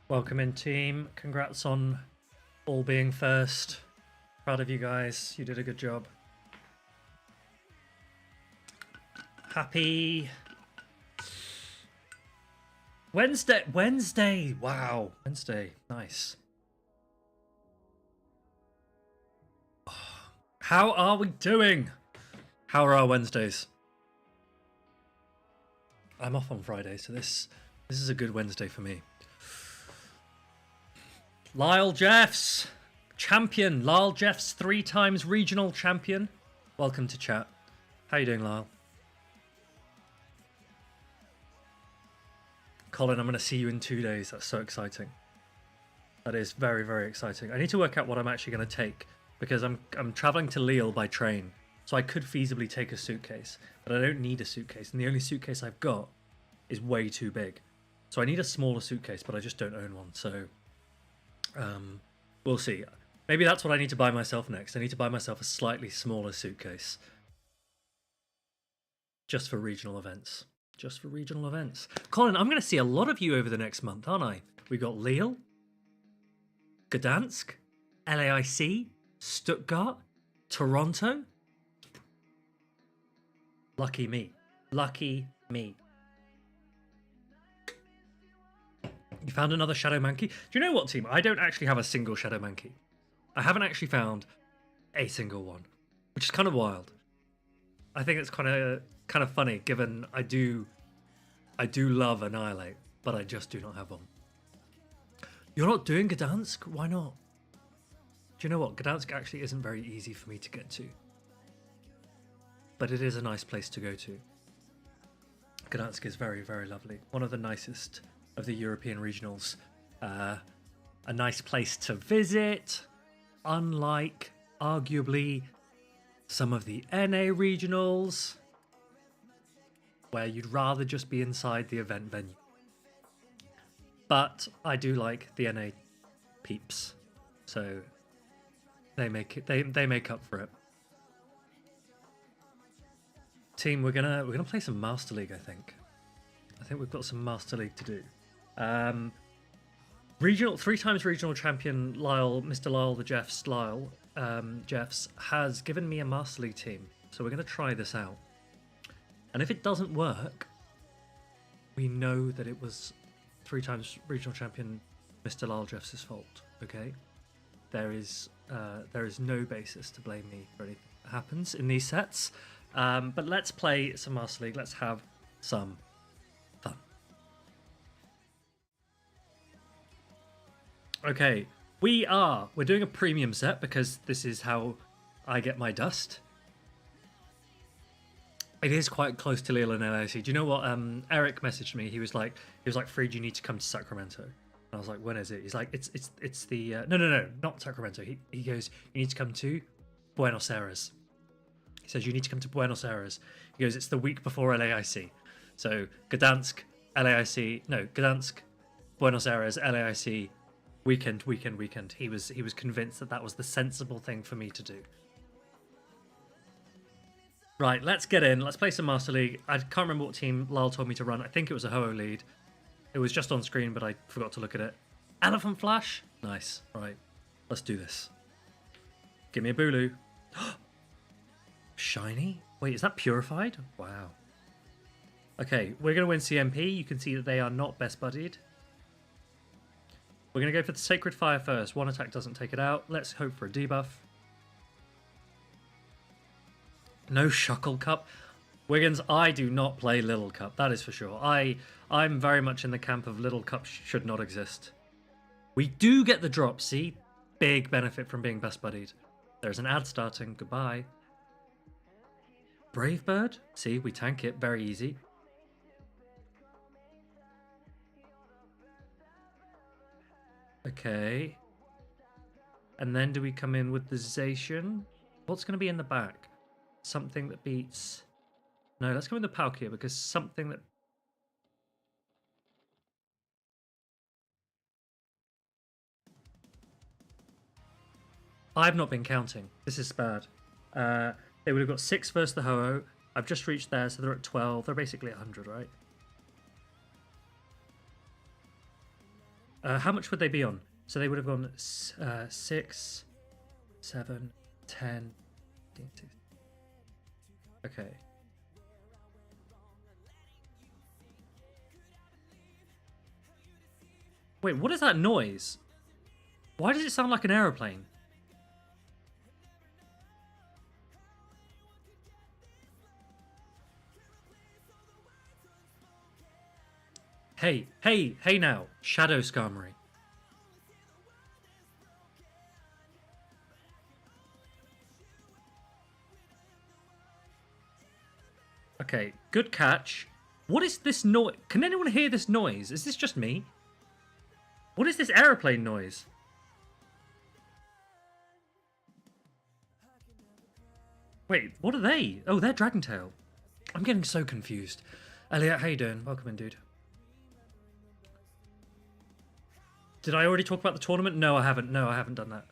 Welcome in, team. Congrats on all being first. Proud of you guys. You did a good job. Happy Wednesday. Wednesday. Wow. Wednesday. Nice. How are we doing? How are our Wednesdays? I'm off on Friday, so this is a good Wednesday for me. Lyle Jeffs, champion. Lyle Jeffs, 3 times regional champion. Welcome to chat. How you doing, Lyle? Colin, I'm going to see you in 2 days. That's so exciting. That is very, very exciting. I need to work out what I'm actually going to take because I'm traveling to Lille by train. So I could feasibly take a suitcase, but I don't need a suitcase. And the only suitcase I've got is way too big. So I need a smaller suitcase, but I just don't own one. So we'll see. Maybe that's what I need to buy myself next. I need to buy myself a slightly smaller suitcase. Just for regional events. Just for regional events. Colin, I'm going to see a lot of you over the next month, aren't I? We've got Lille, Gdansk, LAIC, Stuttgart, Toronto. Lucky me. Lucky me. You found another Shadow Mankey? Do you know what, team? I don't actually have a single Shadow Mankey. I haven't actually found a single one, which is kind of wild. I think it's kind of funny, given I do love Annihilate, but I just do not have one. You're not doing Gdansk? Why not? Do you know what? Gdansk actually isn't very easy for me to get to, but it is a nice place to go to. Gdansk is very, very lovely. One of the nicest of the European regionals. A nice place to visit, unlike arguably some of the NA regionals where you'd rather just be inside the event venue. But I do like the NA peeps, so they make up for it. Team, we're gonna play some Master League. I think we've got some Master League to do. Regional 3 times regional champion Lyle, Mr. Lyle the Jeffs has given me a Master League team, so we're going to try this out. And if it doesn't work, we know that it was 3 times regional champion Mr. Lyle Jeffs' fault. Okay, there is no basis to blame me for anything that happens in these sets. But let's play some Master League. Let's have some fun. Okay, we're doing a premium set because this is how I get my dust. It is quite close to Lille and LAC. Do you know what? Eric messaged me. He was like, Freed, you need to come to Sacramento. And I was like, when is it? He's like, it's the no, not Sacramento. He goes, you need to come to Buenos Aires. He says you need to come to Buenos Aires. He goes, it's the week before LAIC. So Gdansk, Gdansk, Buenos Aires, LAIC. Weekend. He was convinced that was the sensible thing for me to do. Right, let's get in. Let's play some Master League. I can't remember what team Lyle told me to run. I think it was a Ho-Oh lead. It was just on screen, but I forgot to look at it. Elephant Flash? Nice. Right, let's do this. Give me a Bulu. Shiny? Wait, is that Purified? Wow. Okay, we're going to win CMP. You can see that they are not best buddied. We're going to go for the Sacred Fire first. One attack doesn't take it out. Let's hope for a debuff. No Shuckle Cup. Wiggins, I do not play Little Cup. That is for sure. I'm very much in the camp of Little Cup should not exist. We do get the drop. See? Big benefit from being best buddied. There's an ad starting. Goodbye. Brave Bird. See? We tank it. Very easy. Okay. And then do we come in with the Zacian? What's going to be in the back? Something that beats... No, let's go in the Palkia because something that... I've not been counting. This is bad. They would have got 6 versus the Ho-Oh. I've just reached there, so they're at 12. They're basically at 100, right? How much would they be on? So they would have gone 6, 7, 10. Okay. Wait, what is that noise? Why does it sound like an aeroplane? Hey, hey, hey now. Shadow Skarmory. Okay, good catch. What is this noise? Can anyone hear this noise? Is this just me? What is this aeroplane noise? Wait, what are they? Oh, they're Dragon Tail. I'm getting so confused. Elliot, how you doing? Welcome in, dude. Did I already talk about the tournament? No, I haven't. No, I haven't done that.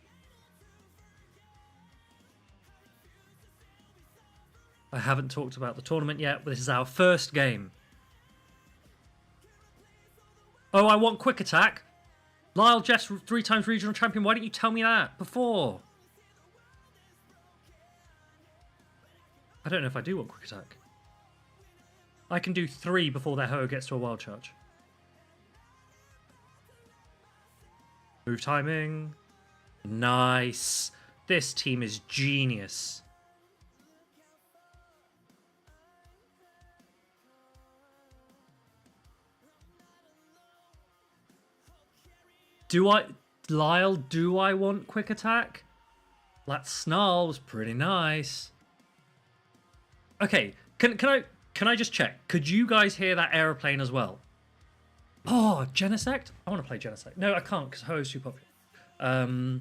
I haven't talked about the tournament yet. This is our first game. Oh, I want quick attack. Lyle Jeff's 3 times regional champion. Why didn't you tell me that before? I don't know if I do want quick attack. I can do 3 before their Ho gets to a wild charge. Move timing. Nice. This team is genius. Lyle, do I want quick attack? That snarl was pretty nice. Okay, can I just check? Could you guys hear that aeroplane as well? Oh, Genesect? I want to play Genesect. No, I can't because Ho is too popular.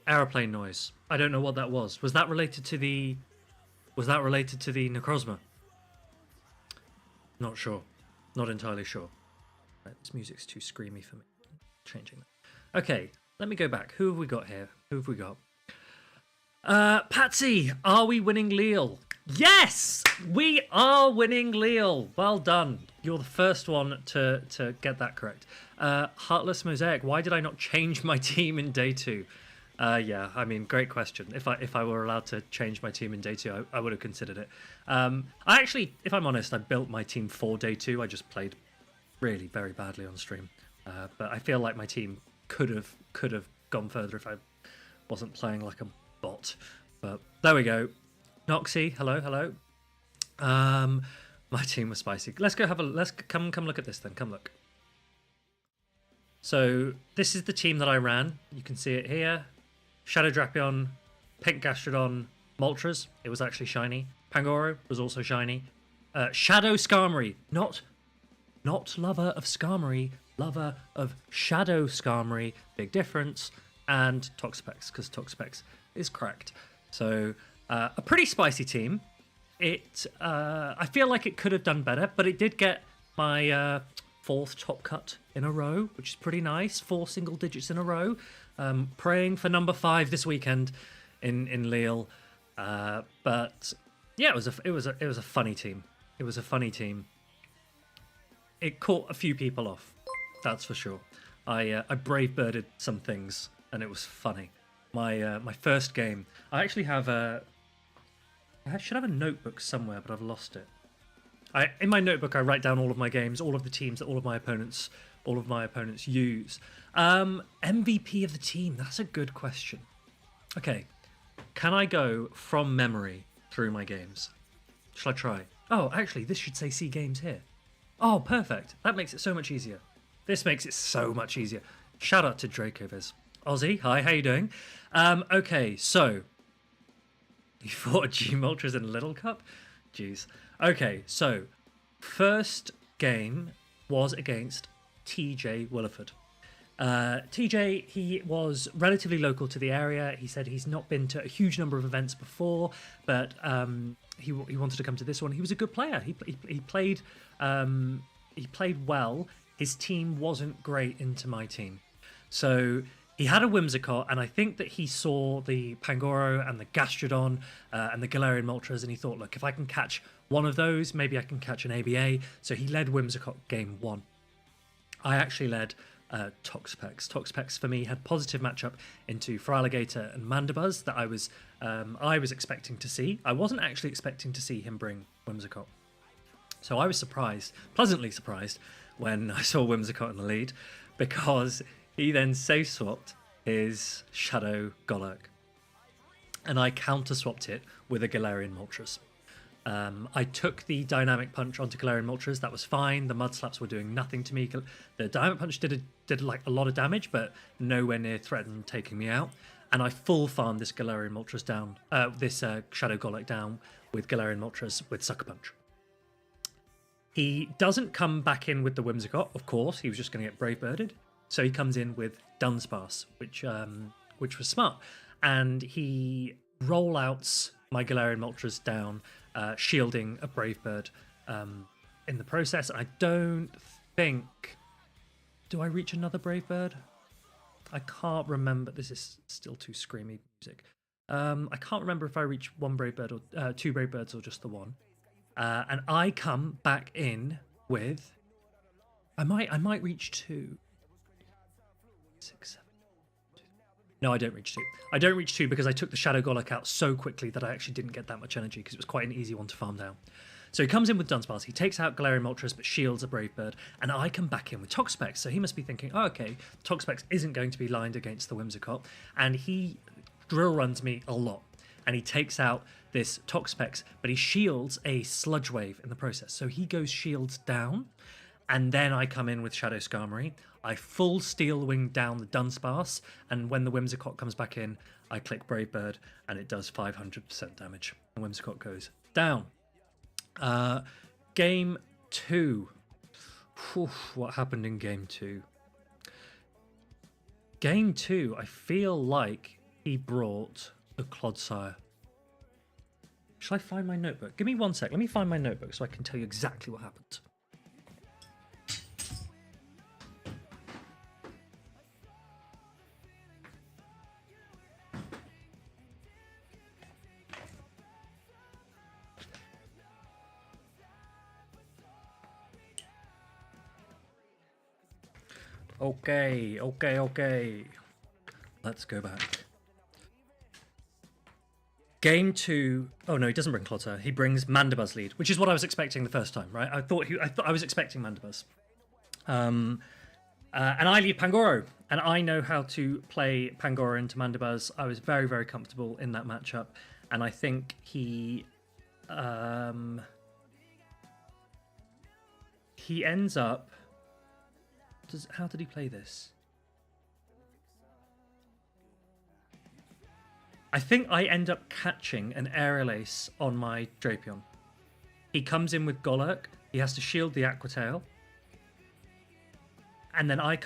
Aeroplane noise. I don't know what that was. Was that related to the Necrozma? Not sure. Not entirely sure. Right, this music's too screamy for me. Changing that. Okay, let me go back. Who have we got here? Who have we got? Patsy, are we winning Lille? Yes, we are winning Lille. Well done. You're the first one to get that correct. Heartless Mosaic, why did I not change my team in day 2? Yeah, I mean, great question. If I were allowed to change my team in day 2, I would have considered it. I actually, if I'm honest, I built my team for day 2. I just played really very badly on stream. But I feel like my team could have gone further if I wasn't playing like a bot. But there we go. Noxy, hello. My team was spicy. Let's come look at this then. Come look. So this is the team that I ran. You can see it here. Shadow Drapion, Pink Gastrodon, Moltres. It was actually shiny. Pangoro was also shiny. Shadow Skarmory, not lover of Skarmory, lover of Shadow Skarmory. Big difference. And Toxapex, because Toxapex is cracked. So a pretty spicy team. I feel like it could have done better, but it did get my 4th top cut in a row, which is pretty nice. 4 single digits in a row. Praying for number 5 this weekend in Lille. But yeah, it was a funny team. It was a funny team. It caught a few people off, that's for sure. I brave birded some things, and it was funny. My first game. I actually have I should have a notebook somewhere, but I've lost it. In my notebook, I write down all of my games, all of the teams that all of my opponents use. MVP of the team. That's a good question. Okay, can I go from memory through my games? Shall I try? Oh, actually, this should say C games here. Oh, perfect. That makes it so much easier. This makes it so much easier. Shout out to Dracoviz. Ozzy, hi, how you doing? Okay, so you fought a G Moltres in a Little Cup? Jeez. Okay, so first game was against TJ Williford. TJ, he was relatively local to the area. He said he's not been to a huge number of events before, but he wanted to come to this one. He was a good player. He played well. His team wasn't great into my team, so he had a Whimsicott, and I think that he saw the Pangoro and the Gastrodon and the Galarian Moltres, and he thought, look, if I can catch one of those, maybe I can catch an ABA. So he led Whimsicott game 1. I actually led Toxpex. Toxpex for me had positive matchup into Feraligatr and Mandibuzz that I was expecting to see. I wasn't actually expecting to see him bring Whimsicott. So I was surprised, pleasantly surprised, when I saw Whimsicott in the lead, because he then safe swapped his Shadow Golurk. And I counter swapped it with a Galarian Moltres. I took the Dynamic Punch onto Galarian Moltres. That was fine. The Mud Slaps were doing nothing to me. The Dynamic Punch did like a lot of damage, but nowhere near threatened taking me out. And I full farmed this Galarian Moltres down, this Shadow Golurk down with Galarian Moltres with Sucker Punch. He doesn't come back in with the Whimsicott, of course. He was just going to get Brave Birded. So he comes in with Dunsparce, which was smart. And he rollouts my Galarian Moltres down, shielding a Brave Bird in the process. I don't think... Do I reach another Brave Bird? I can't remember. This is still too screamy music. I can't remember if I reach one Brave Bird or two Brave Birds or just the one. And I come back in with... I might reach 2. 6, 7. No, I don't reach 2. I don't reach 2 because I took the Shadow Golurk out so quickly that I actually didn't get that much energy because it was quite an easy one to farm down. So he comes in with Dunsparce. He takes out Galarian Moltres but shields a Brave Bird, and I come back in with Toxpex. So he must be thinking, oh, okay, Toxpex isn't going to be lined against the Whimsicott, and he drill runs me a lot. And he takes out this Toxpex, but he shields a Sludge Wave in the process. So he goes shields down, and then I come in with Shadow Skarmory. I full Steel Wing down the Dunsparce, and when the Whimsicott comes back in, I click Brave Bird, and it does 500% damage. And Whimsicott goes down. Game 2. What happened in Game 2? Game 2, I feel like he brought the Clodsire. Shall I find my notebook? Give me 1 sec. Let me find my notebook so I can tell you exactly what happened. Okay. Let's go back. Game 2. Oh no, he doesn't bring Clodsire. He brings Mandibuzz lead, which is what I was expecting the first time, right? I was expecting Mandibuzz. And I lead Pangoro, and I know how to play Pangoro into Mandibuzz. I was very, very comfortable in that matchup, and I think he ends up... How did he play this? I think I end up catching an Aerial Ace on my Drapion. He comes in with Golurk. He has to shield the Aqua Tail. And then I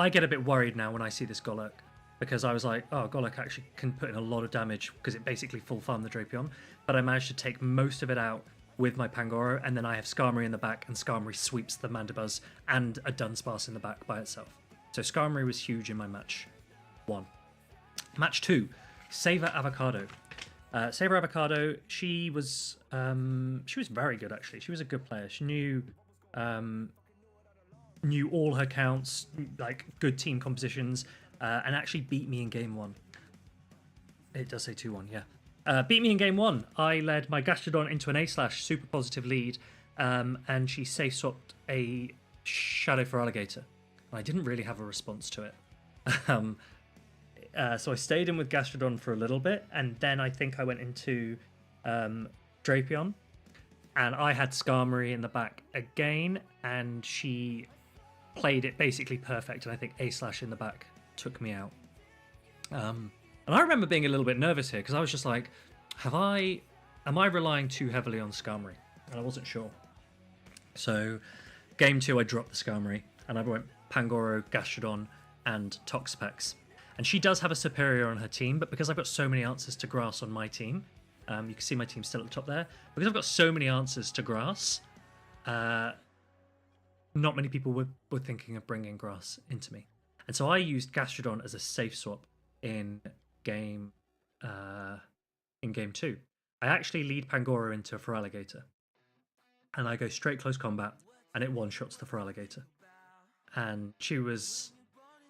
get a bit worried now when I see this Golurk, because I was like, oh, Golurk actually can put in a lot of damage because it basically full farmed the Drapion. But I managed to take most of it out with my Pangoro, and then I have Skarmory in the back, and Skarmory sweeps the Mandibuzz and a Dunsparce in the back by itself. So Skarmory was huge in my match 1. Match 2, Saver Avocado. Saver Avocado, she was very good actually. She was a good player. She knew all her counts, like good team compositions, and actually beat me in game 1. It does say 2-1, yeah. Beat me in game 1. I led my Gastrodon into an A/, super positive lead, and she safe swapped a Shadow Feraligatr. I didn't really have a response to it. So I stayed in with Gastrodon for a little bit, and then I think I went into Drapion, and I had Skarmory in the back again, and she played it basically perfect, and I think A/ in the back took me out. And I remember being a little bit nervous here because I was just like, am I relying too heavily on Skarmory? And I wasn't sure. So game 2, I dropped the Skarmory, and I went Pangoro, Gastrodon, and Toxpex. And she does have a superior on her team, but because I've got so many answers to grass on my team, you can see my team still at the top there. Because I've got so many answers to grass, not many people were thinking of bringing grass into me. And so I used Gastrodon as a safe swap in game 2. I actually lead Pangoro into a Feraligatr, and I go straight close combat, and it one-shots the Feraligatr. and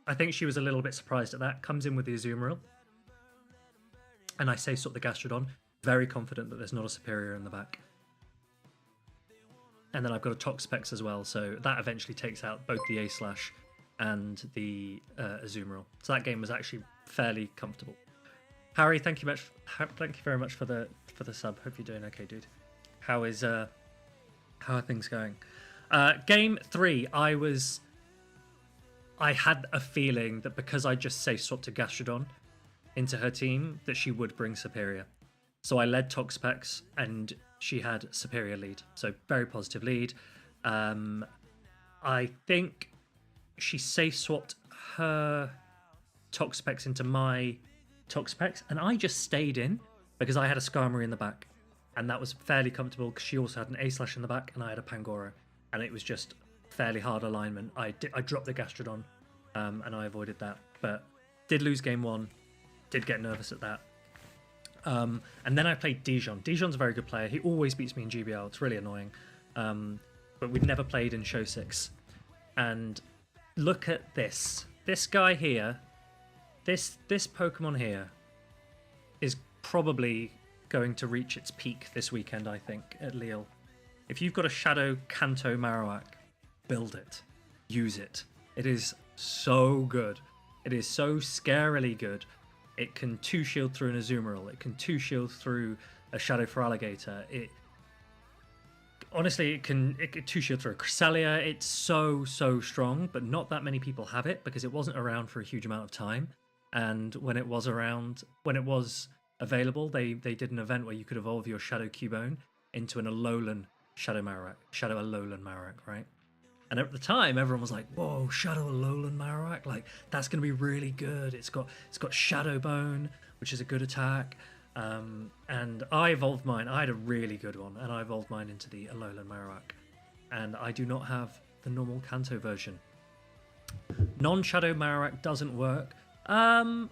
I think she was a little bit surprised at that. Comes in with the Azumarill, and I say sort the Gastrodon. Very confident that there's not a Superior in the back. And then I've got a Toxapex as well, so that eventually takes out both the A-Slash and the Azumarill. So that game was actually fairly comfortable. Harry, thank you very much for the sub. Hope you're doing okay, dude. How are things going? Game 3, I had a feeling that because I just safe swapped a Gastrodon into her team, that she would bring Superior. So I led Toxapex, and she had Superior lead. So very positive lead. I think she safe swapped her Toxapex into my Toxapex, and I just stayed in because I had a Skarmory in the back, and that was fairly comfortable because she also had an A-Slash in the back, and I had a Pangoro, and it was just fairly hard alignment. I dropped the Gastrodon, and I avoided that, but did lose game 1, did get nervous at that. And then I played Dijon. Dijon's a very good player. He always beats me in GBL. It's really annoying. But we'd never played in Show 6. And look at this. This guy here, this Pokemon here, is probably going to reach its peak this weekend, I think, at Lille. If you've got a Shadow Kanto Marowak, build it. Use it. It is so good. It is so scarily good. It can 2-shield through an Azumarill. It can 2-shield through a Shadow for Alligator. Honestly, it can 2-shield through a Cresselia. It's so strong, but not that many people have it because it wasn't around for a huge amount of time. And when it was available, they did an event where you could evolve your Shadow Cubone into an Alolan Shadow Alolan Marowak, right? And at the time, everyone was like, "Whoa, Shadow Alolan Marowak! Like that's going to be really good. It's got Shadow Bone, which is a good attack." And I evolved mine. I had a really good one, and I evolved mine into the Alolan Marowak. And I do not have the normal Kanto version. Non-Shadow Marowak doesn't work. I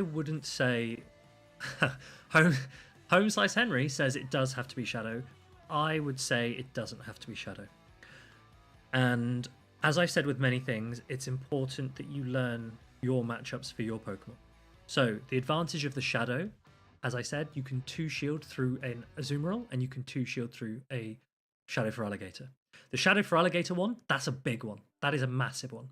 wouldn't say. Home Slice Henry says it does have to be Shadow. I would say it doesn't have to be Shadow. And as I've said with many things, it's important that you learn your matchups for your Pokemon. So the advantage of the Shadow, as I said, you can 2-shield through an Azumarill, and you can 2-shield through a Shadow for Alligator. The Shadow for Alligator one, that's a big one. That is a massive one.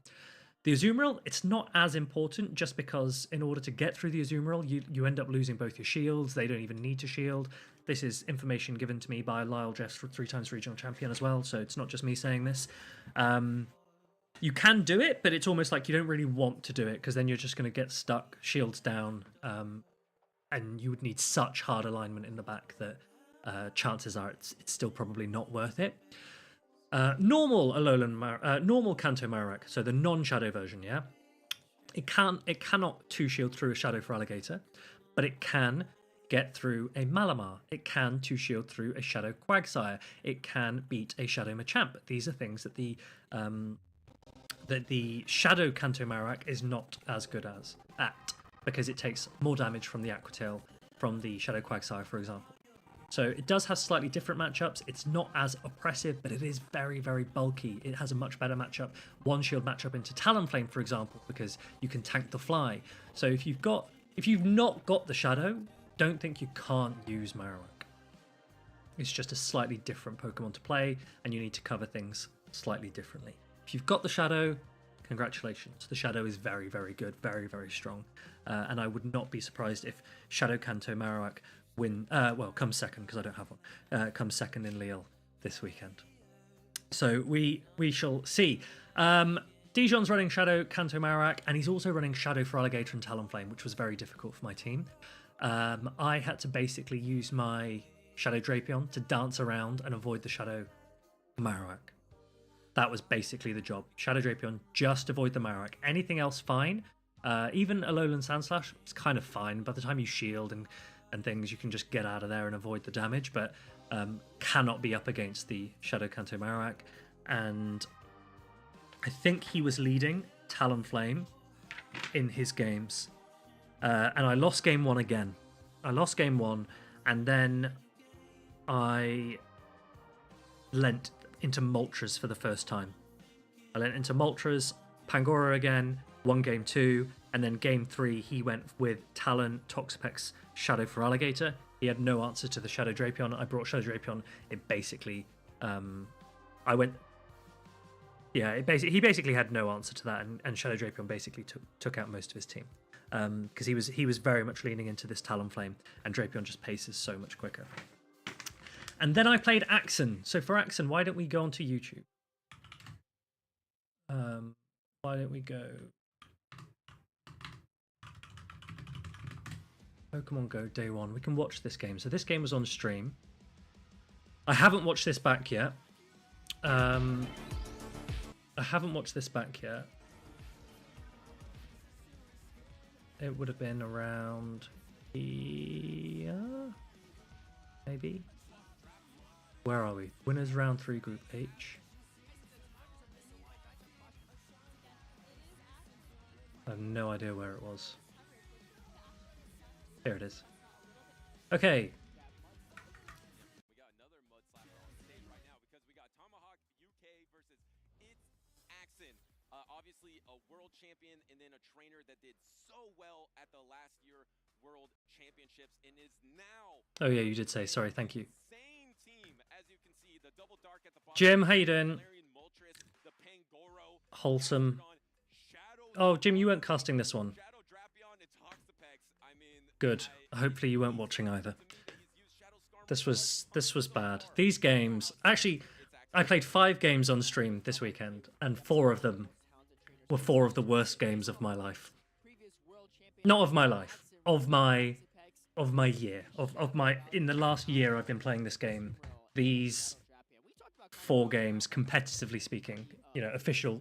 The Azumarill, it's not as important just because in order to get through the Azumarill, you end up losing both your shields. They don't even need to shield. This is information given to me by Lyle Jeffs, 3-times regional champion as well, so it's not just me saying this. You can do it, but it's almost like you don't really want to do it because then you're just going to get stuck, shields down, and you would need such hard alignment in the back that chances are it's still probably not worth it. Normal Kanto Marowak, so the non-Shadow version, yeah? It cannot 2-shield through a Shadow for Alligator, but it can get through a Malamar. It can 2-shield through a Shadow Quagsire. It can beat a Shadow Machamp. These are things that the Shadow Kanto Marowak is not as good at because it takes more damage from the Aqua Tail from the Shadow Quagsire, for example. So it does have slightly different matchups. It's not as oppressive, but it is very, very bulky. It has a much better matchup, one-shield matchup into Talonflame, for example, because you can tank the fly. So if you've not got the Shadow, don't think you can't use Marowak. It's just a slightly different Pokemon to play, and you need to cover things slightly differently. If you've got the Shadow, congratulations. The Shadow is very, very good, very, very strong. And I would not be surprised if Shadow Kanto Marowak comes second, because I don't have one, comes second in Lille this weekend. So we shall see. Dijon's running Shadow Kanto Marowak, and he's also running Shadow for Alligator and Talonflame, which was very difficult for my team. I had to basically use my Shadow Drapion to dance around and avoid the Shadow Marowak. That was basically the job. Shadow Drapion, just avoid the Marowak. Anything else, fine. Even Alolan Sandslash, it's kind of fine. By the time you shield and things, you can just get out of there and avoid the damage, but cannot be up against the Shadow Kanto Marowak. And I think he was leading Talonflame in his games. And I lost game 1 again. I lost game 1, and then I lent into Moltres for the first time. I went into Moltres, Pangoro again, won game 2, and then game 3 he went with Talon, Toxapex, Shadow for Alligator. He had no answer to the Shadow Drapion. I brought Shadow Drapion. It basically, I went, yeah, he basically had no answer to that, and Shadow Drapion basically took out most of his team. Because he was very much leaning into this Talonflame, and Drapion just paces so much quicker. And then I played Axon. So for Axon, why don't we go onto YouTube? Why don't we go Pokemon Go Day 1? We can watch this game. So this game was on stream. I haven't watched this back yet. It would have been around here, maybe. Where are we? Winners round 3, Group H. I have no idea where it was. There it is. Okay. We got another mud slapper on stage right now because we got Tomahawk UK versus It's Axon. Obviously a world champion and then a trainer that did so well at the last year World Championships and is now. Oh yeah, you did say. Sorry, thank you. Same team as you can see the double dark at the bottom. Jim, how you doing? Wholesome. Oh, Jim, you weren't casting this one. Good. Hopefully you weren't watching either. This was bad. These games, actually, I played 5 games on stream this weekend, and 4 of them were 4 of the worst games of my life. Not of my life, of my year, of my. In the last year, I've been playing this game. These 4 games, competitively speaking, you know, official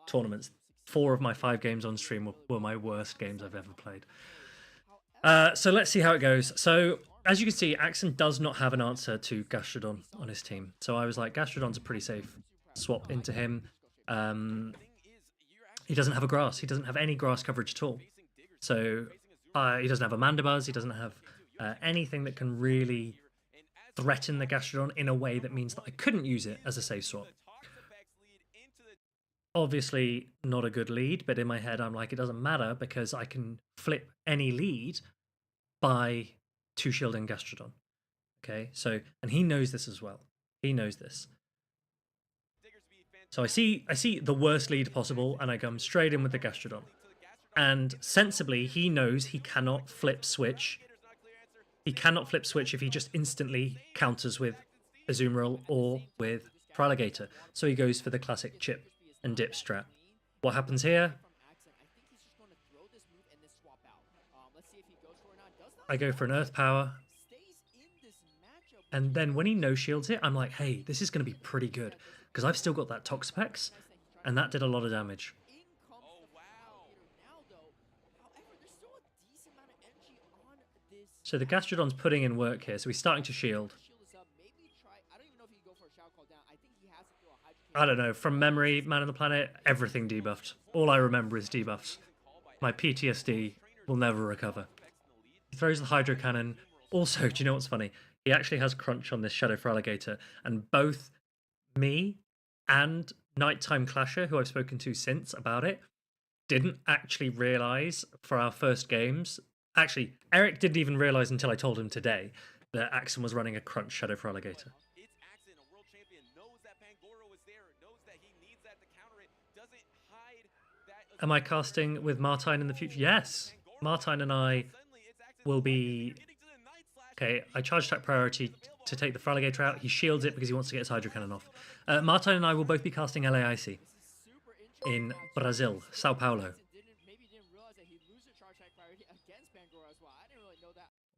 tournaments. 4 of my 5 games on stream were my worst games I've ever played. So let's see how it goes. So as you can see, Axon does not have an answer to Gastrodon on his team. So I was like, Gastrodon's a pretty safe swap into him. He doesn't have a grass. He doesn't have any grass coverage at all. So he doesn't have a Mandibuzz. He doesn't have anything that can really threaten the Gastrodon in a way that means that I couldn't use it as a safe swap. Obviously not a good lead, but in my head I'm like, it doesn't matter because I can flip any lead by 2-shielding Gastrodon. Okay, so, and he knows this as well. He knows this. So I see the worst lead possible and I come straight in with the Gastrodon. And sensibly, he knows he cannot flip switch. He cannot flip switch if he just instantly counters with Azumarill or with Feraligatr. So he goes for the classic chip and dip strat. What happens here? I go for an Earth Power. And then when he no-shields it, I'm like, hey, this is going to be pretty good. Because I've still got that Toxapex, and that did a lot of damage. So the Gastrodon's putting in work here, so he's starting to shield. I don't know, from memory, Man on the Planet, everything debuffed. All I remember is debuffs. My PTSD will never recover. He throws the Hydro Cannon. Also, do you know what's funny? He actually has Crunch on this Shadow for Alligator, and both me and Nighttime Clasher, who I've spoken to since about it, didn't actually realise for our first games. Actually, Eric didn't even realise until I told him today that Axon was running a Crunch Shadow for Alligator. Am I casting with Martine in the future? Yes. Martine and I will be... Okay, I charge attack priority to take the Feraligatr out. He shields it because he wants to get his Hydro Cannon off. Martine and I will both be casting LAIC in Brazil, Sao Paulo.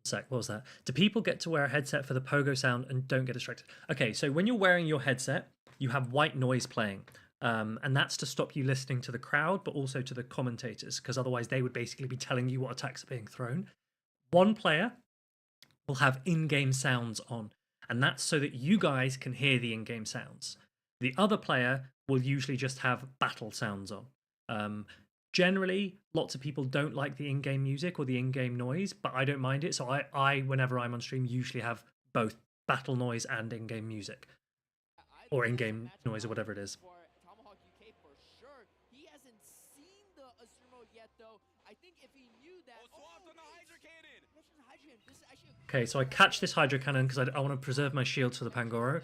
Sec, what was that? Do people get to wear a headset for the pogo sound and don't get distracted? Okay, so when you're wearing your headset, you have white noise playing. And that's to stop you listening to the crowd, but also to the commentators, because otherwise they would basically be telling you what attacks are being thrown. One player will have in-game sounds on, and that's so that you guys can hear the in-game sounds. The other player will usually just have battle sounds on. Generally, lots of people don't like the in-game music or the in-game noise, but I don't mind it. So I, whenever I'm on stream, usually have both battle noise and in-game music, or in-game noise, or whatever it is. Okay, so I catch this Hydro Cannon because I want to preserve my shield for the Pangoro.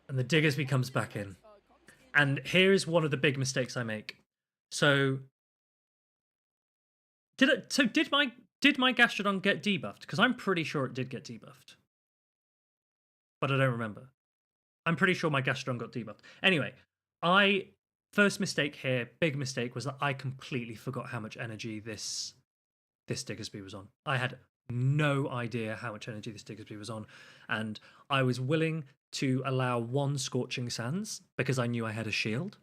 And the Diggersby comes back in. And here is one of the big mistakes I make. So did my Gastrodon get debuffed? Because I'm pretty sure it did get debuffed. But I don't remember. I'm pretty sure my Gastrodon got debuffed. Anyway, first mistake here, big mistake, was that I completely forgot how much energy this Diggersby was on. I had no idea how much energy this Diggersby was on, and I was willing to allow one Scorching Sands because I knew I had a shield.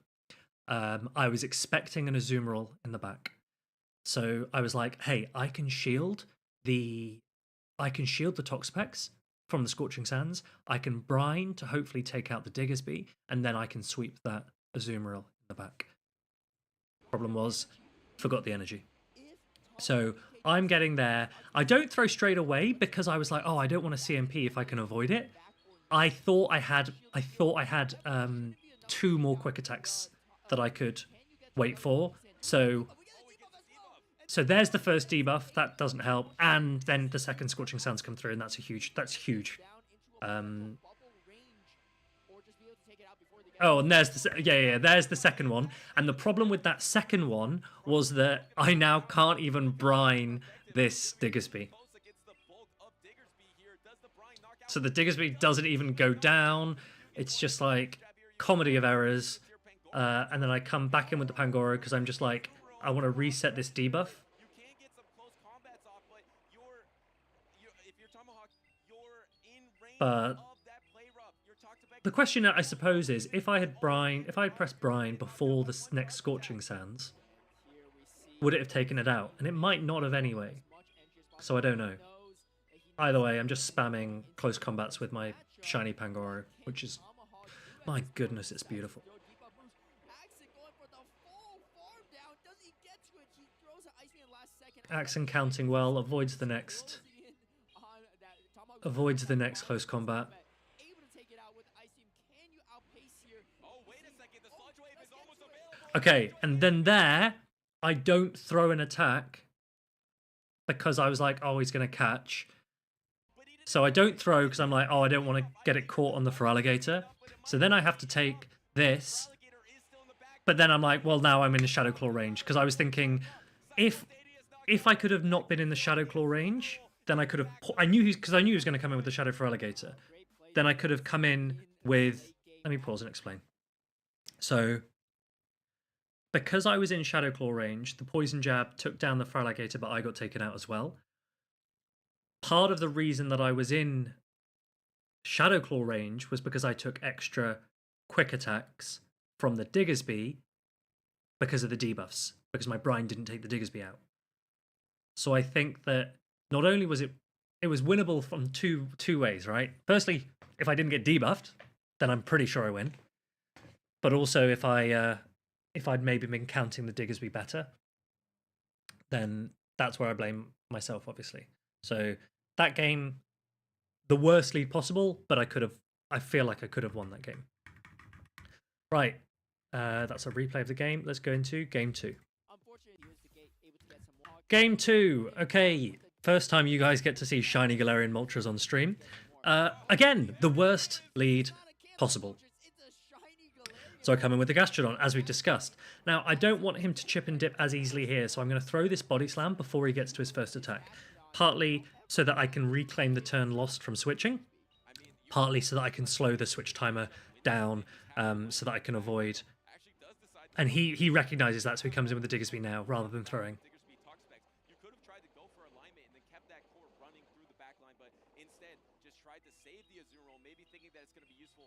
I was expecting an Azumarill in the back, so I was like, "Hey, I can shield the Toxapex from the Scorching Sands. I can brine to hopefully take out the Diggersby, and then I can sweep that Azumarill in the back." Problem was, forgot the energy. So I'm getting there. I don't throw straight away because I was like, oh, I don't want to CMP if I can avoid it. I thought I had 2 more quick attacks that I could wait for. So there's the first debuff. That doesn't help. And then the second Scorching Sands come through, and that's huge. Oh, and there's there's the second one. And the problem with that second one was that I now can't even brine this Diggersby. So the Diggersby doesn't even go down. It's just like comedy of errors. And then I come back in with the Pangoro because I'm just like, I want to reset this debuff. But the question, I suppose, is if I had pressed brine before the next Scorching Sands, would it have taken it out? And it might not have anyway. So I don't know. Either way, I'm just spamming close combats with my shiny Pangoro, which is, my goodness, it's beautiful. Axon counting well, avoids the next close combat. Okay, and then there, I don't throw an attack because I was like, oh, he's going to catch. So I don't throw because I'm like, oh, I don't want to get it caught on the Feraligatr. So then I have to take this. But then I'm like, well, now I'm in the Shadow Claw range. Because I was thinking, if I could have not been in the Shadow Claw range, then I could have... I knew he was going to come in with the Shadow Feraligatr. Then I could have come in with... Let me pause and explain. So... because I was in Shadow Claw range, the Poison Jab took down the Feraligatr, but I got taken out as well. Part of the reason that I was in Shadow Claw range was because I took extra quick attacks from the Diggersby because of the debuffs, because my brine didn't take the Diggersby out. So I think that not only was it was winnable from two ways, right? Firstly, if I didn't get debuffed, then I'm pretty sure I win. But also if I'd maybe been counting the Diggersby better, then that's where I blame myself, obviously. So that game, the worst lead possible, but I feel like I could have won that game. Right, that's a replay of the game. Let's go into game 2. Game 2, okay. First time you guys get to see shiny Galarian Moltres on stream. Again, the worst lead possible. So I come in with the Gastrodon, as we discussed. Now, I don't want him to chip and dip as easily here, so I'm going to throw this Body Slam before he gets to his first attack. Partly so that I can reclaim the turn lost from switching. Partly so that I can slow the switch timer down, so that I can avoid... And he recognizes that, so he comes in with the Diggersby now, rather than throwing.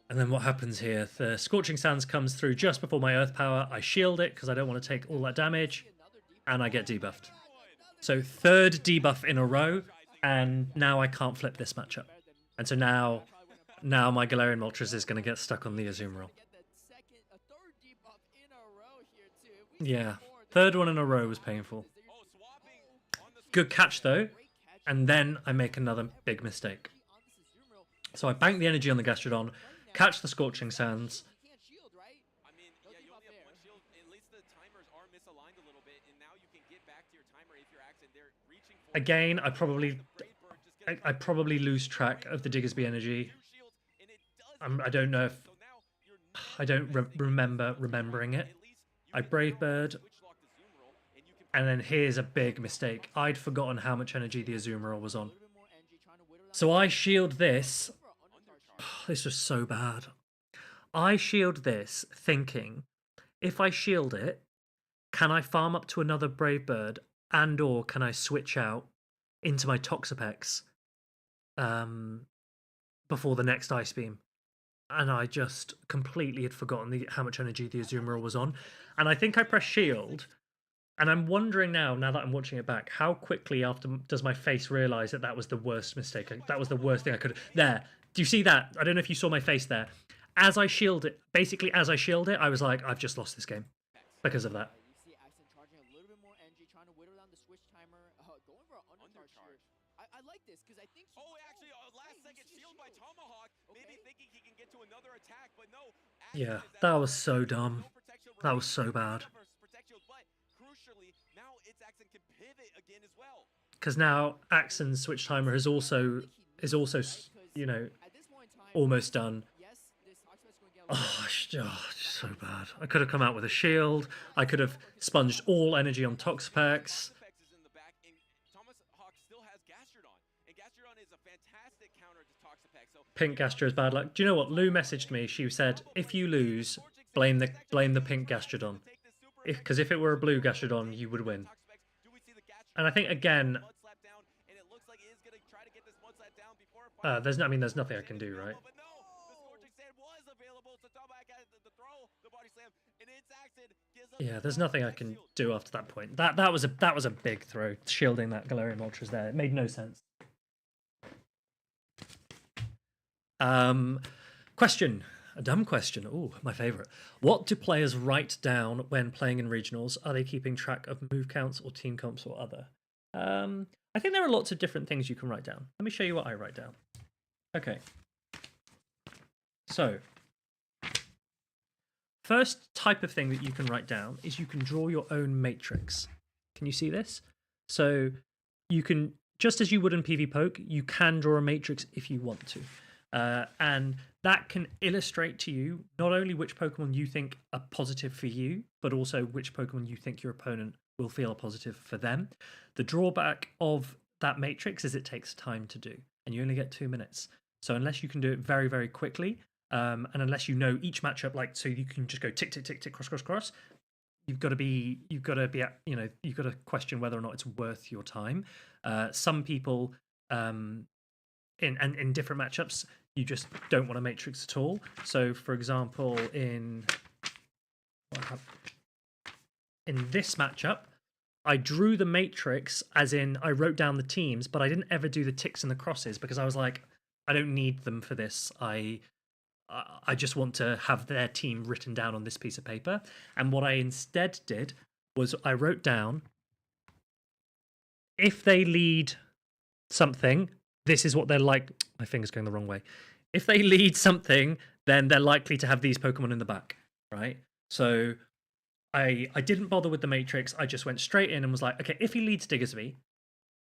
And then what happens here? The Scorching Sands comes through just before my Earth Power. I shield it because I don't want to take all that damage. And I get debuffed. So 3rd debuff in a row. And now I can't flip this matchup. And so now my Galarian Moltres is going to get stuck on the Azumarill. Yeah. 3rd one in a row was painful. Good catch though. And then I make another big mistake. So I bank the energy on the Gastrodon, catch the Scorching Sands. I mean, yeah, you only have one shield. At least the timers are misaligned a little bit, and now you can get back to your timer if you're Axon. They're reaching Again, I probably lose track of the Diggersby energy. I don't know if I don't remembering it. I Brave Bird, and then here's a big mistake. I'd forgotten how much energy the Azumarill was on. So I shield this. This was so bad. I shield this thinking, if I shield it, can I farm up to another Brave Bird, and or can I switch out into my Toxapex before the next Ice Beam? And I just completely had forgotten how much energy the Azumarill was on. And I think I pressed shield, and I'm wondering now that I'm watching it back, how quickly after does my face realise that was the worst mistake? That was the worst thing I could... There. Do you see that? I don't know if you saw my face there. As I shield it, basically as I shield it, I was like, I've just lost this game because of that. You see Accent charging a little bit more energy, trying to whittle down the switch timer, going for an undercharge here. I like this because I think... actually, last second shield by Tomahawk, maybe thinking he can get to another attack, but no. Yeah, that was so dumb. That was so bad. Crucially, now it's Accent can pivot again as well. Because now Axon's switch timer is also you know, almost done. Oh, so bad. I could have come out with a shield. I could have sponged all energy on Toxapex. Pink Gastro is bad luck. Do you know what? Lou messaged me. She said, if you lose, blame the pink Gastrodon. Because if it were a blue Gastrodon, you would win. And I think, again, there's nothing I can do, right? Yeah, there's nothing I can do after that point. That was a big throw, shielding that Galarian Ultras there. It made no sense. Question. A dumb question. Oh, my favourite. What do players write down when playing in regionals? Are they keeping track of move counts or team comps or other? I think there are lots of different things you can write down. Let me show you what I write down. Okay. So, first type of thing that you can write down is you can draw your own matrix. Can you see this? So, you can, just as you would in PvPoke, you can draw a matrix if you want to. And that can illustrate to you not only which Pokemon you think are positive for you, but also which Pokemon you think your opponent will feel are positive for them. The drawback of that matrix is it takes time to do, and you only get 2 minutes. So unless you can do it very, very quickly, and unless you know each matchup, like so you can just go tick, tick, tick, tick, cross, cross, cross, you've got to question whether or not it's worth your time. Some people, in different matchups, you just don't want a matrix at all. So, for example, in this matchup, I drew the matrix as in I wrote down the teams, but I didn't ever do the ticks and the crosses because I was like, I don't need them for this. I just want to have their team written down on this piece of paper. And what I instead did was I wrote down, if they lead something, this is what they're like. My finger's going the wrong way. If they lead something, then they're likely to have these Pokemon in the back, right? So I didn't bother with the matrix. I just went straight in and was like, okay, if he leads Diggersby,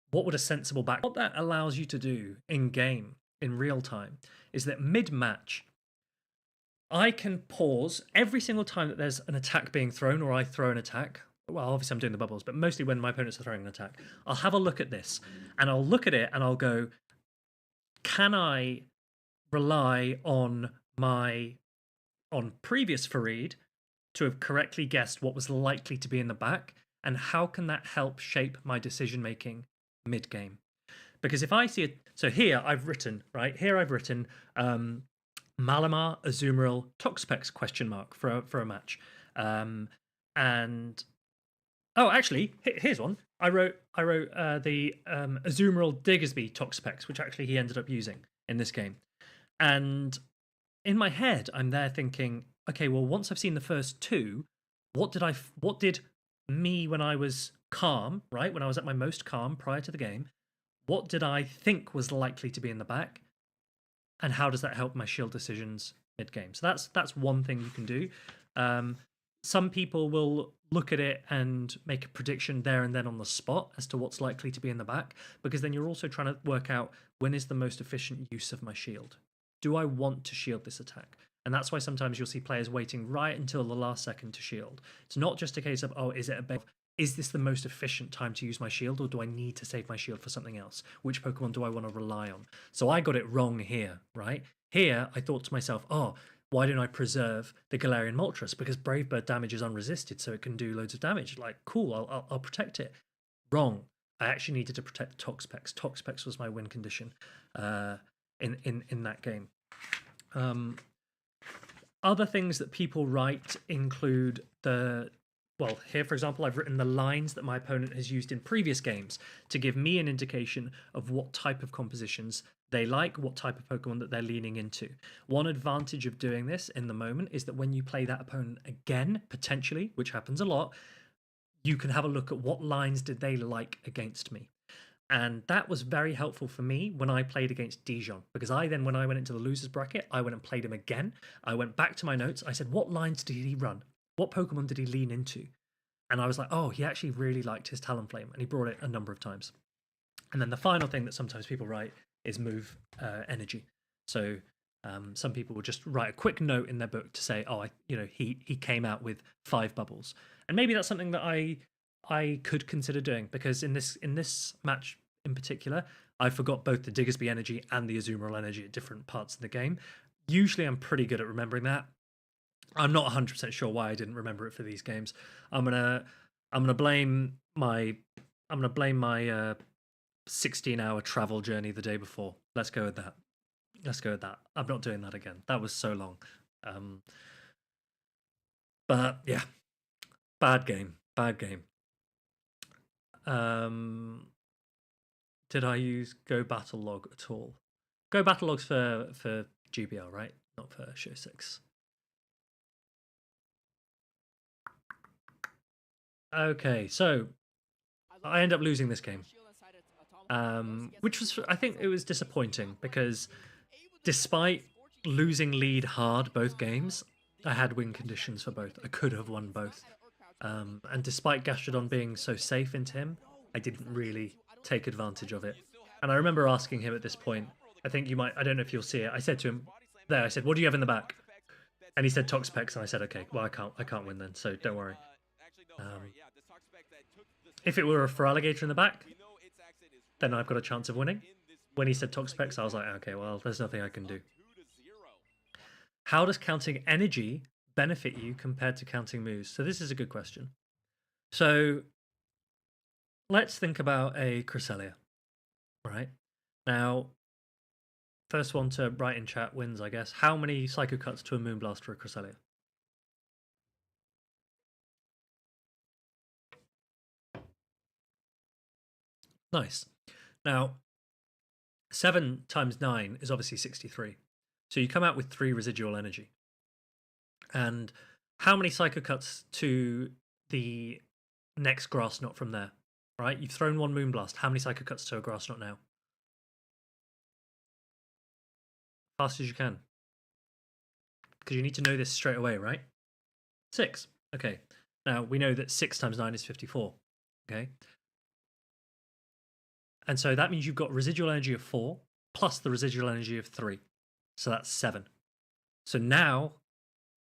what would a sensible back... What that allows you to do in-game, in real time, is that mid-match, I can pause every single time that there's an attack being thrown or I throw an attack. Well, obviously I'm doing the bubbles, but mostly when my opponents are throwing an attack. I'll have a look at this, and I'll look at it and I'll go, can I rely on previous Fareed to have correctly guessed what was likely to be in the back, and how can that help shape my decision making mid game? Because if I see it, so here I've written Malamar, Azumarill, Toxapex question mark for a match, and oh, actually here's one. I wrote the Azumarill Diggersby Toxapex, which actually he ended up using in this game. And in my head, I'm there thinking, okay, well, once I've seen the first two, what did me when I was calm, right? When I was at my most calm prior to the game, what did I think was likely to be in the back? And how does that help my shield decisions mid-game? So that's one thing you can do. some people will look at it and make a prediction there and then on the spot as to what's likely to be in the back, because then you're also trying to work out when is the most efficient use of my shield. Do I want to shield this attack? And that's why sometimes you'll see players waiting right until the last second to shield. It's not just a case of, oh, is this the most efficient time to use my shield, or do I need to save my shield for something else? Which Pokemon do I want to rely on? So I got it wrong here, right? Here, I thought to myself, oh, why don't I preserve the Galarian Moltres? Because Brave Bird damage is unresisted, so it can do loads of damage. Like, cool, I'll protect it. Wrong. I actually needed to protect Toxpex. Toxpex was my win condition in that game. Other things that people write include here, for example, I've written the lines that my opponent has used in previous games to give me an indication of what type of compositions they like, what type of Pokemon that they're leaning into. One advantage of doing this in the moment is that when you play that opponent again, potentially, which happens a lot, you can have a look at what lines did they like against me. And that was very helpful for me when I played against Dijon, because when I went into the losers bracket, I went and played him again. I went back to my notes. I said, what lines did he run? What Pokemon did he lean into? And I was like, oh, he actually really liked his Talonflame, and he brought it a number of times. And then the final thing that sometimes people write is move energy. So some people will just write a quick note in their book to say, oh, he came out with 5 bubbles. And maybe that's something that I could consider doing, because in this match in particular, I forgot both the Diggersby energy and the Azumarill energy at different parts of the game. Usually I'm pretty good at remembering that. I'm not 100% sure why I didn't remember it for these games. I'm gonna blame my 16-hour travel journey the day before. Let's go with that. I'm not doing that again. That was so long. But yeah, bad game. Did I use Go Battle Log at all? Go Battle Logs for GBL, right? Not for Show 6. Okay, so I end up losing this game, which was, I think it was disappointing, because despite losing lead hard both games, I had win conditions for both. I could have won both. And despite Gastrodon being so safe into him, I didn't really take advantage of it. And I remember asking him at this point, I don't know if you'll see it. I said to him, I said, what do you have in the back? And he said Toxpex, and I said, okay, well, I can't win then, so don't worry. If it were a Feraligatr in the back, then I've got a chance of winning. When he said Toxpex, I was like, okay, well, there's nothing I can do. How does counting energy benefit you compared to counting moves? So this is a good question. So let's think about a Cresselia, right? Now, first one to write in chat wins, I guess. How many Psycho Cuts to a Moonblast for a Cresselia? Nice. Now, 7 times 9 is obviously 63. So you come out with 3 residual energy. And how many Psycho Cuts to the next Grass Knot from there? Right? You've thrown 1 Moonblast. How many Psycho Cuts to a Grass Knot now? Fast as you can. Because you need to know this straight away, right? 6. Okay. Now, we know that 6 times 9 is 54. Okay. And so that means you've got residual energy of 4 plus the residual energy of 3. So that's 7. So now,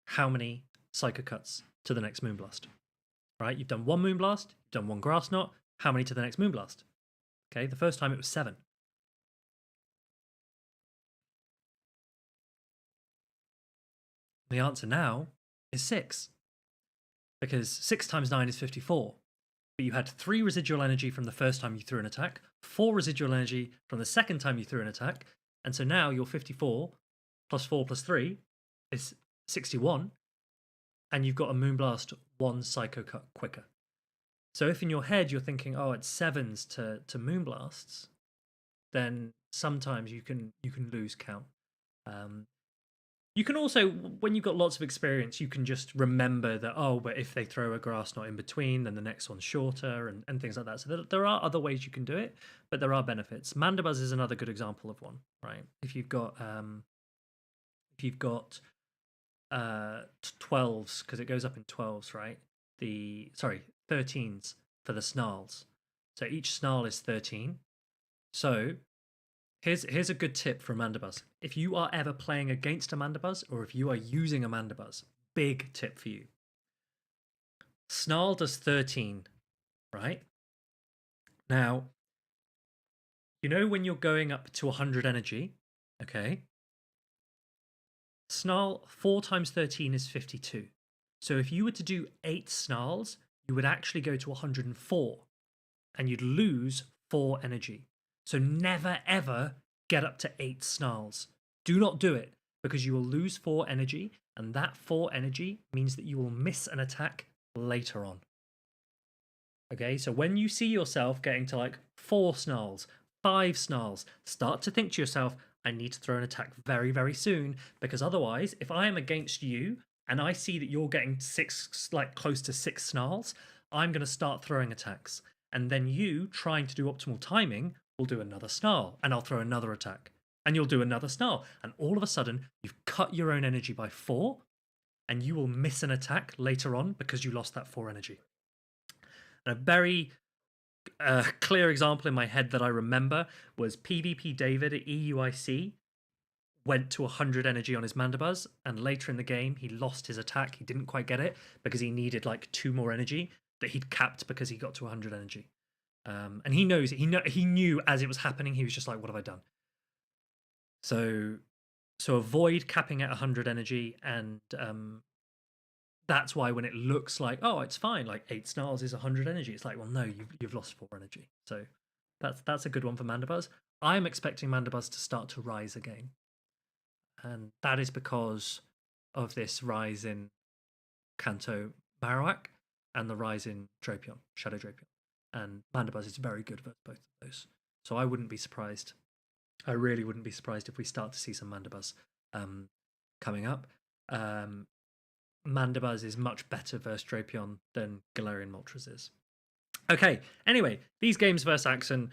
how many Psycho Cuts to the next Moonblast? Right? You've done 1 Moonblast, you've done 1 Grass Knot. How many to the next Moonblast? Okay, the first time it was 7. The answer now is 6. Because 6 times 9 is 54. But you had 3 residual energy from the first time you threw an attack, 4 residual energy from the second time you threw an attack, and so now your 54 plus 4 plus 3 is 61, and you've got a Moonblast 1 Psycho Cut quicker. So if in your head you're thinking, oh, it's 7s to Moonblasts, then sometimes you can lose count. You can also, when you've got lots of experience, you can just remember that, oh, but if they throw a Grass Knot in between, then the next one's shorter and things like that. So there are other ways you can do it, but there are benefits. Mandibuzz is another good example of one, right? If you've got 12s because it goes up in 12s, right? 13s for the snarls. So each snarl is 13. So here's a good tip for Amandabuzz. If you are ever playing against Amandabuzz or if you are using Amandabuzz, big tip for you. Snarl does 13, right? Now, you know when you're going up to 100 energy, okay? Snarl 4 times 13 is 52. So if you were to do 8 snarls, you would actually go to 104 and you'd lose 4 energy. So never ever get up to 8 snarls. Do not do it because you will lose 4 energy, and that 4 energy means that you will miss an attack later on. Okay, so when you see yourself getting to like 4 snarls, 5 snarls, start to think to yourself, I need to throw an attack very, very soon, because otherwise, if I am against you and I see that you're getting 6, like close to 6 snarls, I'm going to start throwing attacks. And then you, trying to do optimal timing, will do another snarl, and I'll throw another attack. And you'll do another snarl. And all of a sudden, you've cut your own energy by 4, and you will miss an attack later on because you lost that 4 energy. And a very clear example in my head that I remember was PvP David at EUIC went to 100 energy on his Mandibuzz, and later in the game he lost his attack. He didn't quite get it because he needed like 2 more energy that he'd capped because he got to 100 energy. And he knows he knew as it was happening. He was just like, "What have I done?" So avoid capping at 100 energy, and that's why when it looks like, oh, it's fine, like 8 snarls is 100 energy, it's like, well, no, you've lost 4 energy. So that's a good one for Mandibuzz. I'm expecting Mandibuzz to start to rise again, and that is because of this rise in Kanto Marowak and the rise in Drapion, Shadow Drapion. And Mandibuzz is very good at both of those. So I wouldn't be surprised. I really wouldn't be surprised if we start to see some Mandibuzz coming up. Mandibuzz is much better versus Drapion than Galarian Moltres is. Okay, anyway, these games versus Axon,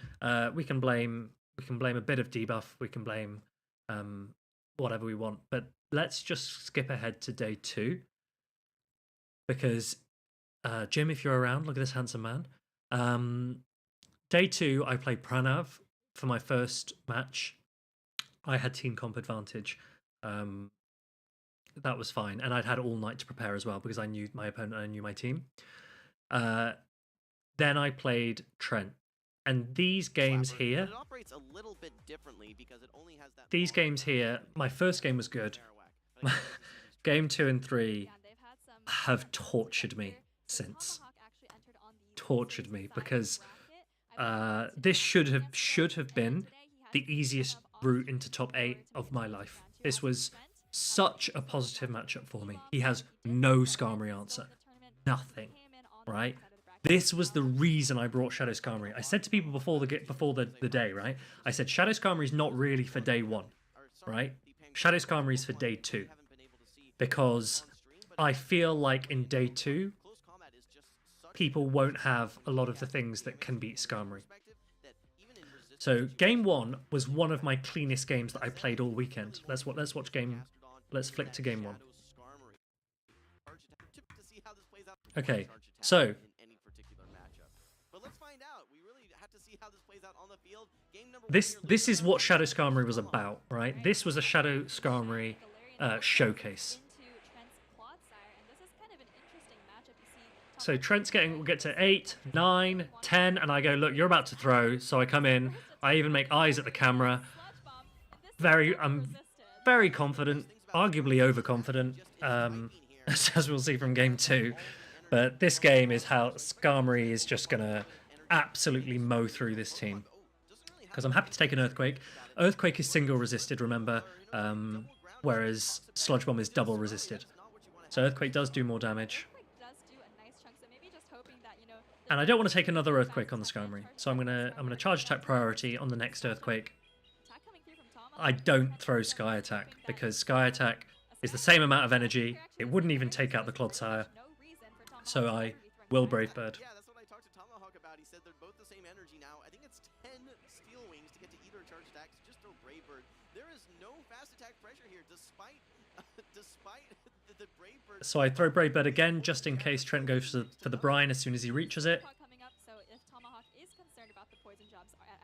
we can blame a bit of debuff, we can blame whatever we want, but let's just skip ahead to day 2. Because Jim, if you're around, look at this handsome man. Day 2, I played Pranav for my first match. I had team comp advantage. That was fine, and I'd had all night to prepare as well because I knew my opponent and I knew my team. Then I played Trent, and these games here. It operates a little bit differently because it only has that. These games here, my first game was good. Game 2 and 3 have tortured me since. Tortured me because this should have been the easiest route into top 8 of my life. This was such a positive matchup for me. He has no Skarmory answer. Nothing. Right? This was the reason I brought Shadow Skarmory. I said to people before the day, right? I said Shadow Skarmory is not really for day 1, right? Shadow Skarmory is for day 2. Because I feel like in day 2, people won't have a lot of the things that can beat Skarmory. So game 1 was one of my cleanest games that I played all weekend. Let's watch game. Let's flick to game 1. Okay, so this is what Shadow Skarmory was about, right? This was a Shadow Skarmory showcase. So Trent's we'll get to 8, 9, 10, and I go, look, you're about to throw. So I come in, I even make eyes at the camera. I'm very confident, arguably overconfident, as we'll see from game 2. But this game is how Skarmory is just going to absolutely mow through this team. Because I'm happy to take an Earthquake. Earthquake is single resisted, remember, whereas Sludge Bomb is double resisted. So Earthquake does do more damage. And I don't want to take another Earthquake on the Skarmory, so I'm gonna charge attack priority on the next Earthquake. I don't throw Sky Attack because Sky Attack is the same amount of energy. It wouldn't even take out the Clodsire, so I will Brave Bird. Yeah, that's what I talked to Tomahawk about. He said they're both the same energy now. I think it's 10 Steel Wings to get to either charge attacks. Just throw Brave Bird. There is no fast attack pressure here, despite despite the Brave Bird. So I throw Brave Bird again, just in case Trent goes for the brine as soon as he reaches it.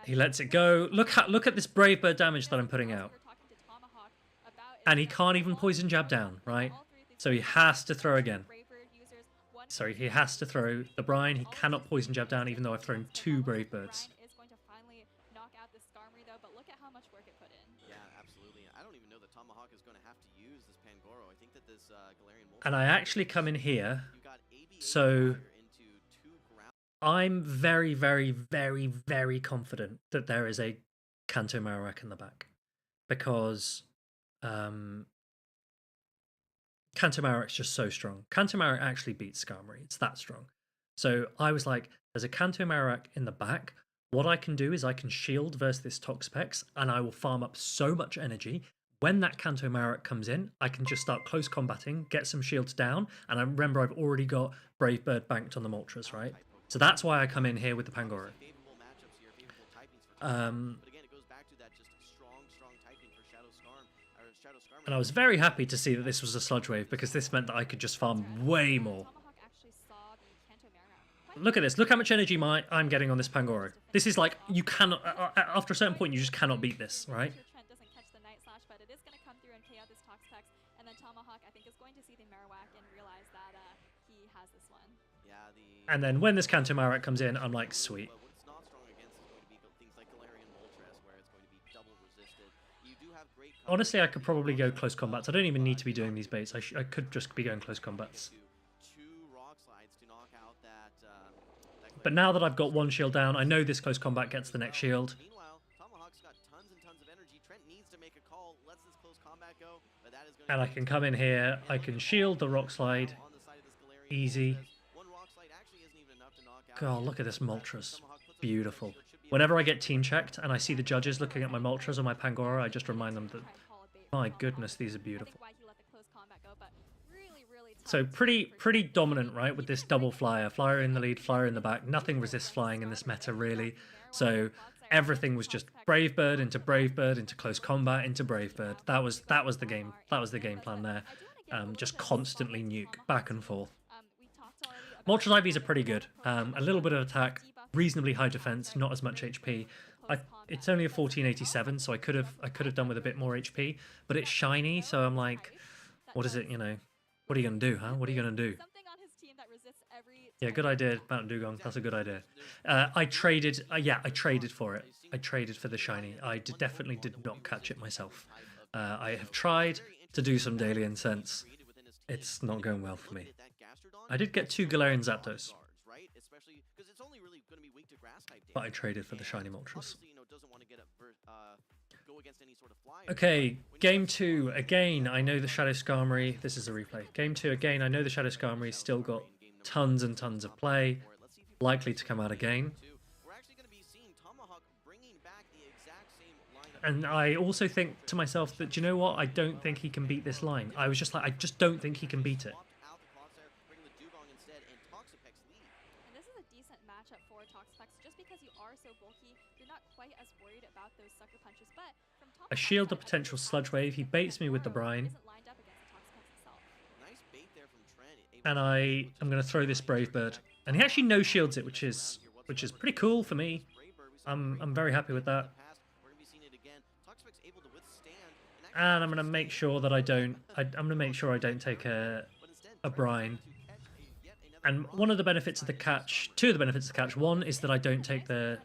He lets it go. Look at this Brave Bird damage that I'm putting out. And he can't even poison jab down, right? So he has to throw again. Sorry, he has to throw the brine. He cannot poison jab down, even though I've thrown 2 Brave Birds. Yeah, absolutely. I don't even know that Tomahawk is going to have to use this Pangoro. I think that this Galarian Moltres. And I actually come in here, You got AB so into 2 ground. I'm very, very, very, very confident that there is a Kanto Marowak in the back. Because Kanto Marowak's just so strong. Kanto Marowak actually beats Skarmory. It's that strong. So I was like, there's a Kanto Marowak in the back. What I can do is I can shield versus this Toxapex, and I will farm up so much energy. When that Kanto Marowak comes in, I can just start close combating, get some shields down, and I remember I've already got Brave Bird banked on the Moltres, right? So that's why I come in here with the Pangoro. Favorable matchups here, favorable typings for Tomahawk. But again, it goes back to that just strong typing for Shadow Skarmory. And I was very happy to see that this was a Sludge Wave, because this meant that I could just farm way more. Look at this. Look how much energy I'm getting on this Pangoro. This is like, you cannot, after a certain point, you just cannot beat this, right? And then when this Kanto Marowak comes in, I'm like, sweet. But what it's not strong against is going to be things like Galarian Moltres, where it's going to be double resisted. You do have great. Honestly, I could probably go close combats. I don't even need to be doing these baits. I could just be going close combats. Two rock slides to knock out that. But now that I've got 1 shield down, I know this close combat gets the next shield. Meanwhile, Tomahawk's got tons and tons of energy. Trent needs to make a call. Lets this close combat go, but that is going to. And I can come in here. I can shield the rock slide. On the side of this Galarian Easy. Moltres. One rock slide actually isn't even enough to knock out. God, look at this Moltres. Beautiful. Whenever I get team checked and I see the judges looking at my Moltres or my Pangoro, I just remind them that, my goodness, these are beautiful. So pretty dominant, right, with this double flyer. Flyer in the lead, flyer in the back. Nothing resists flying in this meta, really. So everything was just Brave Bird into close combat into Brave Bird. That was the game. That was the game plan there. Just constantly nuke back and forth. Moltres IVs are pretty good. A little bit of attack, reasonably high defense, not as much HP. It's only a 1487, so I could have done with a bit more HP, but it's shiny, so I'm like, what is it? You know, what are you gonna do, huh? What are you gonna do? Yeah, good idea, Mountain Dugong. That's a good idea. I traded for it. I traded for the shiny. I definitely did not catch it myself. I have tried to do some daily incense. It's not going well for me. I did get 2 Galarian Zapdos, but I traded for the shiny Moltres. Okay, game 2. Again, I know the Shadow Skarmory. This is a replay. Game 2, again, I know the Shadow Skarmory still got tons and tons of play. Likely to come out again. And I also think to myself that, do you know what? I don't think he can beat this line. I was just like, I just don't think he can beat it. And this is a decent matchup for Toxapex. Just because you are so bulky, you're not quite as worried about those sucker punches. But from I shield the potential Sludge Wave. He baits me with the brine. And I am going to throw this Brave Bird. And he actually no shields it, which is pretty cool for me. I'm very happy with that. And I'm going to make sure that I don't take a brine. And one of the benefits of the catch, 2 of the benefits of the catch, 1 is that I don't take the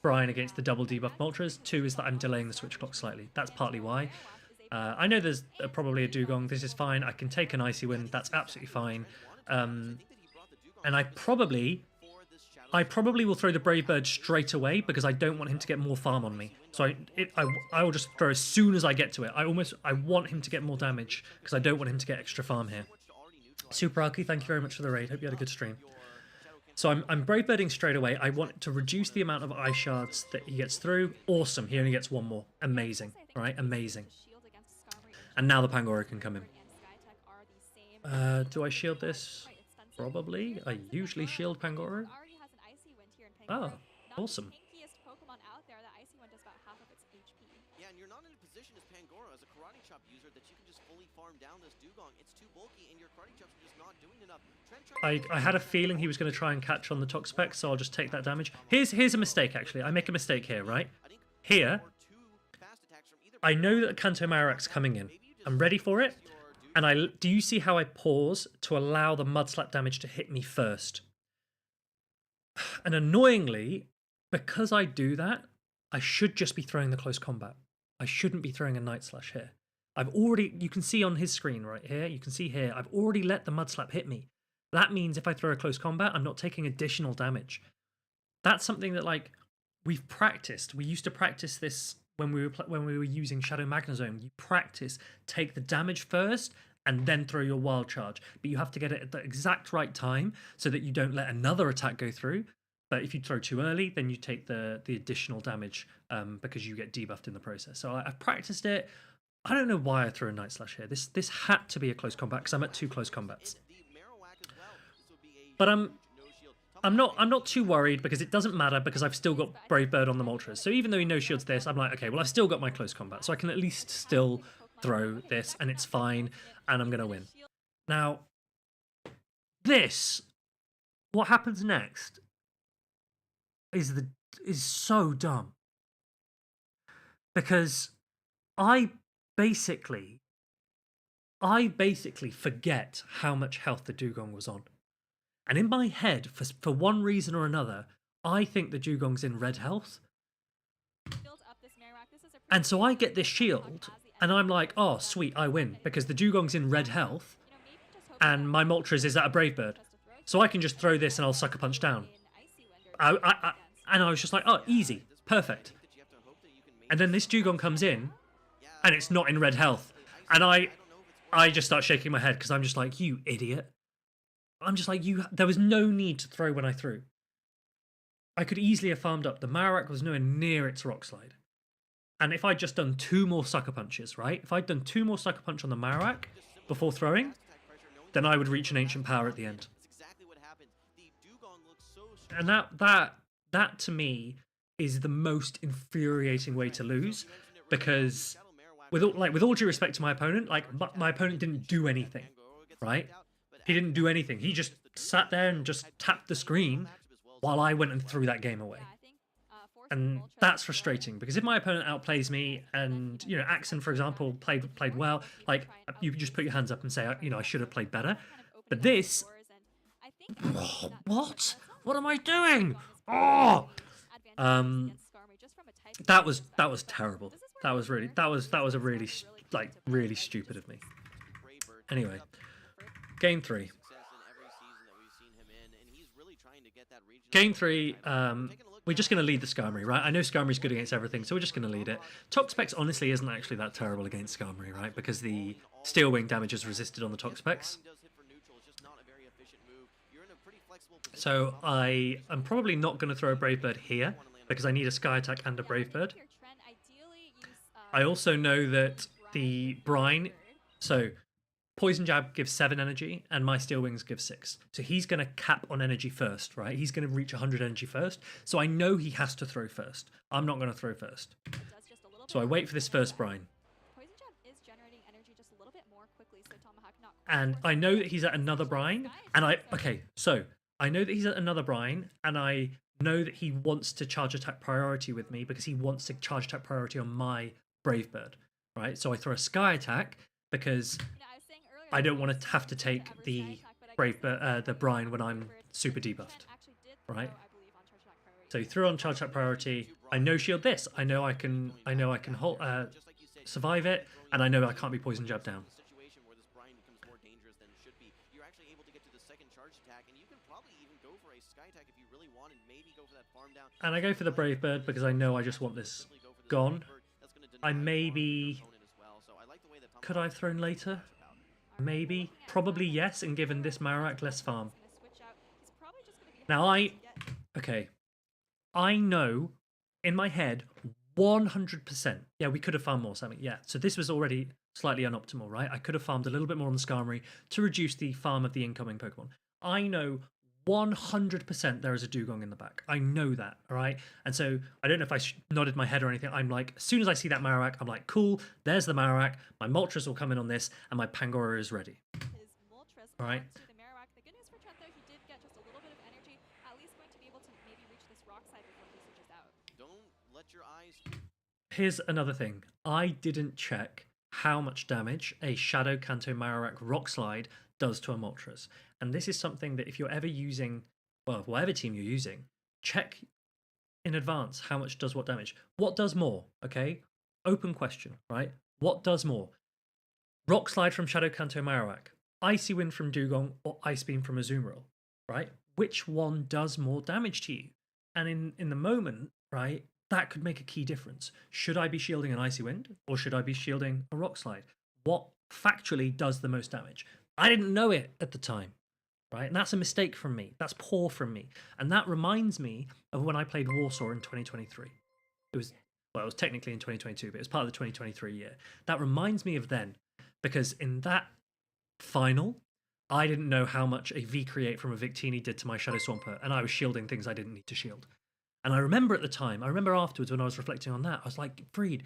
brine against the double debuff Moltres. 2 is that I'm delaying the switch clock slightly. That's partly why. I know there's probably a Dugong. This is fine. I can take an Icy Wind. That's absolutely fine. And I probably will throw the Brave Bird straight away because I don't want him to get more farm on me. So I will just throw as soon as I get to it. I want him to get more damage because I don't want him to get extra farm here. Super Arky, thank you very much for the raid. Hope you had a good stream. So I'm Brave Birding straight away. I want to reduce the amount of Ice Shards that he gets through. Awesome. He only gets 1 more. Amazing. Right? Amazing. And now the Pangoro can come in. Do I shield this? Probably. I usually shield Pangoro. Oh, awesome. Yeah, and you're not in a position as Pangoro, as a Karate Chop user, that you can just fully farm down this Dugong. It's too bulky, and your karate chops are just not doing enough. I had a feeling he was going to try and catch on the Toxapex, so I'll just take that damage. Here's a mistake, actually. I make a mistake here, right? Here, I know that Kanto Marowak's coming in. I'm ready for it. And do you see how I pause to allow the Mud Slap damage to hit me first? And annoyingly, because I do that, I should just be throwing the close combat. I shouldn't be throwing a Night Slash here. You can see on his screen right here, you can see here, I've already let the Mud Slap hit me. That means if I throw a close combat, I'm not taking additional damage. That's something that, like, we've practiced. We used to practice this when we were using Shadow Magnezone. You practice, take the damage first, and then throw your wild charge. But you have to get it at the exact right time so that you don't let another attack go through. But if you throw too early, then you take the additional damage because you get debuffed in the process. So I've practiced it. I don't know why I threw a Night Slash here. This had to be a close combat because I'm at 2 close combats. But I'm not too worried because it doesn't matter because I've still got Brave Bird on the Moltres. So even though he no shields this, I'm like, okay, well I've still got my close combat, so I can at least still throw this and it's fine, and I'm gonna win. Now, what happens next is so dumb because I basically forget how much health the Dugong was on. And in my head, for one reason or another, I think the Dugong's in red health. And so I get this shield, and I'm like, oh, sweet, I win, because the Dugong's in red health, and my Moltres is at a Brave Bird. So I can just throw this and I'll Sucker Punch down. And I was just like, oh, easy, perfect. And then this Dugong comes in, and it's not in red health. And I just start shaking my head, because I'm just like, you idiot. I'm just like, there was no need to throw when I threw. I could easily have farmed up. The Marowak was nowhere near its Rock Slide. And if I'd just done 2 more Sucker Punches, right? If I'd done 2 more Sucker Punch on the Marowak before throwing, then I would reach an Ancient Power at the end. And that to me is the most infuriating way to lose, because with all due respect to my opponent, like my opponent didn't do anything, right? He didn't do anything. He just sat there and just tapped the screen while I went and threw that game away. And that's frustrating, because if my opponent outplays me and, you know, Axon, for example, played well, like, you just put your hands up and say, you know, I should have played better. But this... What? What am I doing? Oh! That was terrible. That was really stupid of me. Anyway. Game 3. Game 3, we're just going to lead the Skarmory, right? I know Skarmory's good against everything, so we're just going to lead it. Toxapex honestly isn't actually that terrible against Skarmory, right? Because the Steel Wing damage is resisted on the Toxapex. So I'm probably not going to throw a Brave Bird here, because I need a Sky Attack and a Brave Bird. I also know that the Brine... So... Poison Jab gives 7 energy, and my Steel Wings give 6. So he's going to cap on energy first, right? He's going to reach 100 energy first. So I know he has to throw first. I'm not going to throw first. So I wait for this first Brine. And I know that he's at another Brine. And I know that he's at another Brine, and I know that he wants to charge attack priority with me because he wants to charge attack priority on my Brave Bird, right? So I throw a Sky Attack because... I don't want to have to take the the Brine when I'm super debuffed, right? So you throw on charge attack priority. I no shield this. I know I can hold, survive it, and I know I can't be poison jabbed down. And I go for the Brave Bird because I know I just want this gone. Could I have thrown later? Maybe. Probably yes, and given this Marowak less farm. Now I know in my head 100%. Yeah, we could have farmed more, Sammy. Yeah, so this was already slightly unoptimal, right? I could have farmed a little bit more on the Skarmory to reduce the farm of the incoming Pokemon. I know 100% there is a dugong in the back. I know that, all right? And so I don't know if I nodded my head or anything. I'm like, as soon as I see that Marowak, I'm like, cool, there's the Marowak. My Moltres will come in on this, and my Pangoro is ready. His Moltres All right. onto the Marowak. The good news for Trent, though, he did get just a little bit of energy, at least going to be able to maybe reach this rock side before he switches out. Don't let your eyes... Here's another thing. I didn't check how much damage a Shadow Kanto Marowak Rock Slide does to a Moltres. And this is something that if you're ever using, well, whatever team you're using, check in advance how much does what damage. What does more, okay? Open question, right? What does more? Rock Slide from Shadow Kanto Marowak, Icy Wind from Dugong, or Ice Beam from Azumarill, right? Which one does more damage to you? And in the moment, right, that could make a key difference. Should I be shielding an Icy Wind, or should I be shielding a Rock Slide? What factually does the most damage? I didn't know it at the time, right? And that's a mistake from me. That's poor from me. And that reminds me of when I played Warsaw in 2023. It was technically in 2022, but it was part of the 2023 year. That reminds me of then, because in that final, I didn't know how much a V-Create from a Victini did to my Shadow Swampert, and I was shielding things I didn't need to shield. And I remember at the time, I remember afterwards when I was reflecting on that, I was like, Freed,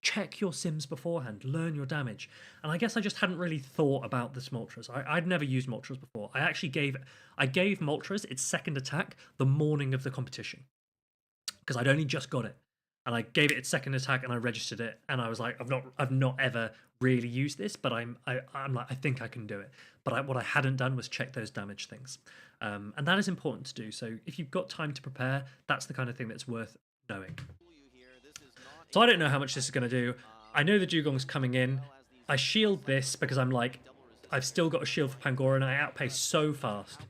check your sims beforehand, learn your damage. And I guess I just hadn't really thought about this Moltres. I'd never used Moltres before. I gave Moltres its second attack the morning of the competition, because I'd only just got it. And I gave it its second attack and I registered it, and I was like, I've not ever really used this, but I'm like, I think I can do it. But what I hadn't done was check those damage things. And that is important to do. So if you've got time to prepare, that's the kind of thing that's worth knowing. So I don't know how much this is going to do. I know the Dugong's coming in. I shield this because I'm like, I've still got a shield for Pangoro and I outpace so fast.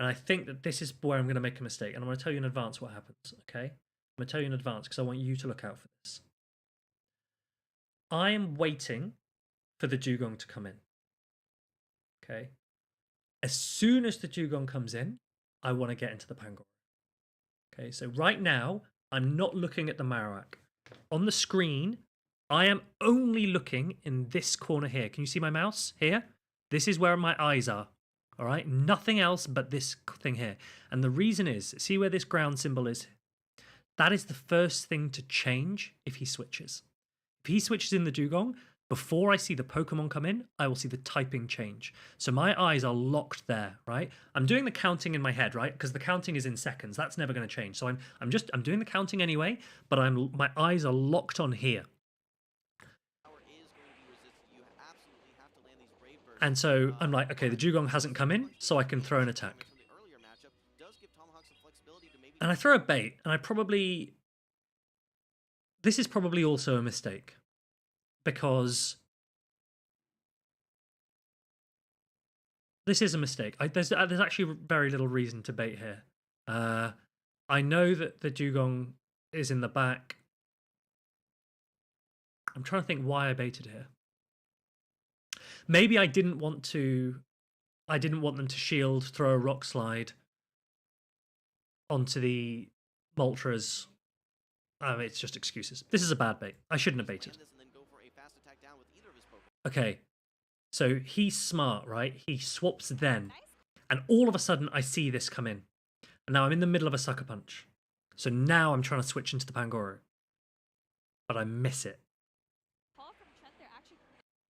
And I think that this is where I'm going to make a mistake. And I'm going to tell you in advance what happens, okay? I'm going to tell you in advance because I want you to look out for this. I am waiting for the Dugong to come in, okay? As soon as the Dugong comes in, I want to get into the Pangoro. Okay, so right now, I'm not looking at the Marowak. On the screen, I am only looking in this corner here. Can you see my mouse here? This is where my eyes are. All right, nothing else but this thing here. And the reason is, see where this ground symbol is? That is the first thing to change if he switches. If he switches in the Dugong, before I see the Pokemon come in, I will see the typing change. So my eyes are locked there, right? I'm doing the counting in my head, right? Because the counting is in seconds. That's never going to change. So I'm doing the counting anyway, but my eyes are locked on here. And so I'm like, okay, the Dugong hasn't come in, so I can throw an attack. And I throw a bait, and this is probably also a mistake. Because this is a mistake. There's actually very little reason to bait here. I know that the Dugong is in the back. I'm trying to think why I baited here. Maybe I didn't want them to shield, throw a rock slide onto the Moltres. It's just excuses. This is a bad bait. I shouldn't have baited. Okay, so he's smart, right? He swaps then. And all of a sudden, I see this come in. And now I'm in the middle of a Sucker Punch. So now I'm trying to switch into the Pangoro. But I miss it.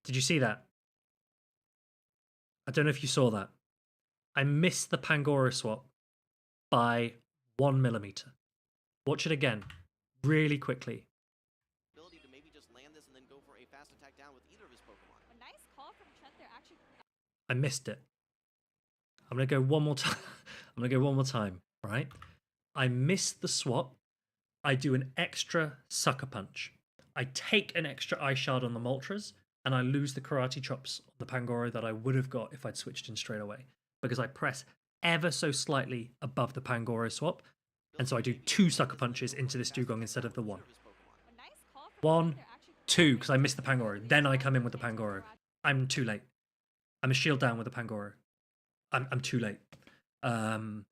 Did you see that? I don't know if you saw that. I missed the Pangoro swap by 1 millimeter. Watch it again, really quickly. I missed it. I'm going to go one more time. I'm going to go one more time, right? I missed the swap. I do an extra Sucker Punch. I take an extra Ice Shard on the Moltres, and I lose the Karate Chops on the Pangoro that I would have got if I'd switched in straight away. Because I press ever so slightly above the Pangoro swap, and so I do 2 Sucker Punches into this Dugong instead of the 1. 1, 2, because I missed the Pangoro. Then I come in with the Pangoro. I'm too late. I'm a shield down with the Pangoro. I'm too late. I'm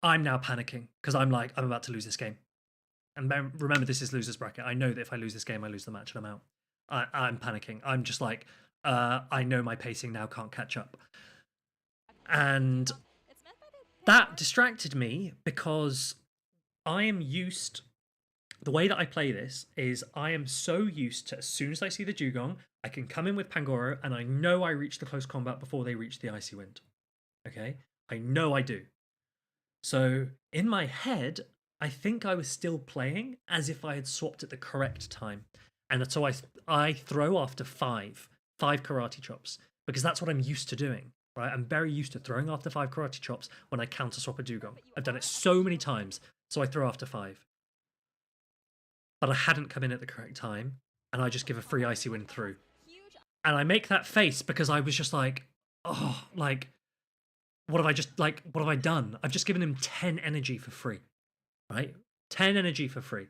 now panicking because I'm like, I'm about to lose this game. And remember, this is loser's bracket. I know that if I lose this game, I lose the match and I'm out. I'm panicking. I'm just like, I know my pacing now can't catch up. And that distracted me because I am used. The way that I play this is I am so used to, as soon as I see the dugong, I can come in with Pangoro and I know I reach the close combat before they reach the icy wind. Okay, I know I do. So in my head, I think I was still playing as if I had swapped at the correct time, and so I throw after five karate chops because that's what I'm used to doing. Right, I'm very used to throwing after 5 karate chops when I counter swap a dugong. I've done it so many times, so I throw after 5. But I hadn't come in at the correct time, and I just give a free icy wind through. And I make that face because I was just like, oh, like, what have I done? I've just given him 10 energy for free, right? 10 energy for free.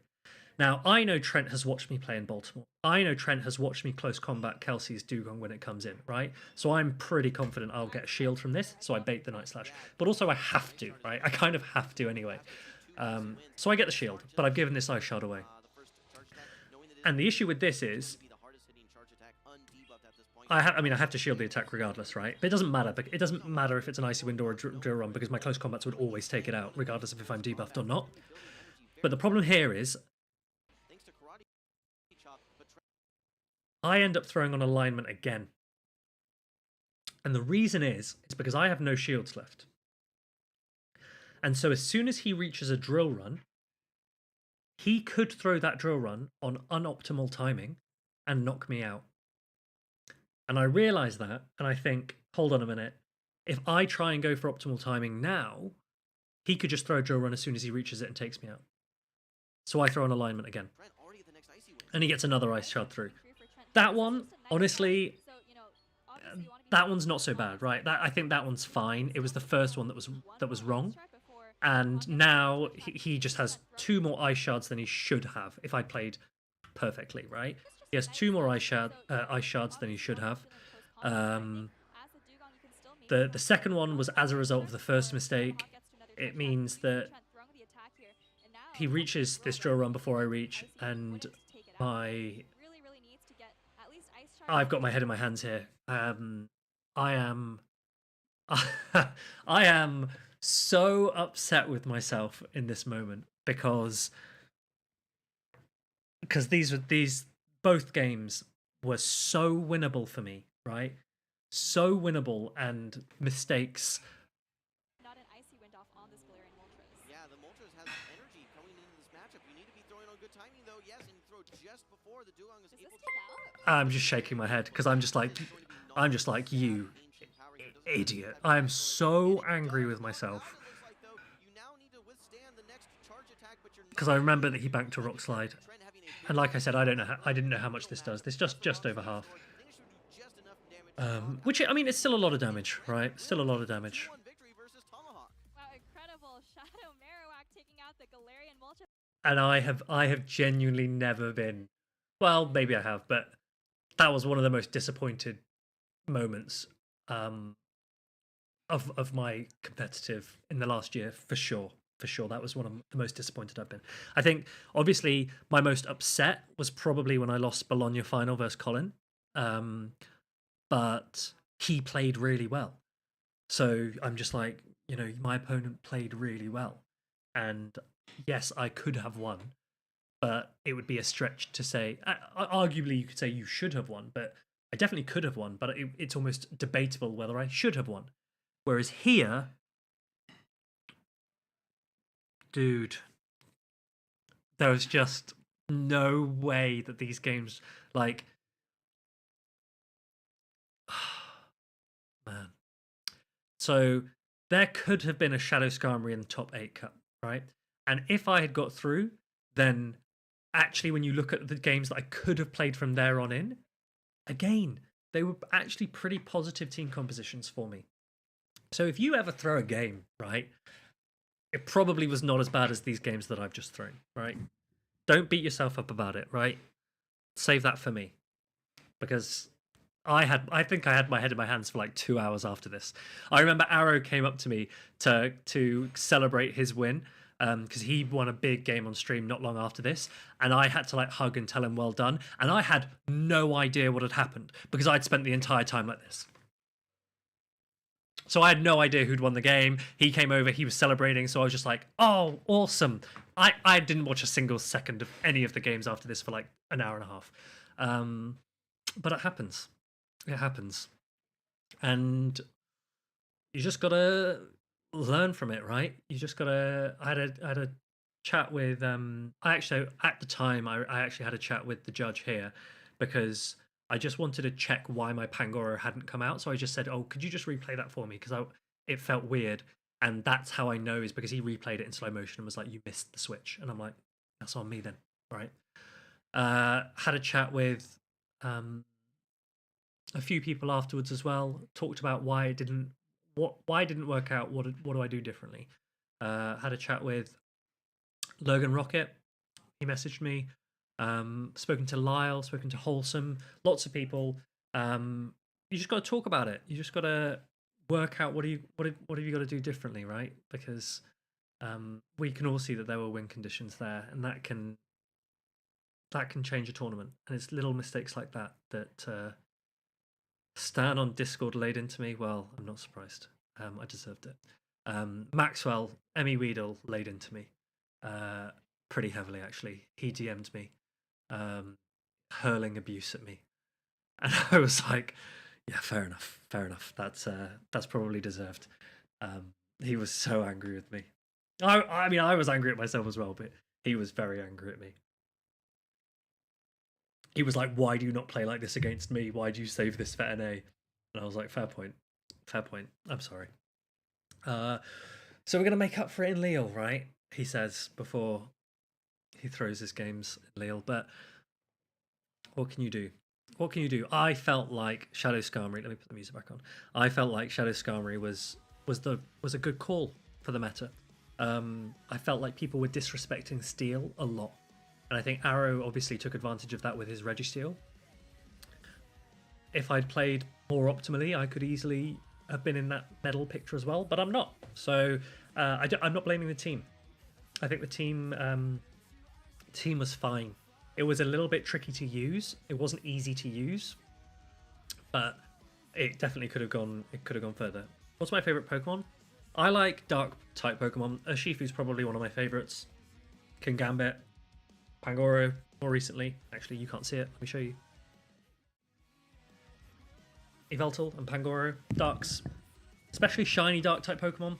Now, I know Trent has watched me play in Baltimore. I know Trent has watched me close combat Kelsey's dugong when it comes in, right? So I'm pretty confident I'll get a shield from this, so I bait the Night Slash. But also I have to, right? I kind of have to anyway. So I get the shield, but I've given this Ice Shard away. And the issue with this is, I have to shield the attack regardless, right? But it doesn't matter. It doesn't matter if it's an Icy Wind or a Drill Run, because my close combats would always take it out, regardless of if I'm debuffed or not. But the problem here is, I end up throwing on alignment again. And the reason is because I have no shields left. And so as soon as he reaches a drill run, he could throw that drill run on unoptimal timing and knock me out. And I realize that, and I think, hold on a minute. If I try and go for optimal timing now, he could just throw a drill run as soon as he reaches it and takes me out. So I throw on alignment again. And he gets another Ice Shard through. That one, honestly, that one's not so bad, right? I think that one's fine. It was the first one that was wrong. And now he just has 2 more Ice Shards than he should have if I played perfectly, right? He has 2 more Ice Shards than he should have. The second one was as a result of the first mistake. It means that he reaches this drill run before I reach, and I've got my head in my hands here. I am I am so upset with myself in this moment because these both games were so winnable for me, right? So winnable, and mistakes. Not an icy wind off on this Galarian Moltres. Yeah, the Moltres has energy coming into this matchup. You need to be throwing on good timing though. Yes, and you throw just before the dugong is able to. I'm just shaking my head because I'm just like you idiot. I am so angry with myself because I remember that he banked a Rock Slide, and like I said, I didn't know how much this does. This just over half. Which, I mean, it's still a lot of damage, right? Still a lot of damage. Wow, incredible. Shadow Marowak taking out the Galarian Moltres. And I have genuinely never been, well, maybe I have, but that was one of the most disappointed moments of my competitive in the last year, for sure. For sure, that was one of the most disappointed I've been. I think, obviously, my most upset was probably when I lost Bologna final versus Colin. But he played really well. So I'm just like, my opponent played really well. And yes, I could have won, but it would be a stretch to say, arguably you could say you should have won, but I definitely could have won, but it's almost debatable whether I should have won. Whereas here, dude, there was just no way that these games, like, man. So there could have been a Shadow Skarmory in the top 8 cup, right? And if I had got through, then actually when you look at the games that I could have played from there on in, again, they were actually pretty positive team compositions for me. So if you ever throw a game, right, it probably was not as bad as these games that I've just thrown, right? Don't beat yourself up about it, right? Save that for me. Because I think I had my head in my hands for like 2 hours after this. I remember Arrow came up to me to celebrate his win because he won a big game on stream not long after this, and I had to like hug and tell him well done, and I had no idea what had happened because I'd spent the entire time like this. So I had no idea who'd won the game. He came over, he was celebrating, so I was just like, oh, awesome. I didn't watch a single second of any of the games after this for like an hour and a half. But it happens. It happens. And you just gotta learn from it, right? You just gotta. I had a chat with. I actually at the time I actually had a chat with the judge here because I just wanted to check why my Pangoro hadn't come out. So I just said, "Oh, could you just replay that for me?" Because it felt weird, and that's how I know is because he replayed it in slow motion and was like, "You missed the switch," and I'm like, "That's on me then, right?" Had a chat with a few people afterwards as well. Talked about why it didn't work out. What do I do differently? Had a chat with Logan Rocket. He messaged me. Spoken to Lyle. Spoken to Wholesome. Lots of people. You just got to talk about it. You just got to work out what have you got to do differently, right? Because we can all see that there were win conditions there, and that can change a tournament. And it's little mistakes like that that Stan on Discord laid into me. Well, I'm not surprised. I deserved it. Maxwell, Emmy Weedle laid into me pretty heavily, actually. He DM'd me, hurling abuse at me. And I was like, yeah, fair enough. That's probably deserved. He was so angry with me. I mean, I was angry at myself as well, but he was very angry at me. He was like, why do you not play like this against me? Why do you save this for NA? And I was like, fair point. I'm sorry. So we're going to make up for it in Lille, right? He says before he throws his games in Lille. But what can you do? I felt like Shadow Skarmory. Let me put the music back on. I felt like Shadow Skarmory was a good call for the meta. I felt like people were disrespecting Steel a lot. And I think Arrow obviously took advantage of that with his Registeel. If I'd played more optimally, I could easily have been in that medal picture as well, but I'm not. So I'm not blaming the team. I think the team was fine. It was a little bit tricky to use. It wasn't easy to use, but it definitely could have gone. It could have gone further. What's my favorite Pokemon? I like Dark type Pokemon. Urshifu's probably one of my favorites. Kingambit. Pangoro, more recently. Actually, you can't see it. Let me show you. Yveltal and Pangoro. Darks. Especially shiny Dark type Pokemon.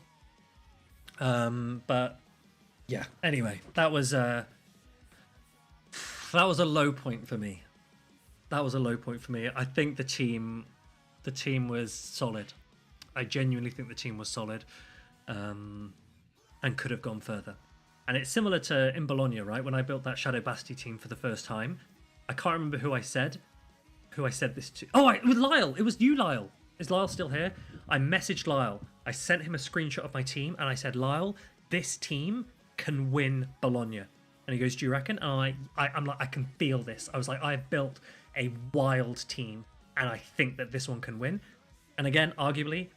But, yeah. Anyway, that was a low point for me. I think the team was solid. I genuinely think the team was solid. And could have gone further. And it's similar to in Bologna, right? When I built that Shadow Basti team for the first time, I can't remember who I said this to. Oh, it was Lyle. It was you, Lyle. Is Lyle still here? I messaged Lyle. I sent him a screenshot of my team, and I said, Lyle, this team can win Bologna. And he goes, do you reckon? And I'm like, I can feel this. I was like, I've built a wild team, and I think that this one can win. And again, arguably,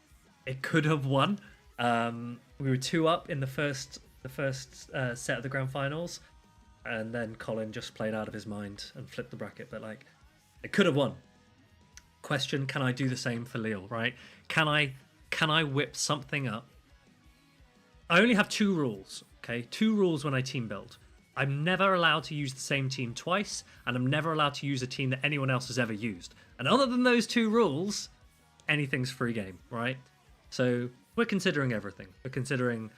it could have won. We were 2 up in the first set of the grand finals, and then Colin just played out of his mind and flipped the bracket. But like, it could have won. Question: can I do the same for Lille? Right? Can I whip something up? I only have 2 rules. Okay, 2 rules when I team build. I'm never allowed to use the same team twice, and I'm never allowed to use a team that anyone else has ever used. And other than those 2 rules, anything's free game, right? So we're considering everything. We're considering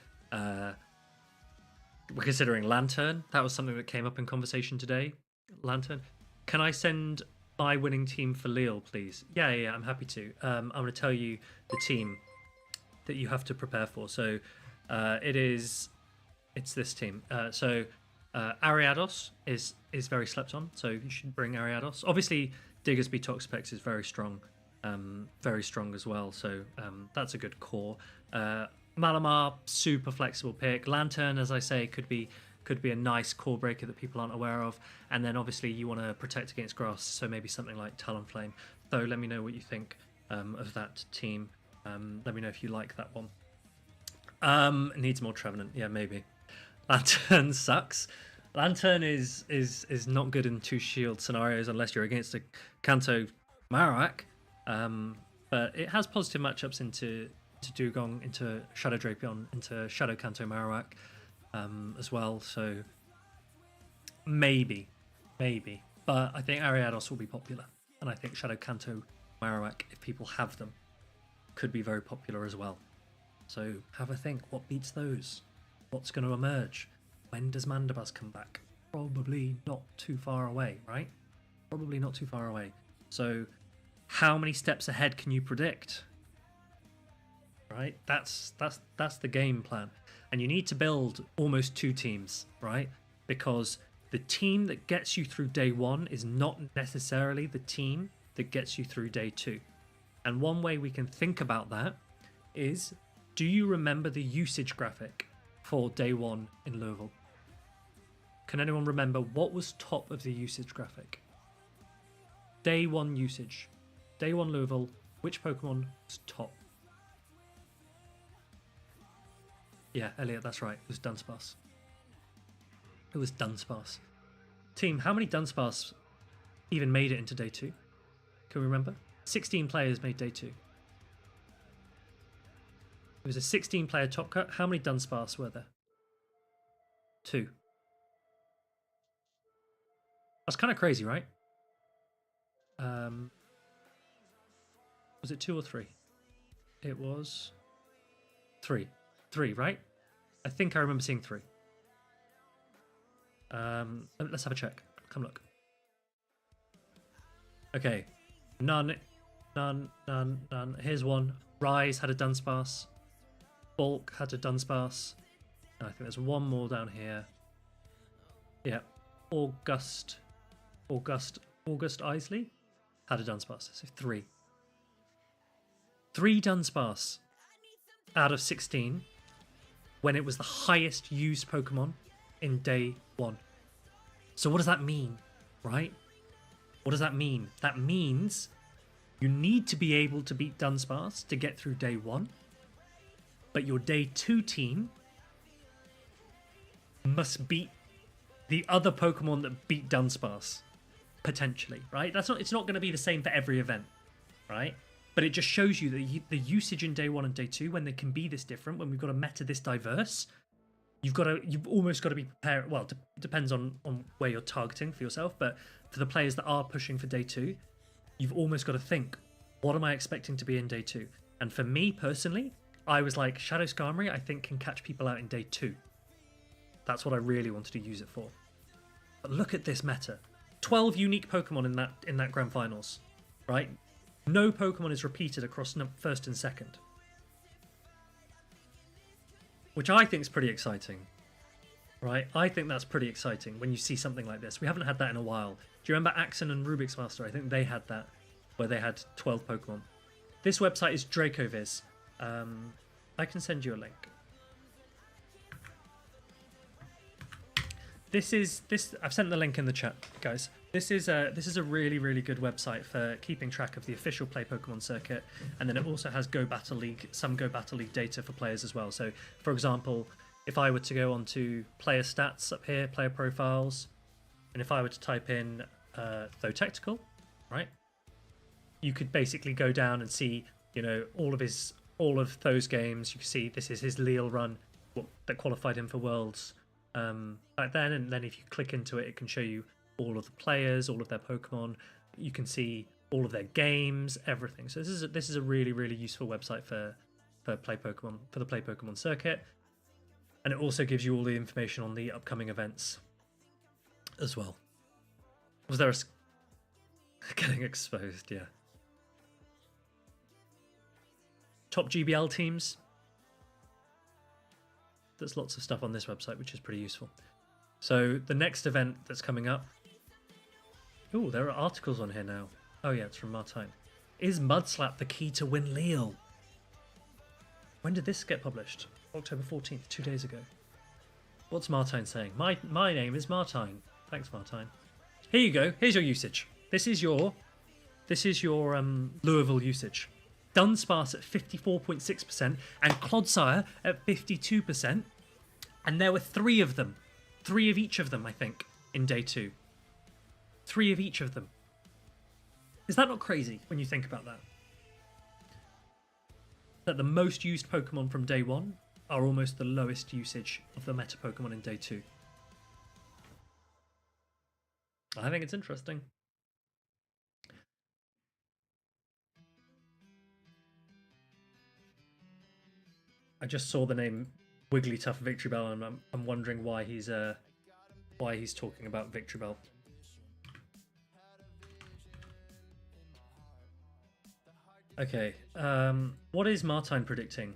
Lantern. That was something that came up in conversation today. Lantern. Can I send my winning team for Lille, please? Yeah, I'm happy to. I'm going to tell you the team that you have to prepare for. So it's this team. So Ariados is very slept on, so you should bring Ariados. Obviously, Diggersby Toxapex is very strong as well, so that's a good core. Malamar, super flexible pick. Lantern, as I say, could be a nice core breaker that people aren't aware of. And then obviously you want to protect against grass, so maybe something like Talonflame. Though let me know what you think of that team. Let me know if you like that one. Needs more Trevenant, yeah, maybe. Lantern sucks. Lantern is not good in 2 shield scenarios unless you're against a Kanto Marowak. But it has positive matchups into into Dugong, into Shadow Drapion, into Shadow Kanto Marowak as well. So maybe. But I think Ariados will be popular. And I think Shadow Kanto Marowak, if people have them, could be very popular as well. So have a think. What beats those? What's going to emerge? When does Mandibuzz come back? Probably not too far away, right? Probably not too far away. So how many steps ahead can you predict? Right? That's the game plan. And you need to build almost 2 teams, right? Because the team that gets you through day 1 is not necessarily the team that gets you through day 2. And one way we can think about that is, do you remember the usage graphic for day 1 in Louisville? Can anyone remember what was top of the usage graphic? Day 1 usage. Day 1 Louisville, which Pokemon was top? Yeah, Elliot, that's right. It was Dunsparce. It was Dunsparce. Team, how many Dunsparce even made it into day 2? Can we remember? 16 players made day 2. It was a 16-player top cut. How many Dunsparce were there? 2. That's kind of crazy, right? Was it 2 or 3? It was 3. 3, right? I think I remember seeing 3. Let's have a check. Come look. Okay. None. Here's one. Rise had a Dunsparce. Bulk had a Dunsparce. And I think there's one more down here. Yeah. August Isley had a Dunsparce. So 3. 3 Dunsparce out of 16 when it was the highest used Pokemon in day 1. So what does that mean, right? What does that mean? That means you need to be able to beat Dunsparce to get through day 1, but your day 2 team must beat the other Pokemon that beat Dunsparce, potentially, right? It's not going to be the same for every event, right? But it just shows you that the usage in day 1 and day 2, when they can be this different, when we've got a meta this diverse, you've almost got to be prepared. Well, depends on where you're targeting for yourself, but for the players that are pushing for day 2, you've almost got to think, what am I expecting to be in day 2? And for me personally, I was like, Shadow Skarmory, I think, can catch people out in day 2. That's what I really wanted to use it for. But look at this meta. 12 unique Pokemon in that Grand Finals, right? No Pokemon is repeated across first and second. Which I think is pretty exciting, right? I think that's pretty exciting when you see something like this. We haven't had that in a while. Do you remember Axon and Rubik's Master? I think they had that, where they had 12 Pokemon. This website is DracoViz. I can send you a link. I've sent the link in the chat, guys. This is a really, really good website for keeping track of the official Play Pokemon circuit, and then it also has some Go Battle League data for players as well. So, for example, if I were to go onto player stats up here, player profiles, and if I were to type in Though Tactical, right, you could basically go down and see, all of those games. You can see this is his Lille run that qualified him for Worlds back then, and then if you click into it, it can show you all of the players, all of their Pokemon. You can see all of their games, everything. So this is a really, really useful website for the Play Pokemon circuit, and it also gives you all the information on the upcoming events as well. Was there getting exposed? Yeah. Top GBL teams. There's lots of stuff on this website, which is pretty useful. So the next event that's coming up. Oh, there are articles on here now. Oh yeah, it's from Martine. Is Mudslap the key to win Lille? When did this get published? October 14th, 2 days ago. What's Martine saying? My name is Martine. Thanks, Martine. Here you go. Here's your usage. This is your Louisville usage. Dunsparce at 54.6% and Clodsire at 52%. And there were 3 of them. 3 of each of them, I think, in day 2. 3 of each of them. Is that not crazy when you think about that? that the most used Pokemon from day 1 are almost the lowest usage of the meta Pokemon in day 2. I think it's interesting. I just saw the name Wigglytuff Victory Bell, and I'm wondering why he's talking about Victory Bell. Okay, what is Martine predicting?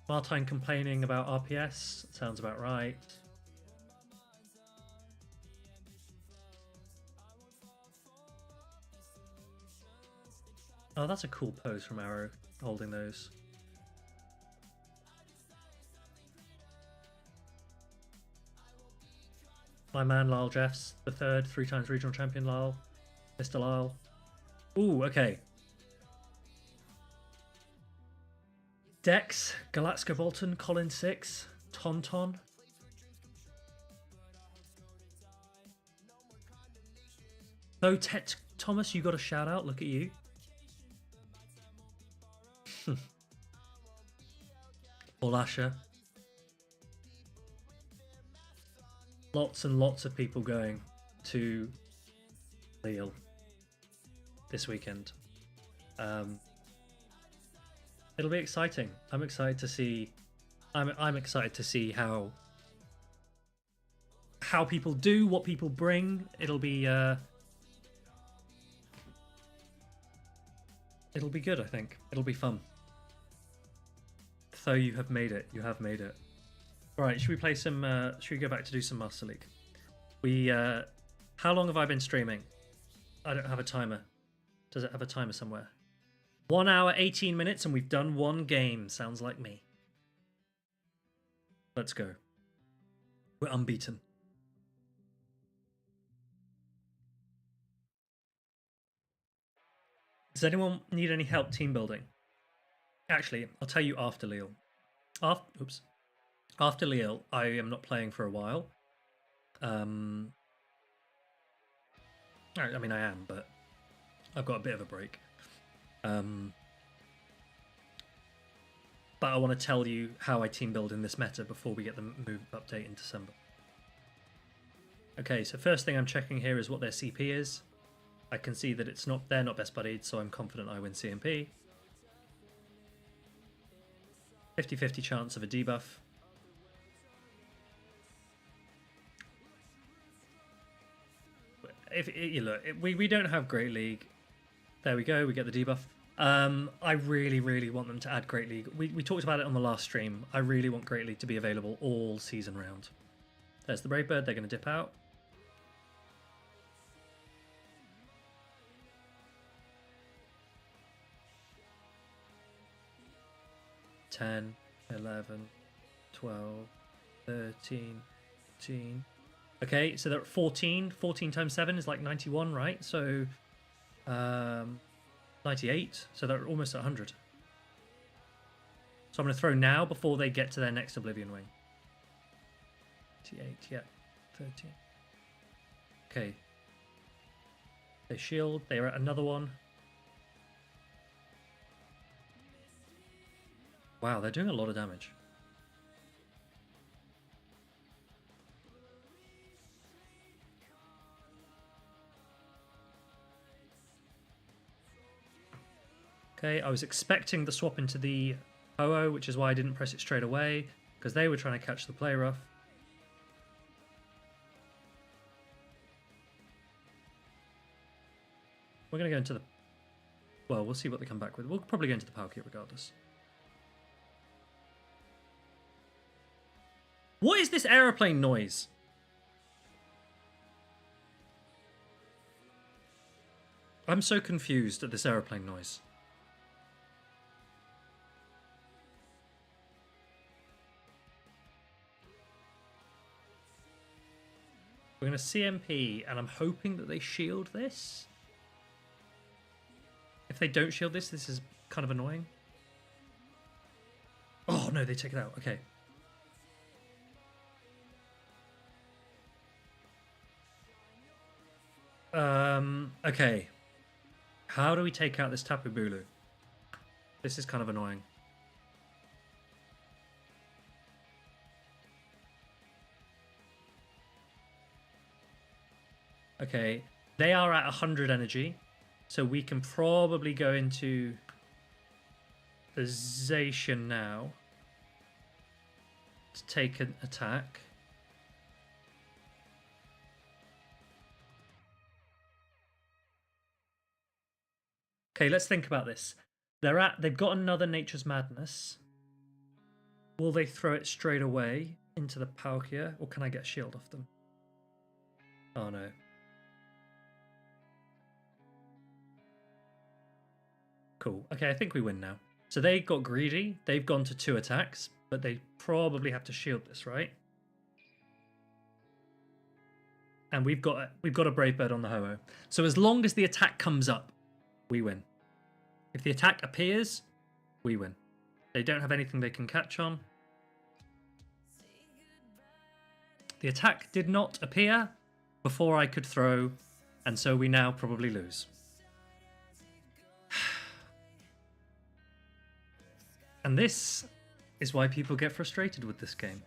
Martine complaining about RPS? Sounds about right. Oh, that's a cool pose from Arrow, holding those. My man Lyle Jeffs, the third, 3 times regional champion Lyle. Mr. Lyle. Ooh, okay. Dex, Galatska Bolton, Colin 6, Tauntaun. So, Tet Thomas, you got a shout out. Look at you. Bolasha. Lots and lots of people going to Lille this weekend. It'll be exciting. I'm excited to see. I'm excited to see how people do, what people bring. It'll be good. I think it'll be fun. So you have made it. You have made it. All right. Should we play some? Should we go back to do some Master League? How long have I been streaming? I don't have a timer. Does it have a timer somewhere? 1 hour, 18 minutes, and we've done 1 game. Sounds like me. Let's go. We're unbeaten. Does anyone need any help team building? Actually, I'll tell you after Lille. After Lille, I am not playing for a while. I mean, I am, but I've got a bit of a break. But I want to tell you how I team build in this meta before we get the move update in December. Okay, so first thing I'm checking here is what their CP is. I can see that they're not best buddied, so I'm confident I win CMP. 50-50 chance of a debuff. We don't have Great League. There we go, we get the debuff. I really, really want them to add Great League. We talked about it on the last stream. I really want Great League to be available all season round. There's the Brave Bird, they're going to dip out. $10, 11, 12, 13, 14. Okay, so they're at 14. 14 times 7 is like 91, right? So 98. So they're almost at 100. So I'm going to throw now before they get to their next Oblivion Wing. 98, yeah. 13. Okay. They shield. They're at another one. Wow, they're doing a lot of damage. Okay, I was expecting the swap into the Ho-Oh, which is why I didn't press it straight away, because they were trying to catch the play rough. We're going to go into the... Well, we'll see what they come back with. We'll probably go into the Palkia regardless. What is this aeroplane noise? I'm so confused at this aeroplane noise. We're going to CMP, and I'm hoping that they shield this. If they don't shield this, this is kind of annoying. Oh, no, they take it out. Okay. Okay. How do we take out this Tapu Bulu? This is kind of annoying. Okay, they are at 100 energy, so we can probably go into the Zacian now to take an attack. Okay, let's think about this. They've got another Nature's Madness. Will they throw it straight away into the Palkia, or can I get shield off them? Oh no. Cool. Okay, I think we win now. So they got greedy. They've gone to 2 attacks, but they probably have to shield this, right? And we've got a Brave Bird on the Ho-Oh. So as long as the attack comes up, we win. If the attack appears, we win. They don't have anything they can catch on. The attack did not appear before I could throw, and so we now probably lose. And this is why people get frustrated with this game.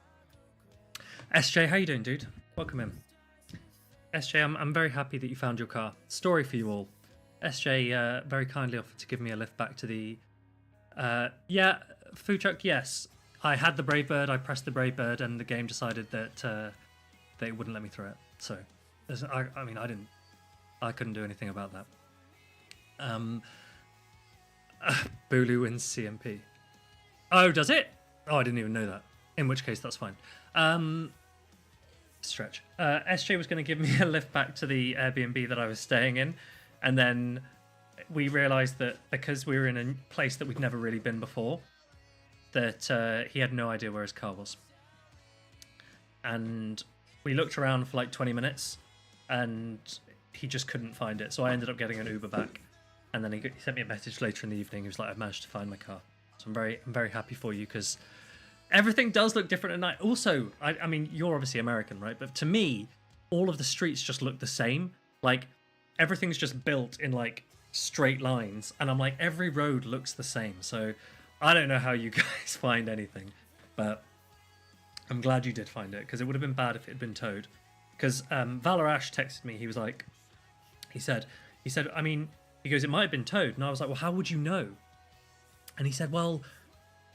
SJ, how you doing, dude? Welcome in. SJ, I'm very happy that you found your car. Story for you all. SJ very kindly offered to give me a lift back to the... yeah, food truck, yes. I had the Brave Bird, I pressed the Brave Bird, and the game decided that they wouldn't let me throw it. So, I mean, I couldn't do anything about that. Bulu wins CMP. Oh, does it? Oh, I didn't even know that. In which case, that's fine. Stretch. SJ was going to give me a lift back to the Airbnb that I was staying in, and then we realised that because we were in a place that we'd never really been before, that he had no idea where his car was. And we looked around for like 20 minutes, and he just couldn't find it. So I ended up getting an Uber back, and then he sent me a message later in the evening. He was like, "I've managed to find my car." So I'm very happy for you, because everything does look different at night. Also, I mean, you're obviously American, right? But to me, all of the streets just look the same. Like, everything's just built in like straight lines, and I'm like, every road looks the same. So I don't know how you guys find anything, but I'm glad you did find it, because it would have been bad if it had been towed. Because Valorash texted me. He said, I mean, he goes, it might have been towed, and I was like, well, how would you know? And he said, well,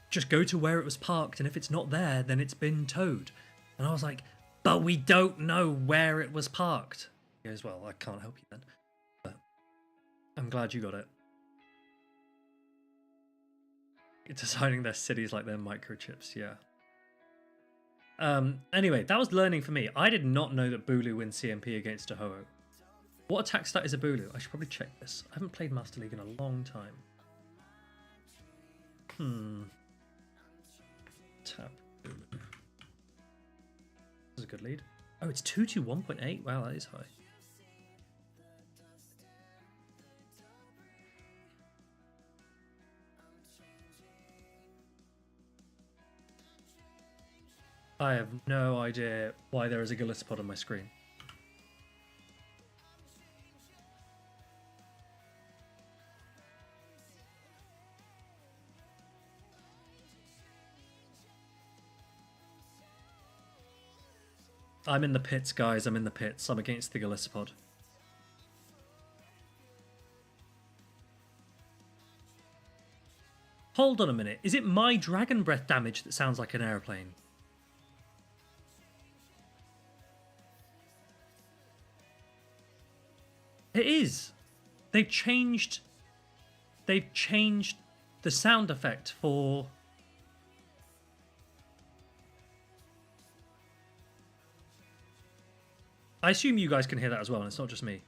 just go to where it was parked, and if it's not there, then it's been towed. And I was like, but we don't know where it was parked. He goes, well, I can't help you then. But I'm glad you got it. Designing their cities like they're microchips, yeah. Anyway, that was learning for me. I did not know that Bulu wins CMP against a Ho-Oh. What attack stat is a Bulu? I should probably check this. I haven't played Master League in a long time. Tap Bulu. This is a good lead. Oh, it's 221.8. Wow, that is high. I have no idea why there is a Gallipod on my screen. I'm in the pits, guys. I'm in the pits. I'm against the Gallipod. Hold on a minute. Is it my Dragon Breath damage that sounds like an airplane? It is. They've changed the sound effect for... I assume you guys can hear that as well, and it's not just me.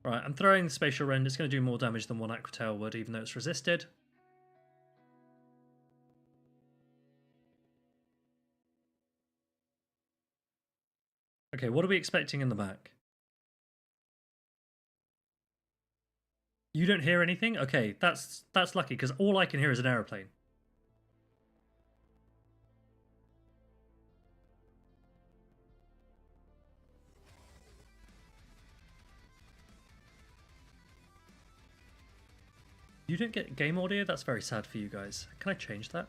Right, I'm throwing the Spatial Rend. It's going to do more damage than one Aqua Tail would, even though it's resisted. Okay, what are we expecting in the back? You don't hear anything? Okay, that's lucky, because all I can hear is an aeroplane. You don't get game audio? That's very sad for you guys. Can I change that?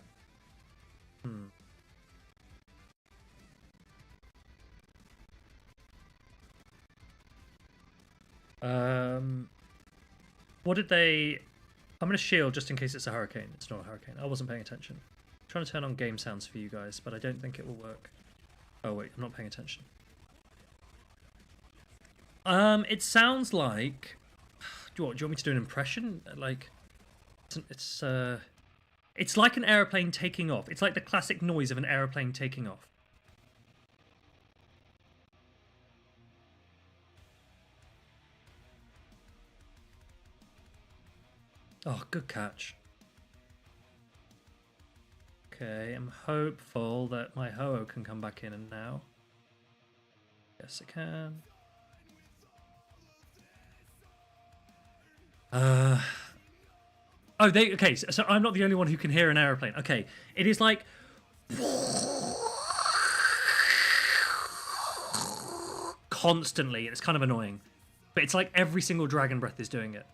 What did they... I'm going to shield just in case it's a hurricane. It's not a hurricane. I wasn't paying attention. I'm trying to turn on game sounds for you guys, but I don't think it will work. Oh wait, I'm not paying attention. It sounds like... Do you want me to do an impression? Like... It's like an aeroplane taking off. It's like the classic noise of an aeroplane taking off. Oh, good catch. Okay, I'm hopeful that my Ho-Oh can come back in and now. Yes, it can. Oh, okay, so I'm not the only one who can hear an aeroplane. Okay, it is like... constantly, it's kind of annoying. But it's like every single Dragon Breath is doing it.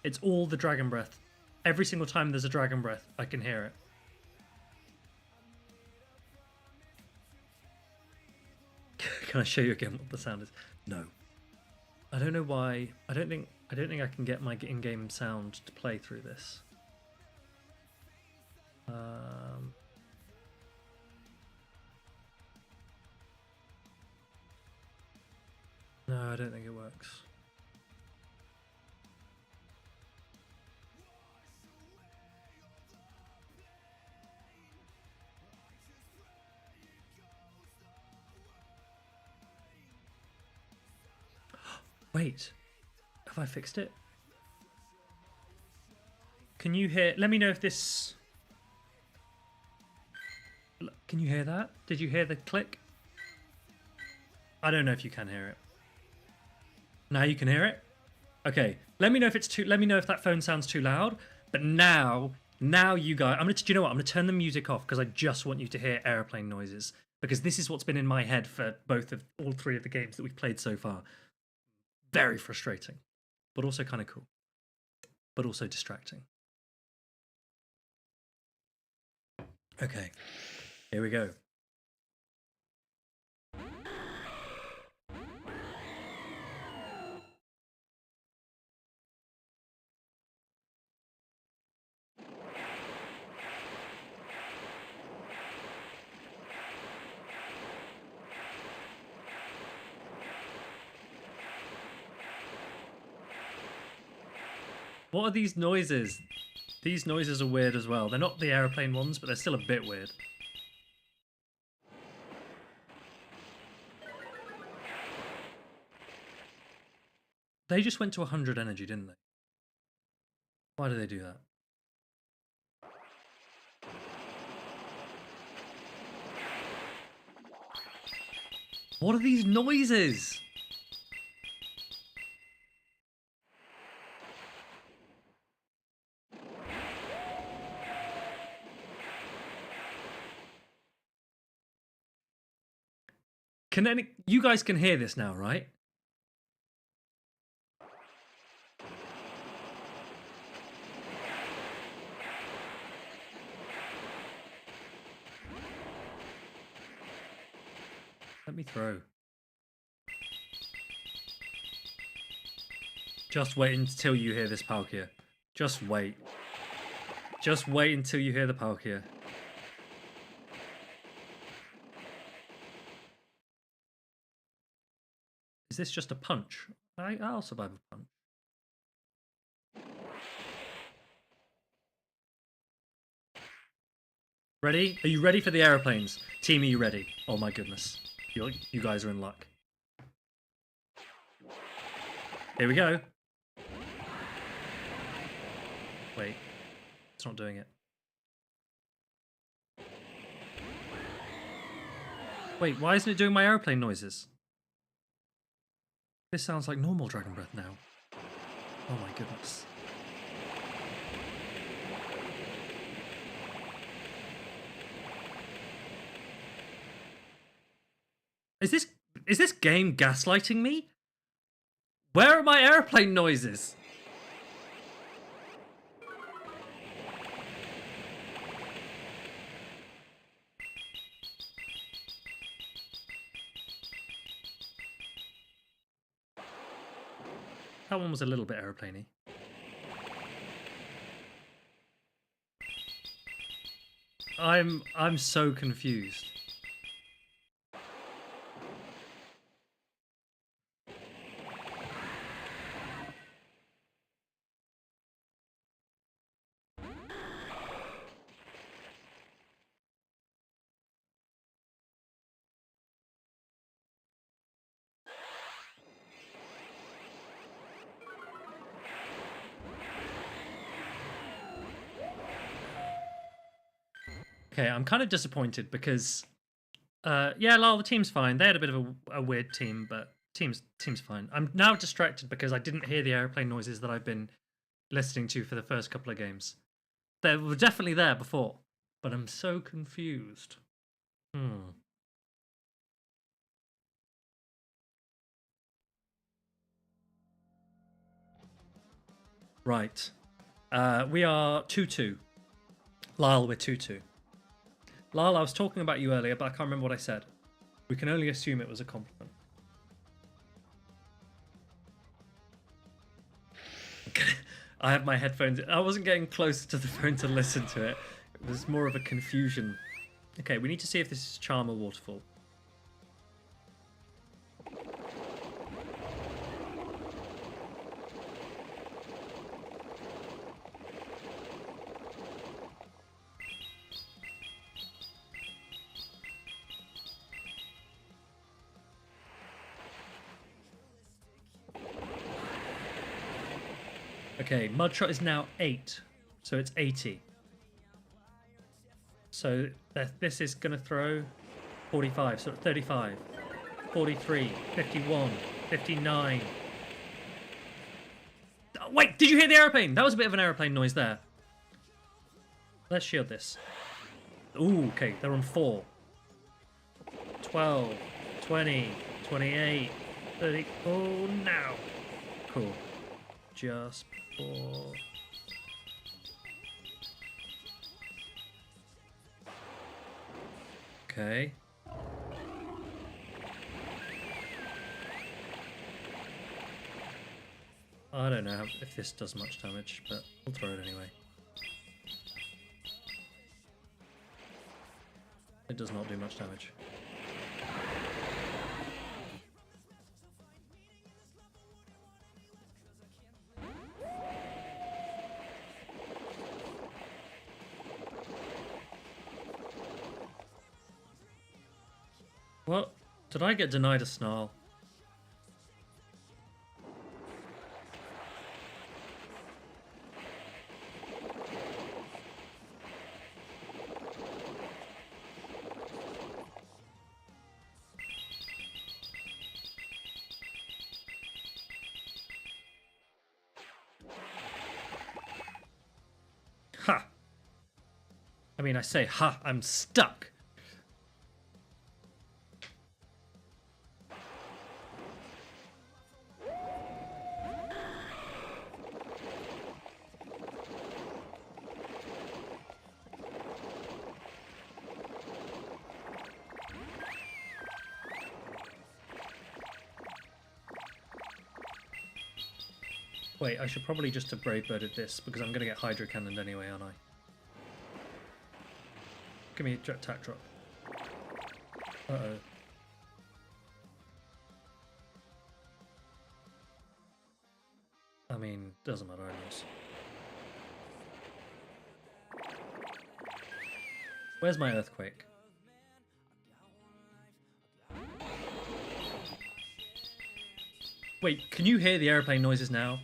It's all the Dragon Breath. Every single time there's a Dragon Breath, I can hear it. Can I show you again what the sound is? No. I don't know why. I don't think I can get my in-game sound to play through this. No, I don't think it works. Wait, have I fixed it? Can you hear... Let me know if this... Can you hear that? Did you hear the click? I don't know if you can hear it. Now you can hear it? Okay, let me know if it's too... Let me know if that phone sounds too loud. But now you guys... Do you know what? I'm going to turn the music off because I just want you to hear airplane noises. Because this is what's been in my head for all three of the games that we've played so far. Very frustrating, but also kind of cool, but also distracting. Okay, here we go. What are these noises? These noises are weird as well. They're not the aeroplane ones, but they're still a bit weird. They just went to 100 energy, didn't they? Why do they do that? What are these noises? You guys can hear this now, right? Let me throw. Just wait until you hear this Palkia. Just wait. Just wait until you hear the Palkia. Is this just a punch? I'll survive a punch. Ready? Are you ready for the aeroplanes? Team, are you ready? Oh my goodness. You guys are in luck. Here we go. Wait. It's not doing it. Wait, why isn't it doing my aeroplane noises? This sounds like normal Dragon Breath now. Oh my goodness. Is this game gaslighting me? Where are my airplane noises? That one was a little bit airplaney. I'm so confused. Okay, I'm kind of disappointed because, yeah, Lyle, the team's fine. They had a bit of a weird team, but team's fine. I'm now distracted because I didn't hear the airplane noises that I've been listening to for the first couple of games. They were definitely there before, but I'm so confused. Right. We are 2-2. Lyle, we're 2-2. Lyle, I was talking about you earlier, but I can't remember what I said. We can only assume it was a compliment. I have my headphones. I wasn't getting closer to the phone to listen to it. It was more of a confusion. Okay, we need to see if this is Charm or Waterfall. Okay, Mudshot is now 8, so it's 80. So this is going to throw 45, so 35, 43, 51, 59. Oh, wait, did you hear the aeroplane? That was a bit of an aeroplane noise there. Let's shield this. Ooh, okay, they're on 4. 12, 20, 28, 30. Oh, now. Cool. Just for... Okay. I don't know if this does much damage, but we'll throw it anyway. It does not do much damage. What? Did I get denied a snarl? Ha! I mean, I say, ha, I'm stuck. Wait, I should probably just have Brave Birded this, because I'm going to get Hydro Cannoned anyway, aren't I? Give me a attack drop. Uh-oh. I mean, doesn't matter, I lose. Where's my Earthquake? Wait, can you hear the airplane noises now?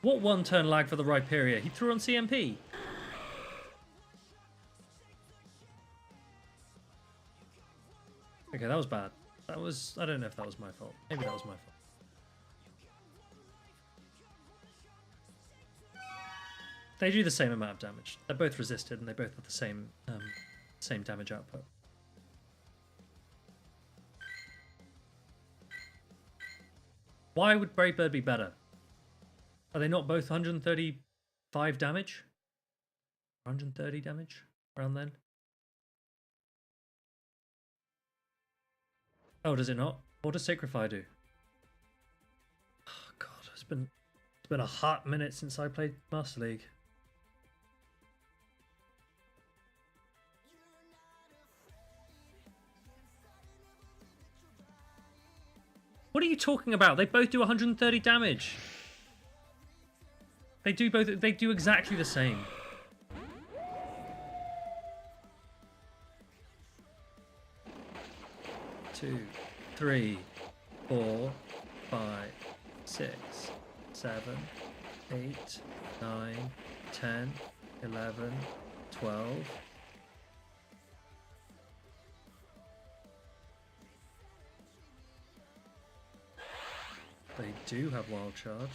What one-turn lag for the Rhyperia? He threw on CMP. Okay, that was bad. That was... I don't know if that was my fault. Maybe that was my fault. They do the same amount of damage. They're both resisted and they both have the same damage output. Why would Brave Bird be better? Are they not both 135 damage? 130 damage around then? Oh, does it not? What does Sacred Fire do? Oh god, it's been a hot minute since I played Master League. What are you talking about? They both do 130 damage. They do both. They do exactly the same. Two, 3, 4, 5, 6, 7, 8, 9, 10, 11, 12. They do have Wild Charge.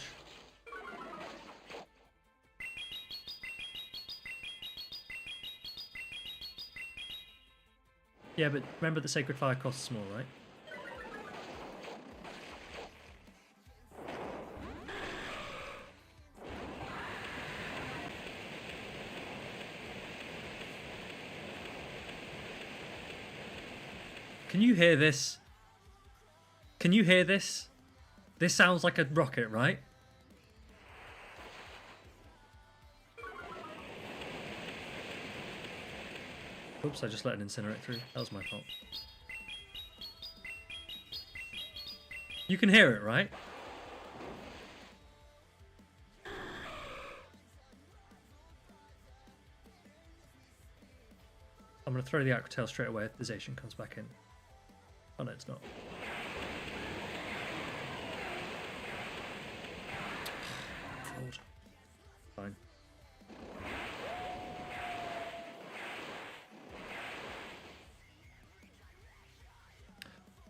Yeah, but remember the Sacred Fire costs more, right? Can you hear this? Can you hear this? This sounds like a rocket, right? Oops, I just let an Incinerate through. That was my fault. You can hear it, right? I'm going to throw the Aqua Tail straight away if the Zacian comes back in. Oh no, it's not. Fraud. Fine.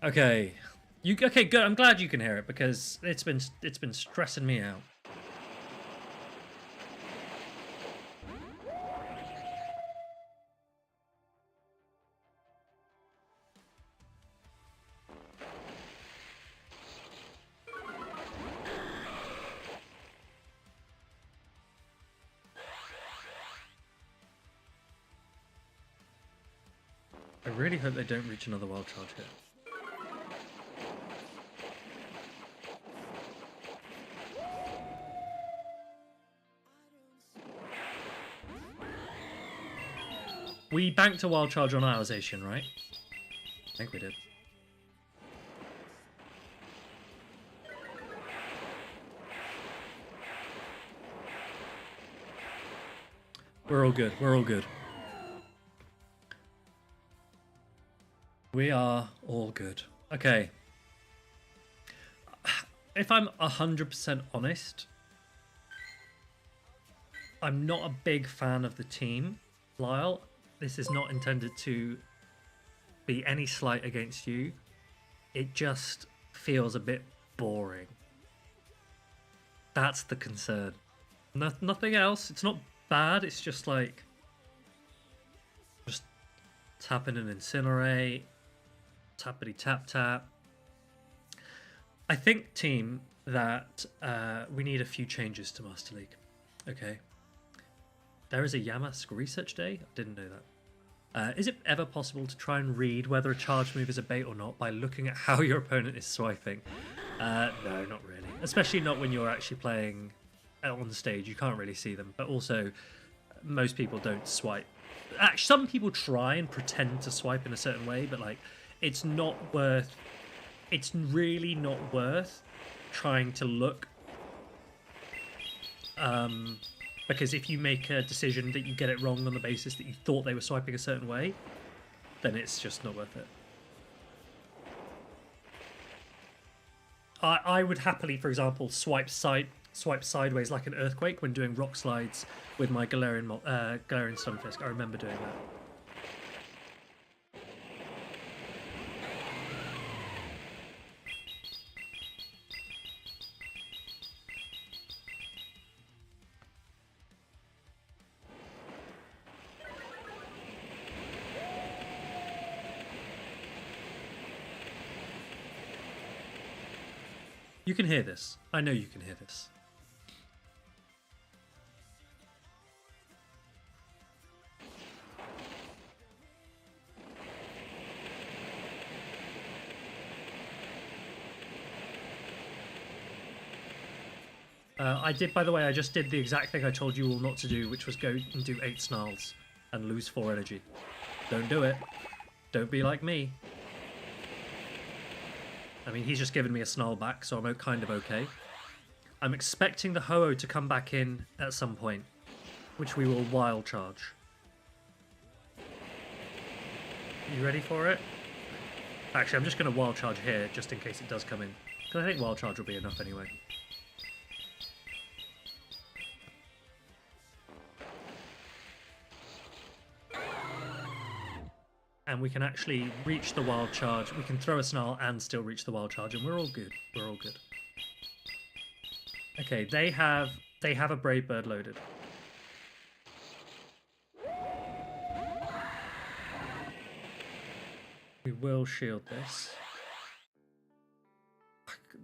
Okay. Okay, good. I'm glad you can hear it because it's been stressing me out. I really hope they don't reach another wild charge here. We banked a wild charge on Ionization, right? I think we did. We're all good. We're all good. We are all good. Okay. If I'm 100% honest, I'm not a big fan of the team, Lyle. This is not intended to be any slight against you. It just feels a bit boring. That's the concern. Nothing else. It's not bad. It's just like... just tapping and Incinerate. Tappity tap tap. I think, team, that we need a few changes to Master League. Okay. There is a Yamask Research Day. I didn't know that. Is it ever possible to try and read whether a charge move is a bait or not by looking at how your opponent is swiping? No, not really. Especially not when you're actually playing on the stage. You can't really see them. But also, most people don't swipe. Actually, some people try and pretend to swipe in a certain way, but like, it's not worth... It's really not worth trying to look... because if you make a decision that you get it wrong on the basis that you thought they were swiping a certain way, then it's just not worth it. I would happily, for example, swipe sideways like an earthquake when doing rock slides with my Galarian Stunfisk. I remember doing that. You can hear this. I know you can hear this. I did, by the way, I just did the exact thing I told you all not to do, which was go and do 8 snarls and lose 4 energy. Don't do it. Don't be like me. I mean, he's just given me a snarl back, so I'm kind of okay. I'm expecting the Ho-Oh to come back in at some point, which we will wild charge. You ready for it? Actually, I'm just going to wild charge here, just in case it does come in. Because I think wild charge will be enough anyway. And we can actually reach the wild charge. We can throw a snarl and still reach the wild charge, and we're all good. We're all good. Okay, they have a Brave Bird loaded. We will shield this.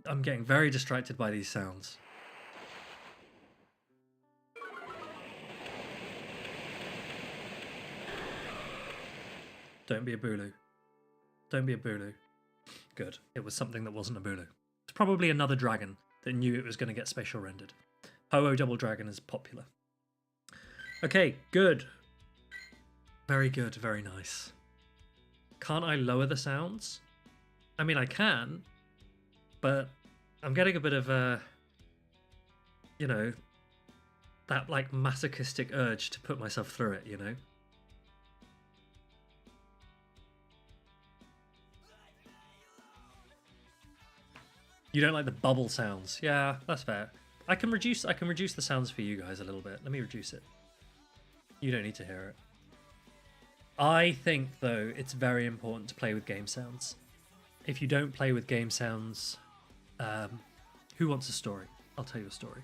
I'm getting very distracted by these sounds. Don't be a Bulu. Don't be a Bulu. Good. It was something that wasn't a Bulu. It's probably another dragon that knew it was going to get spatial rendered. Ho-Oh Double Dragon is popular. Okay, good. Very good, very nice. Can't I lower the sounds? I mean, I can, but I'm getting a bit of a, you know, that like masochistic urge to put myself through it, you know? You don't like the bubble sounds. Yeah, that's fair. I can reduce the sounds for you guys a little bit. Let me reduce it. You don't need to hear it. I think though it's very important to play with game sounds. If you don't play with game sounds, who wants a story? I'll tell you a story.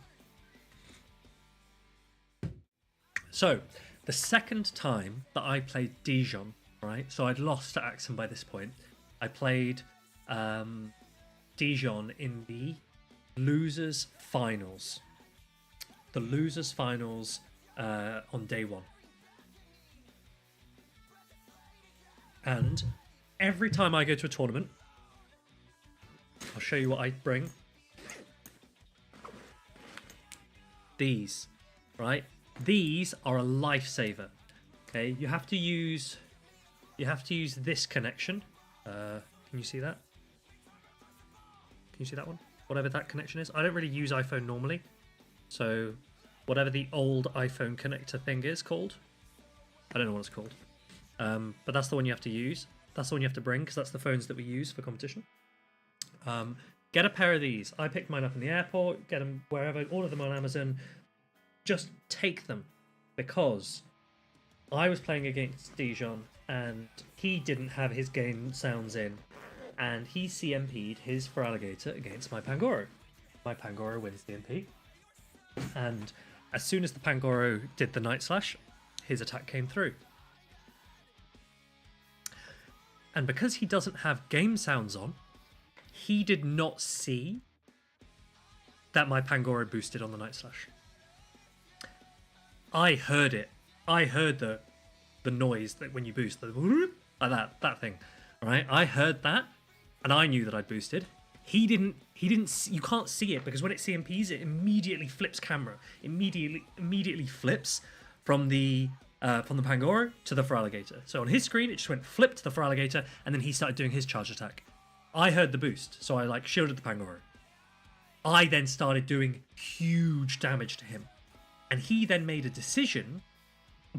So, the second time that I played Dijon, right? So I'd lost to Axon by this point. I played Dijon in the losers finals. The losers finals on day 1. And every time I go to a tournament, I'll show you what I bring. These, right? These are a lifesaver. Okay, you have to use this connection. Can you see that? Can you see that one? Whatever that connection is. I don't really use iPhone normally. So whatever the old iPhone connector thing is called. I don't know what it's called. But that's the one you have to use. That's the one you have to bring because that's the phones that we use for competition. Get a pair of these. I picked mine up in the airport. Get them wherever. Order them on Amazon. Just take them because I was playing against Dijon and he didn't have his game sounds in. And he CMP'd his Feraligatr against my Pangoro. My Pangoro wins the MP. And as soon as the Pangoro did the Night Slash, his attack came through. And because he doesn't have game sounds on, he did not see that my Pangoro boosted on the Night Slash. I heard it. I heard the noise that when you boost, the whoop, like that thing, right? I heard that. And I knew that I'd boosted. He didn't. You can't see it because when it CMPs, it immediately flips camera. Immediately flips from the Pangoro to the Feraligatr. So on his screen, it just went flip to the Feraligatr, and then he started doing his charge attack. I heard the boost, so I like shielded the Pangoro. I then started doing huge damage to him, and he then made a decision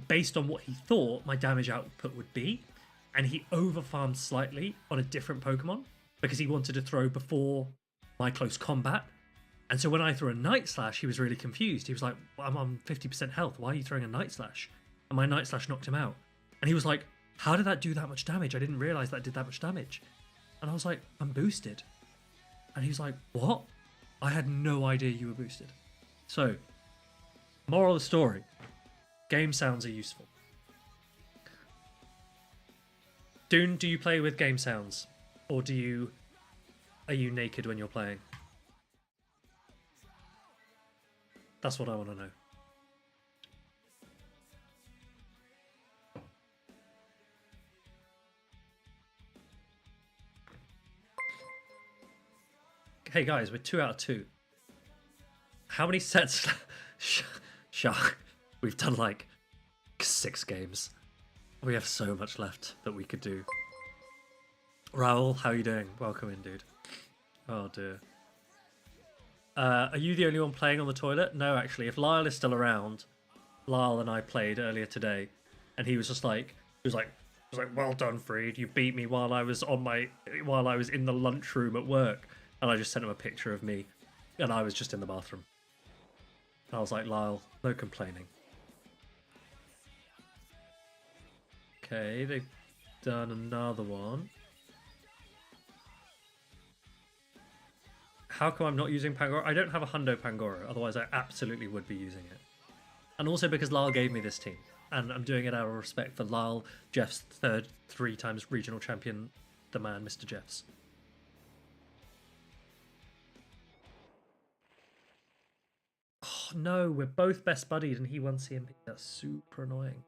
based on what he thought my damage output would be. And he overfarmed slightly on a different Pokemon because he wanted to throw before my close combat. And so when I threw a Night Slash, he was really confused. He was like, well, I'm on 50% health. Why are you throwing a Night Slash? And my Night Slash knocked him out. And he was like, how did that do that much damage? I didn't realize that did that much damage. And I was like, I'm boosted. And he was like, what? I had no idea you were boosted. So, moral of the story, game sounds are useful. Dune, do you play with game sounds? Or are you naked when you're playing? That's what I want to know. Hey guys, we're 2 out of 2. How many sets? Shark. We've done like 6 games. We have so much left that we could do. Raul, how you doing? Welcome in, dude. Oh dear. Are you the only one playing on the toilet? No, actually. If Lyle is still around, Lyle and I played earlier today, and he was just like, well done, Freed. You beat me while I was in the lunchroom at work, and I just sent him a picture of me, and I was just in the bathroom. And I was like, Lyle, no complaining. Okay, they've done another one. How come I'm not using Pangoro? I don't have a Hundo Pangoro, otherwise I absolutely would be using it. And also because Lyle gave me this team, and I'm doing it out of respect for Lyle, Jeff's third 3 times regional champion, the man, Mr. Jeffs. Oh no, we're both best buddied and he won CMP. That's super annoying.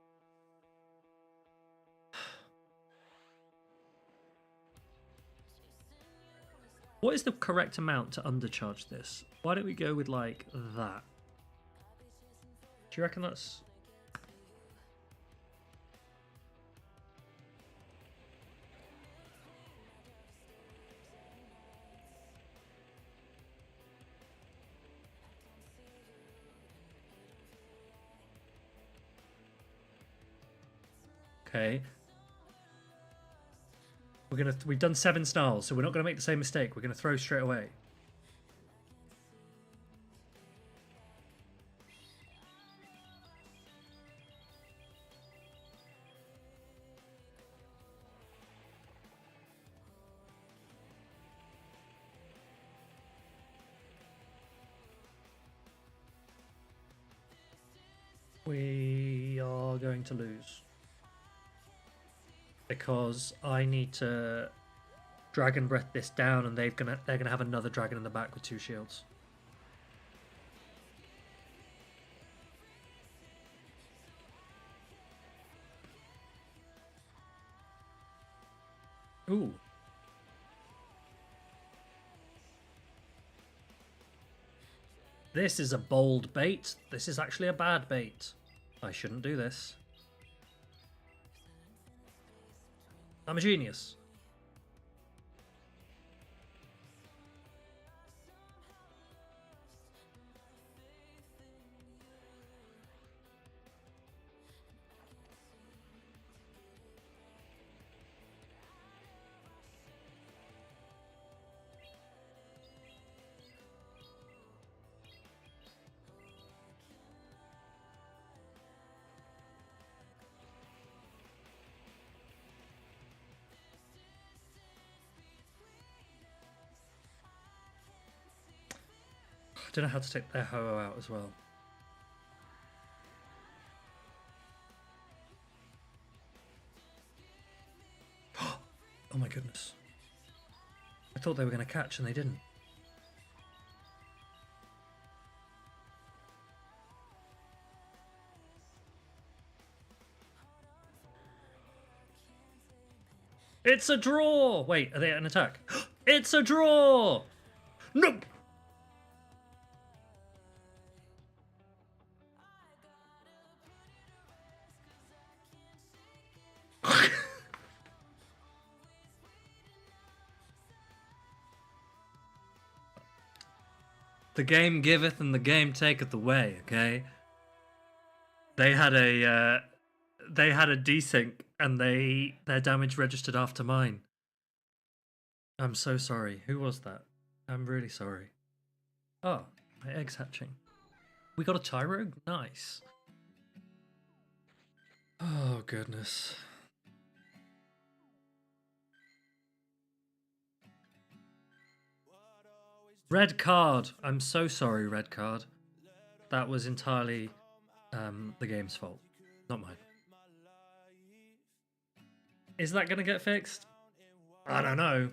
What is the correct amount to undercharge this? Why don't we go with like that? Do you reckon that's... Okay. We've done 7 snarls, so we're not gonna make the same mistake. We're gonna throw straight away. We are going to lose. Because I need to Dragon Breath this down, and they're gonna have another dragon in the back with 2 shields. Ooh. This is a bold bait. This is actually a bad bait. I shouldn't do this. I'm a genius. I don't know how to take their Ho-Oh out as well. Oh my goodness. I thought they were going to catch and they didn't. It's a draw! Wait, are they at an attack? It's a draw! No! The game giveth and the game taketh away, okay? They had a desync and their damage registered after mine. I'm so sorry. Who was that? I'm really sorry. Oh, my egg's hatching. We got a Tyro? Nice. Oh, goodness. Red card. I'm so sorry, red card. That was entirely the game's fault, not mine. Is that going to get fixed? I don't know.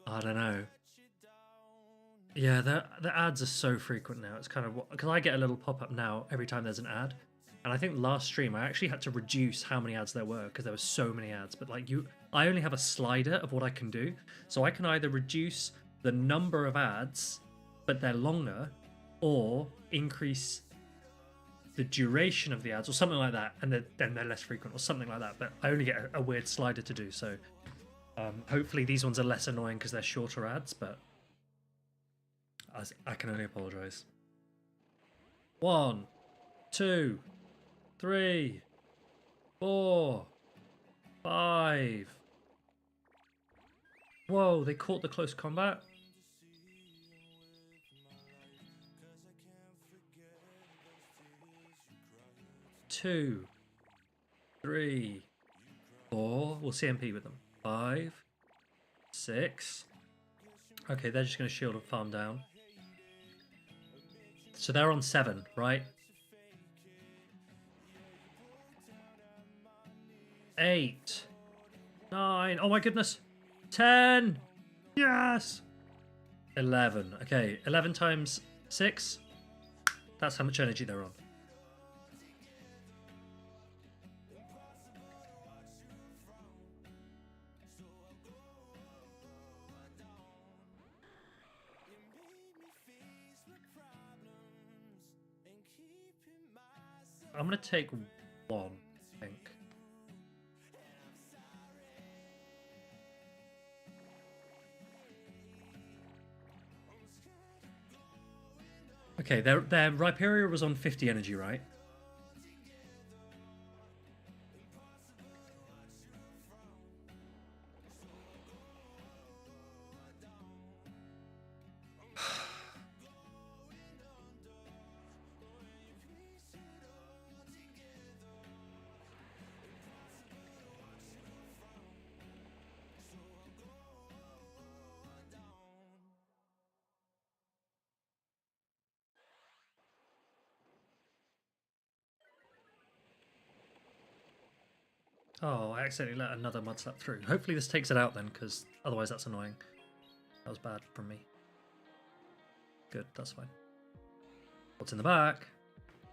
I don't know. Yeah, the ads are so frequent now. It's kind of because I get a little pop up now every time there's an ad, and I think last stream I actually had to reduce how many ads there were because there were so many ads. But like I only have a slider of what I can do, so I can either reduce the number of ads, but they're longer, or increase the duration of the ads or something like that, and then they're less frequent or something like that. But I only get a weird slider to do. So hopefully these ones are less annoying because they're shorter ads, but. I can only apologise. 1, 2, 3, 4, 5. Whoa, they caught the close combat. Two, 3, 4. We'll CMP with them. 5, 6. Okay, they're just going to shield and farm down. So they're on 7, right? 8, 9. Oh my goodness. 10. Yes. 11. Okay, 11 times 6. That's how much energy they're on. I'm going to take 1, I think. Okay, their Rhyperior was on 50 energy, right? Oh, I accidentally let another mud slap through. Hopefully this takes it out then, because otherwise that's annoying. That was bad from me. Good, that's fine. What's in the back?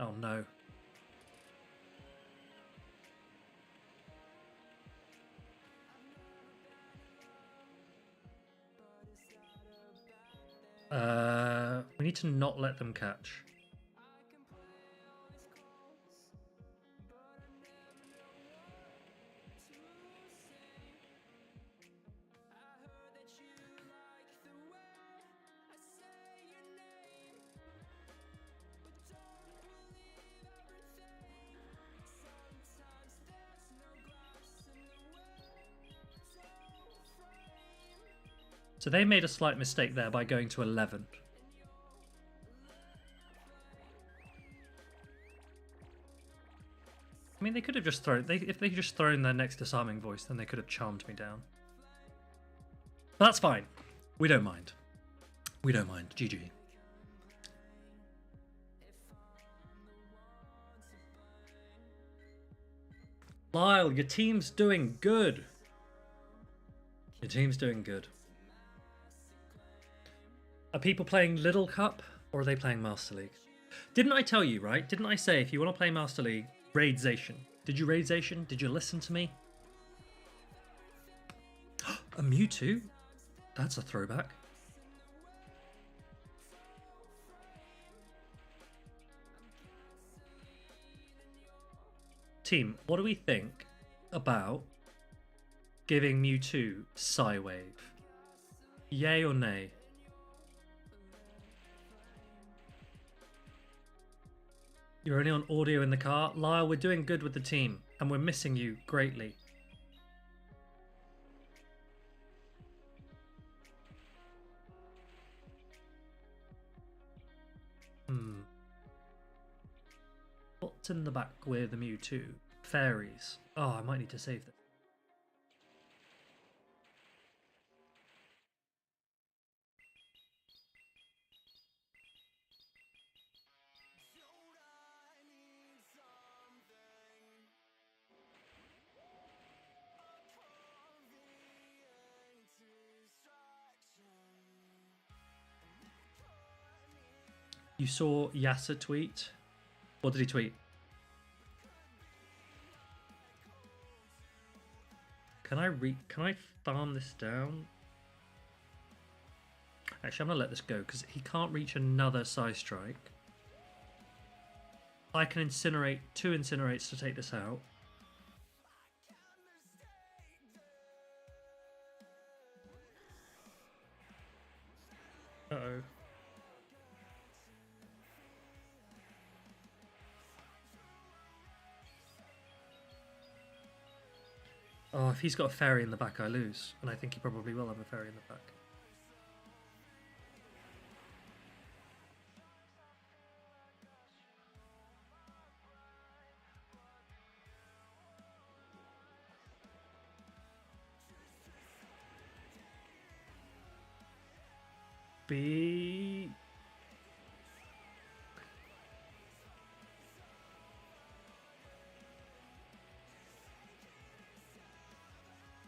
Oh no. We need to not let them catch. So they made a slight mistake there by going to 11. I mean, they could have just thrown... if they just thrown their next disarming voice, then they could have charmed me down. But that's fine. We don't mind. We don't mind. GG. Lyle, your team's doing good. Your team's doing good. Are people playing Little Cup or are they playing Master League? Didn't I tell you, right? Didn't I say if you want to play Master League, Raidzation? Did you Raidzation? Did you listen to me? A Mewtwo? That's a throwback. Team, what do we think about giving Mewtwo Psywave? Yay or nay? You're only on audio in the car. Lyle, we're doing good with the team, and we're missing you greatly. What's in the back with the Mewtwo? Fairies. Oh, I might need to save this. You saw Yasser tweet? What did he tweet? Can I farm this down? Actually, I'm gonna let this go because he can't reach another Psy Strike. I can incinerate 2 incinerates to take this out. Uh-oh. Oh, if he's got a fairy in the back, I lose. And I think he probably will have a fairy in the back. B.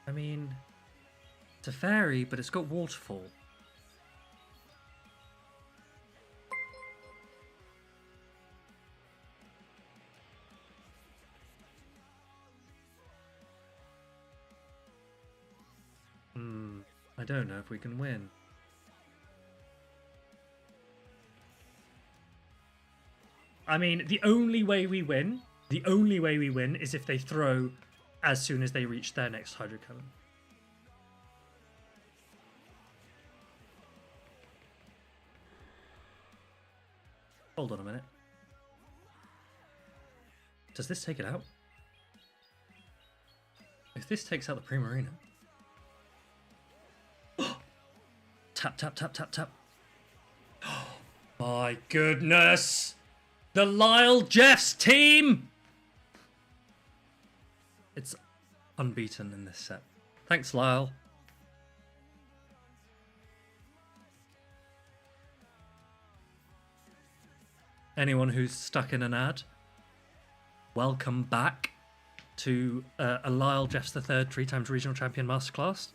I mean, it's a fairy, but it's got waterfall. I don't know if we can win. I mean, the only way we win is if they throw as soon as they reach their next Hydro Cannon. Hold on a minute. Does this take it out? If this takes out the Primarina... Tap, tap, tap, tap, tap. Oh my goodness! The Lyle Jeffs team! It's unbeaten in this set. Thanks, Lyle. Anyone who's stuck in an ad, welcome back to a Lyle Jeffs III 3-times regional champion masterclass.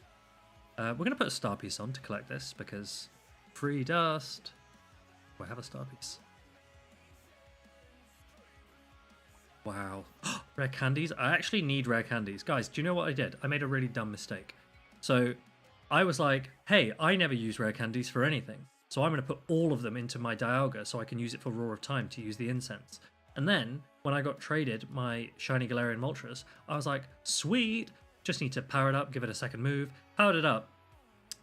We're going to put a star piece on to collect this because free dust. Oh, I have a star piece. Wow. Rare candies? I actually need rare candies. Guys, do you know what I did? I made a really dumb mistake. So I was like, hey, I never use rare candies for anything. So I'm going to put all of them into my Dialga so I can use it for Roar of Time to use the incense. And then when I got traded my Shiny Galarian Moltres, I was like, sweet, just need to power it up, give it a second move. Powered it up,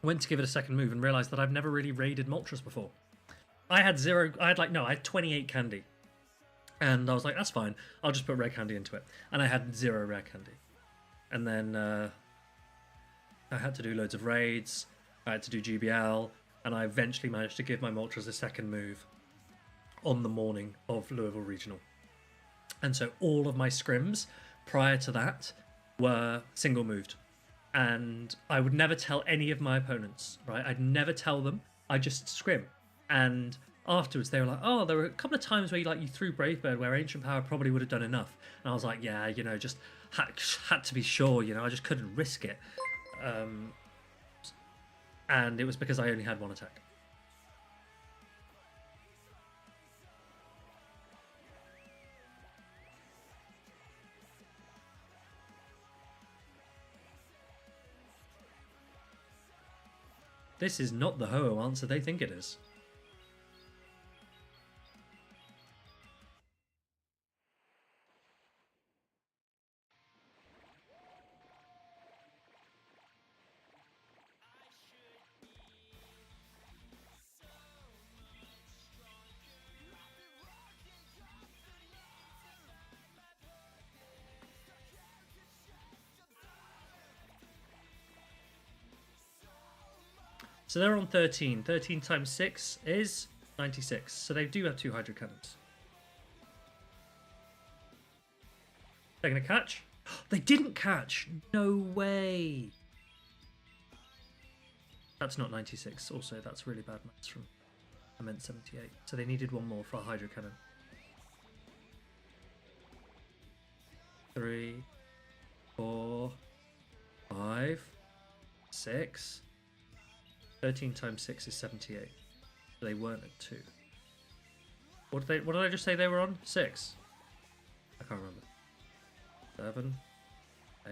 went to give it a second move and realized that I've never really raided Moltres before. I had 28 candy. And I was like, that's fine. I'll just put rare candy into it. And I had 0 rare candy. And then I had to do loads of raids. I had to do GBL. And I eventually managed to give my Moltres a second move on the morning of Louisville Regional. And so all of my scrims prior to that were single moved. And I would never tell any of my opponents, right? I'd never tell them. I just scrim. And afterwards they were like, oh, there were a couple of times where you threw Brave Bird where Ancient Power probably would have done enough. And I was like, yeah, just had to be sure, I just couldn't risk it. And it was because I only had 1 attack. This is not the Ho-Oh answer they think it is. So they're on 13. 13 times 6 is 96. So they do have 2 Hydro Cannons. They're going to catch? They didn't catch! No way! That's not 96. Also, that's really bad maths from... I meant 78. So they needed 1 more for a Hydro Cannon. 3, 4, 5, 6... 13 times 6 is 78. So they weren't at 2. What did I just say they were on? 6. I can't remember. 7,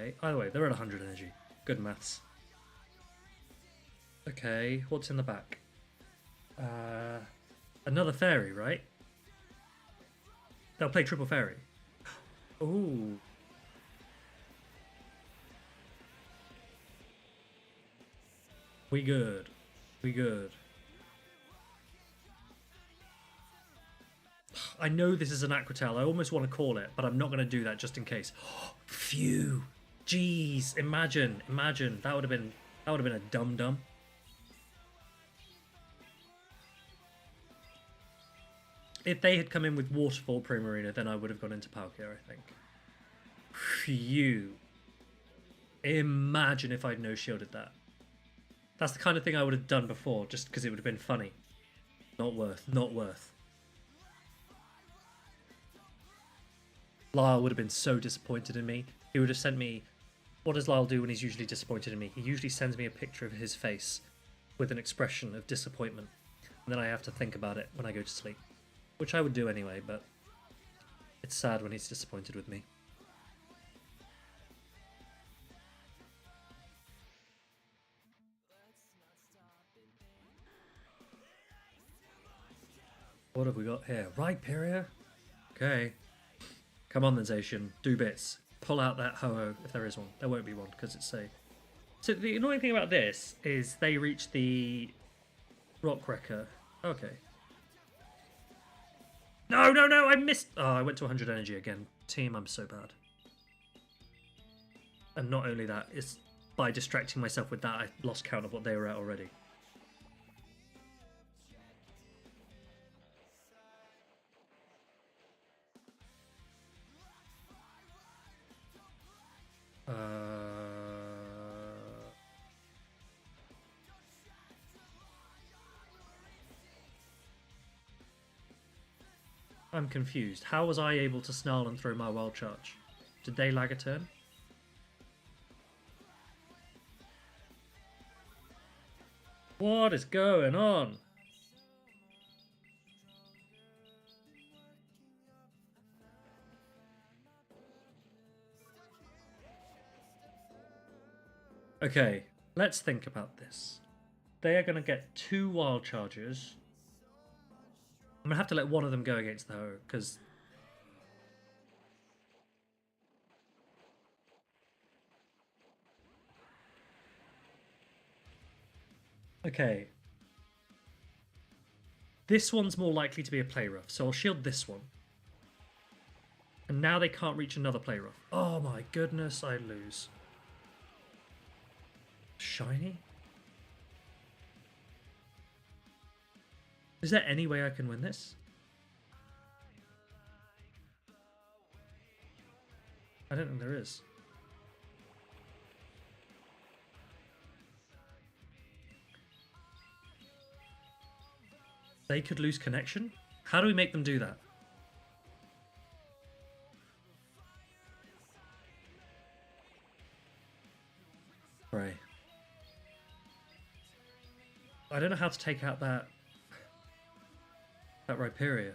8. Either way, they're at 100 energy. Good maths. Okay, what's in the back? Another fairy, right? They'll play triple fairy. Ooh. We good. We good. I know this is an Aquatel. I almost want to call it, but I'm not going to do that just in case. Phew. Jeez. Imagine. That would have been a dum-dum. If they had come in with Waterfall Primarina, then I would have gone into Palkia, I think. Phew. Imagine if I'd no-shielded that. That's the kind of thing I would have done before, just because it would have been funny. Not worth. Not worth. Lyle would have been so disappointed in me. He would have sent me... What does Lyle do when he's usually disappointed in me? He usually sends me a picture of his face with an expression of disappointment. And then I have to think about it when I go to sleep. Which I would do anyway, but it's sad when he's disappointed with me. What have we got here? Rhyperior? Okay. Come on then, Zacian. Do bits. Pull out that Ho-Oh, if there is one. There won't be one, because it's a... So the annoying thing about this is they reach the Rock Wrecker. Okay. No, I missed... Oh, I went to 100 energy again. Team, I'm so bad. And not only that, it's by distracting myself with that, I lost count of what they were at already. I'm confused. How was I able to snarl and throw my wild charge? Did they lag a turn? What is going on? Okay, let's think about this. They are going to get 2 wild charges. I'm going to have to let one of them go against the Ho, because... Okay. This one's more likely to be a play rough, so I'll shield this one. And now they can't reach another play rough. Oh my goodness, I lose. Shiny? Is there any way I can win this? I don't think there is. They could lose connection? How do we make them do that? Right. I don't know how to take out that Rhyperior.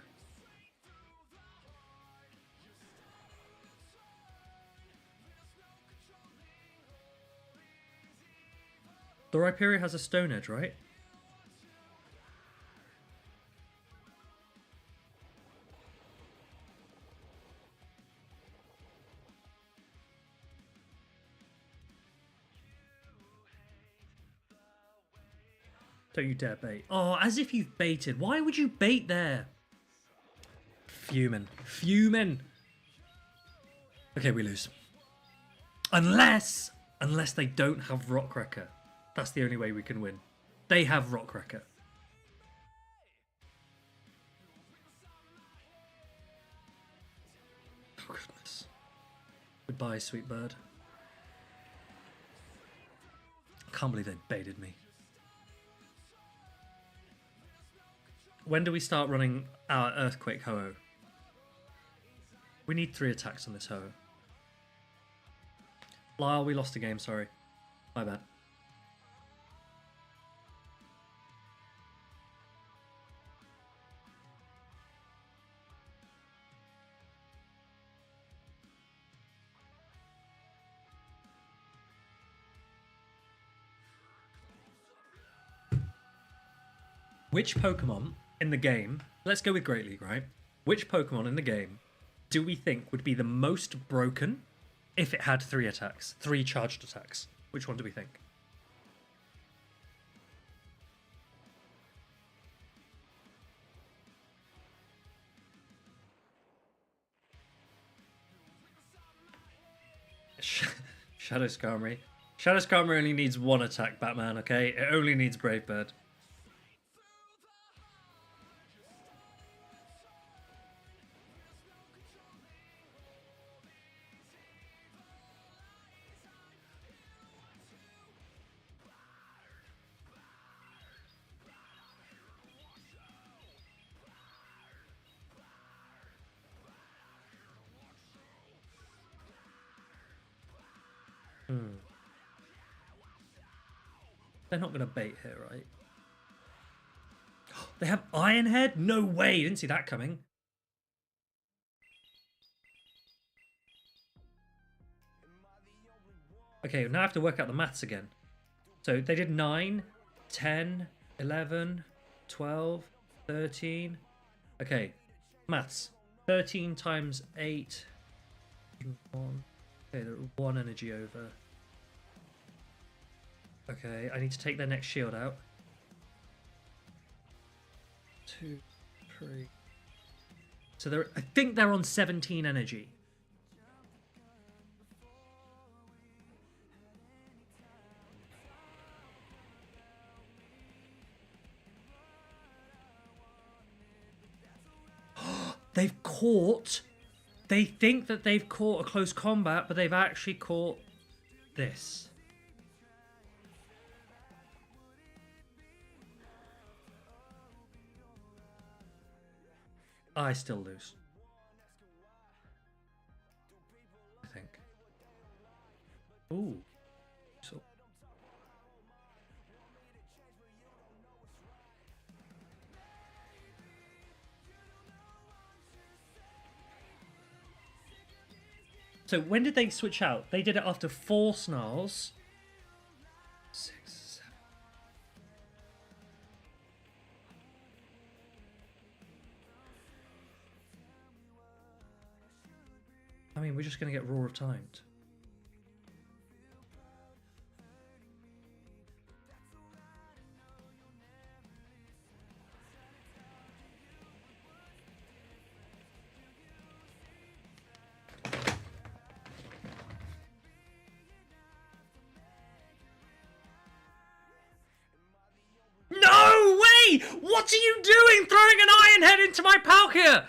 The Rhyperior has a Stone Edge, right? Don't you dare bait. Oh, as if you've baited. Why would you bait there? Fuming. Fuming. Okay, we lose. Unless they don't have Rock Wrecker. That's the only way we can win. They have Rock Wrecker. Oh, goodness. Goodbye, sweet bird. I can't believe they baited me. When do we start running our Earthquake Ho-Oh? We need 3 attacks on this Ho-Oh. Lyle, we lost a game, sorry. My bad. which Pokemon in the game, let's go with Great League, right? Which Pokemon in the game do we think would be the most broken if it had 3 attacks, 3 charged attacks? Which one do we think? Shadow Skarmory. Shadow Skarmory only needs 1 attack, Batman, okay? It only needs Brave Bird. They're not going to bait here, right? They have Iron Head? No way! Didn't see that coming. Okay, now I have to work out the maths again. So they did 9, 10, 11, 12, 13. Okay, maths. 13 times 8. 1. Okay, they're 1 energy over. Okay, I need to take their next shield out. 2, 3. So I think they're on 17 energy. They've caught. They think that they've caught a close combat, but they've actually caught this. I still lose. I think. Ooh. So when did they switch out? They did it after 4 snarls. 6, 7. I mean, we're just going to get Roar of Timed. No way! What are you doing throwing an Iron Head into my Palkia?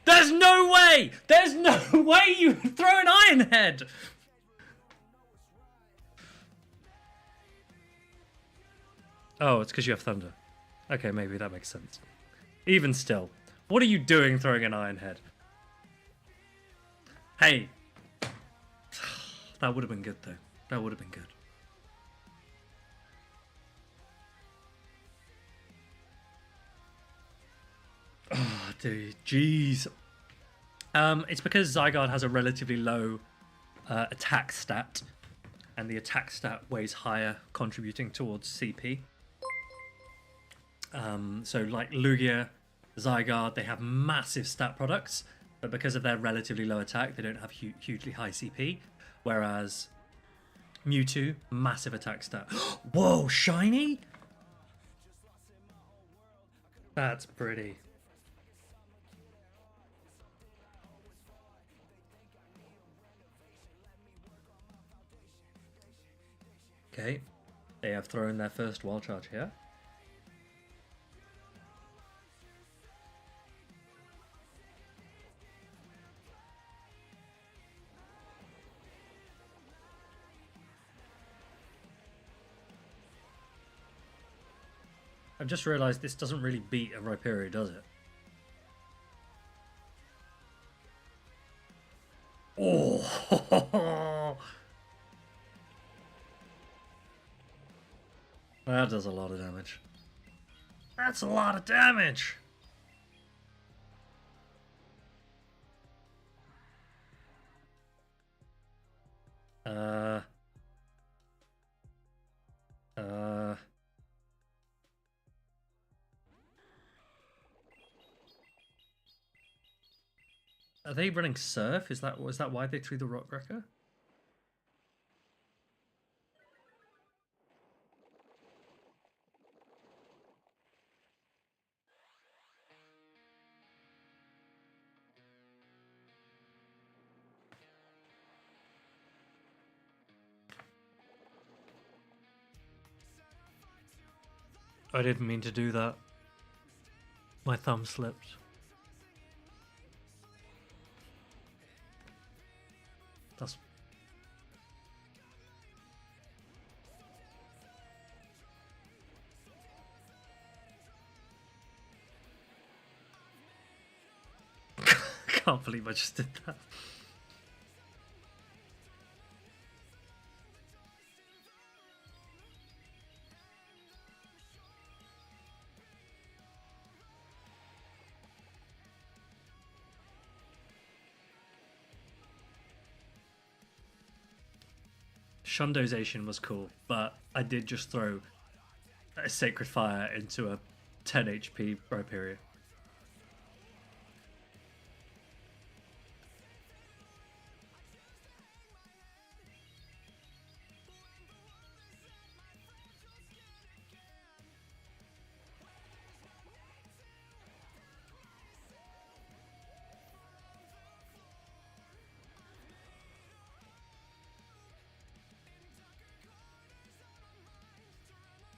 There's no way! There's no way you throw an Iron Head! Oh, it's because you have Thunder. Okay, maybe that makes sense. Even still, what are you doing throwing an Iron Head? Hey. That would have been good, though. That would have been good. Oh, dude, jeez. It's because Zygarde has a relatively low attack stat, and the attack stat weighs higher, contributing towards CP. So like Lugia, Zygarde, they have massive stat products, but because of their relatively low attack, they don't have hugely high CP. Whereas Mewtwo, massive attack stat. Whoa, shiny? That's pretty. Okay, they have thrown their first wild charge here. I've just realised this doesn't really beat a Rhyperior, does it? Oh! That does a lot of damage. That's a lot of damage! Are they running Surf? Was that why they threw the Rock Wrecker? I didn't mean to do that. My thumb slipped. That's... Can't believe I just did that. Shundozation was cool, but I did just throw a Sacred Fire into a 10 HP Rhyperior.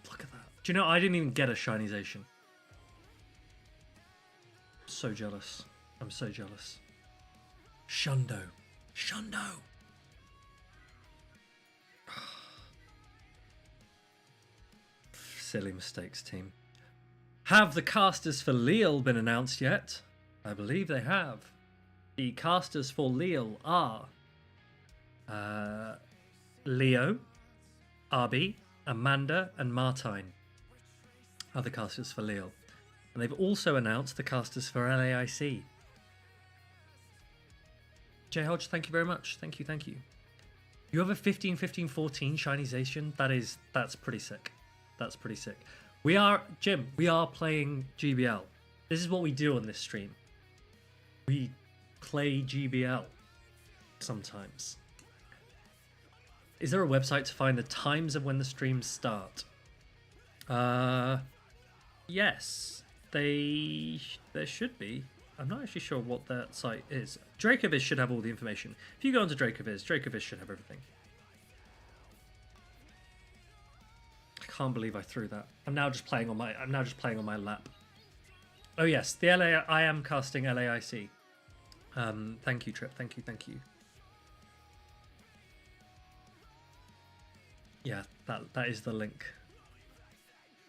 Look at that. Do you know, I didn't even get a Shinization. So jealous. I'm so jealous. Shundo. Shundo! Silly mistakes, team. Have the casters for Leal been announced yet? I believe they have. The casters for Leal are Leo, Arby, Amanda, and Martine are the casters for Leal. And they've also announced the casters for LAIC. J Hodge, thank you very much. Thank you, thank you. You have a 15-15-14 Shinization. That's pretty sick. That's pretty sick. Jim, we are playing GBL. This is what we do on this stream. We play GBL sometimes. Is there a website to find the times of when the streams start? Yes. There should be. I'm not actually sure what that site is. Dracoviz should have all the information. If you go onto Dracoviz should have everything. I can't believe I threw that. I'm now just playing on my lap. Oh yes, the I am casting LAIC. Thank you, Trip. Thank you. Yeah, that is the link.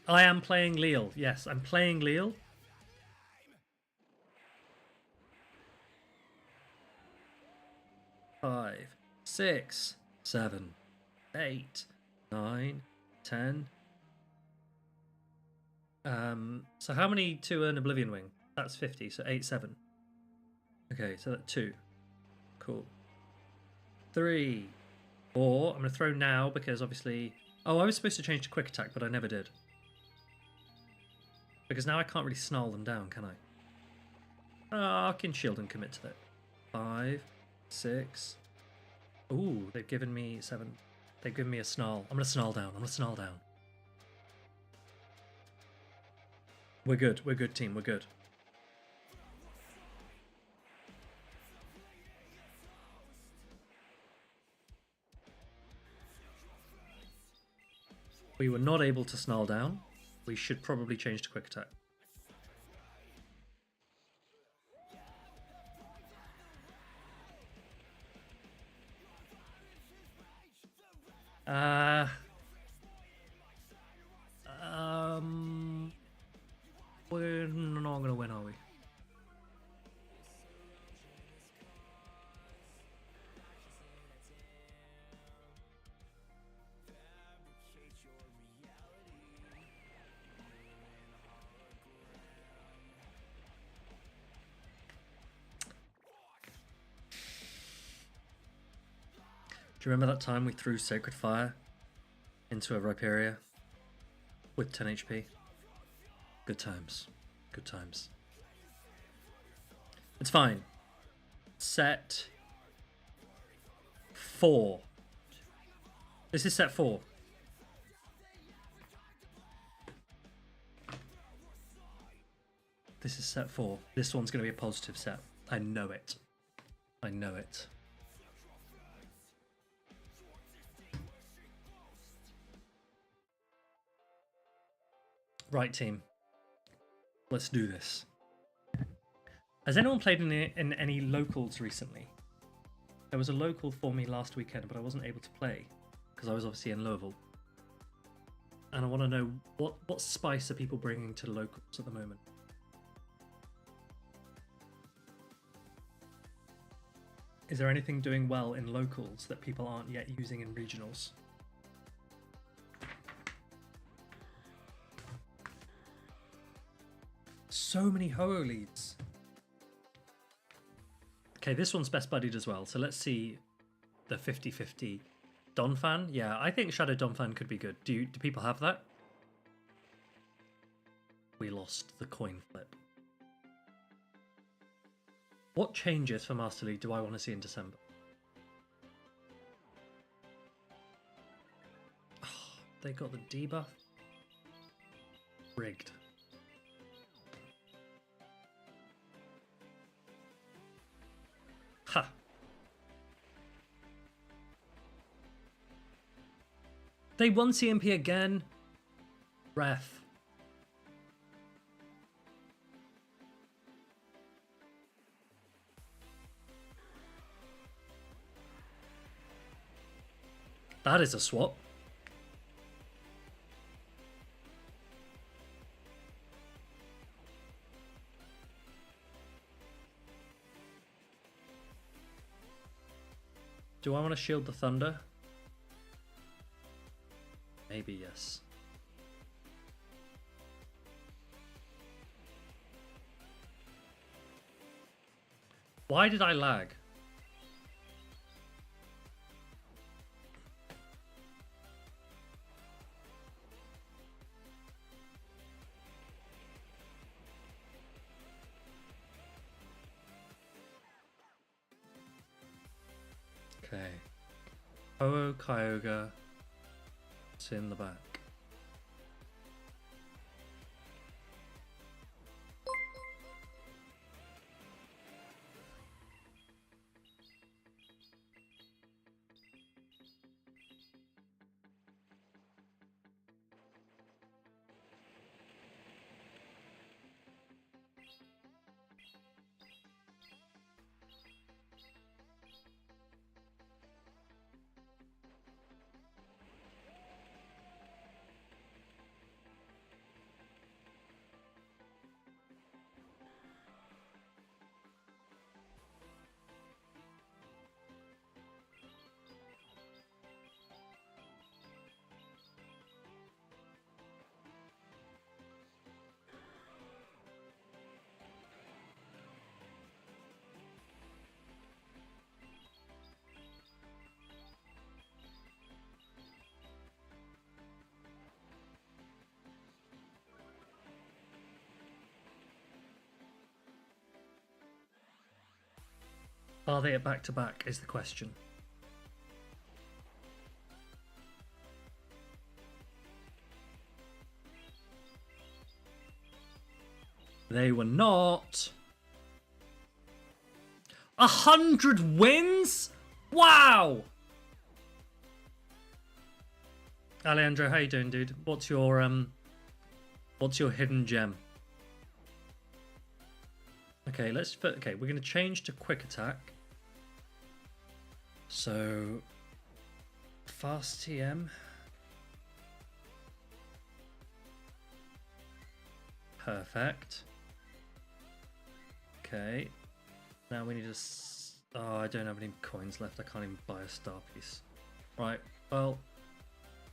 I am playing Leal. Yes, I'm playing Leal. Five, 6, 7, 8, 9, 10. So how many to an Oblivion Wing? That's 50, so 8, 7. Okay, so that's 2. Cool. 3, 4. I'm going to throw now because obviously... Oh, I was supposed to change to Quick Attack, but I never did. Because now I can't really snarl them down, can I? I can shield and commit to that. 5, 6. Ooh, they've given me 7. They've given me a snarl. I'm going to snarl down. We're good. We're good, team. We're good. We were not able to snarl down. We should probably change to Quick Attack. We're not going to win, are we? Do you remember that time we threw Sacred Fire into a Rhyperior with 10 HP? Good times. Good times. It's fine. set 4. This is set 4. This is set 4. This one's going to be a positive set. I know it. I know it. Right, team. Let's do this. Has anyone played in any locals recently? There was a local for me last weekend, but I wasn't able to play because I was obviously in Louisville. And I want to know what spice are people bringing to locals at the moment? Is there anything doing well in locals that people aren't yet using in regionals? So many Ho-Oh leads. Okay, this one's best buddied as well. So let's see the 50-50 Donphan. Yeah, I think Shadow Donphan could be good. Do people have that? We lost the coin flip. What changes for Master League do I want to see in December? Oh, they got the debuff. Rigged. Ha! They won CMP again? Ref. That is a swap. Do I want to shield the thunder? Maybe yes. Why did I lag? Okay. Ho-Oh, Kyogre. It's in the back. Are they at back-to-back is the question. They were not. 100 wins? Wow! Alejandro, how you doing, dude? What's your hidden gem? Okay, okay, we're gonna change to quick attack. So fast TM. Perfect. Okay. Now we need a... Oh, I don't have any coins left. I can't even buy a star piece. Right, well,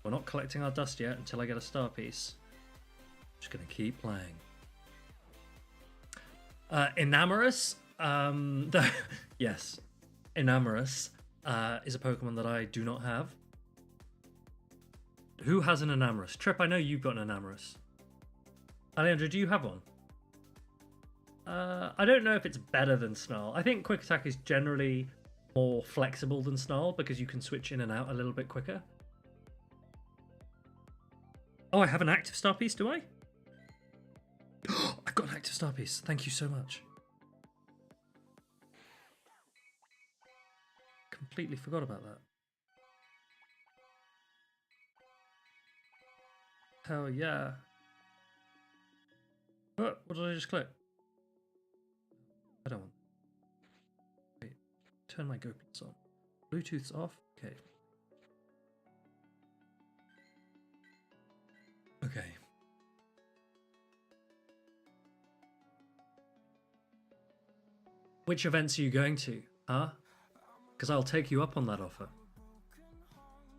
we're not collecting our dust yet until I get a star piece. Just gonna keep playing. Enamorous? Yes. Enamorous is a Pokemon that I do not have. Who has an Enamorous? Trip, I know you've got an Enamorous. Alejandro, do you have one? I don't know if it's better than Snarl. I think Quick Attack is generally more flexible than Snarl because you can switch in and out a little bit quicker. Oh, I have an active star piece, do I? I've got an active star piece. Thank you so much. Completely forgot about that. Hell yeah. Oh, what did I just click? I don't want. Wait, turn my GoPlus on. Bluetooth's off? Okay. Okay. Which events are you going to? Huh? Because I'll take you up on that offer.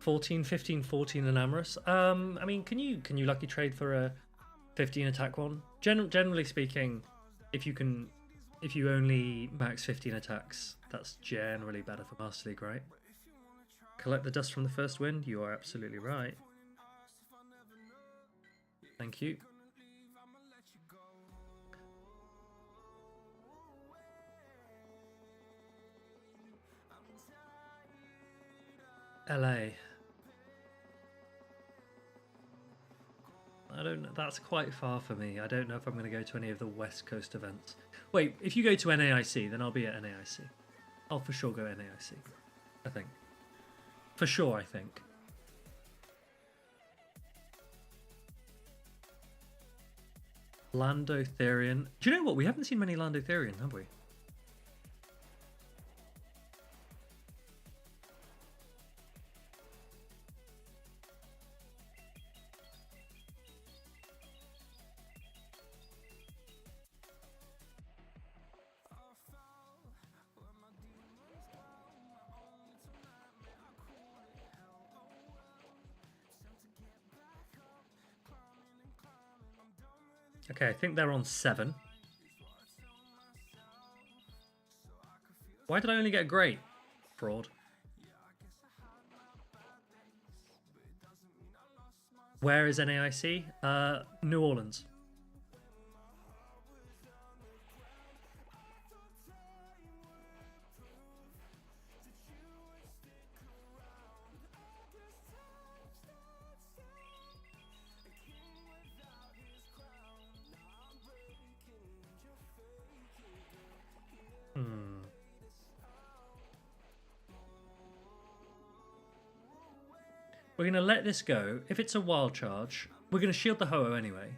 14, 15, 14 and Amorous. I mean, can you lucky trade for a 15 attack one? Generally speaking, if you only max 15 attacks, that's generally better for Master League, right? Collect the dust from the first win. You are absolutely right. Thank you. LA. I don't know. That's quite far for me. I don't know if I'm going to go to any of the West Coast events. Wait, if you go to NAIC, then I'll be at NAIC. I'll for sure go NAIC. I think. For sure, I think. Lando Therian. Do you know what? We haven't seen many Lando Therian, have we? Okay, I think they're on 7. Why did I only get great? Fraud. Where is NAIC? New Orleans. We're going to let this go. If it's a wild charge, we're going to shield the Ho-Oh anyway.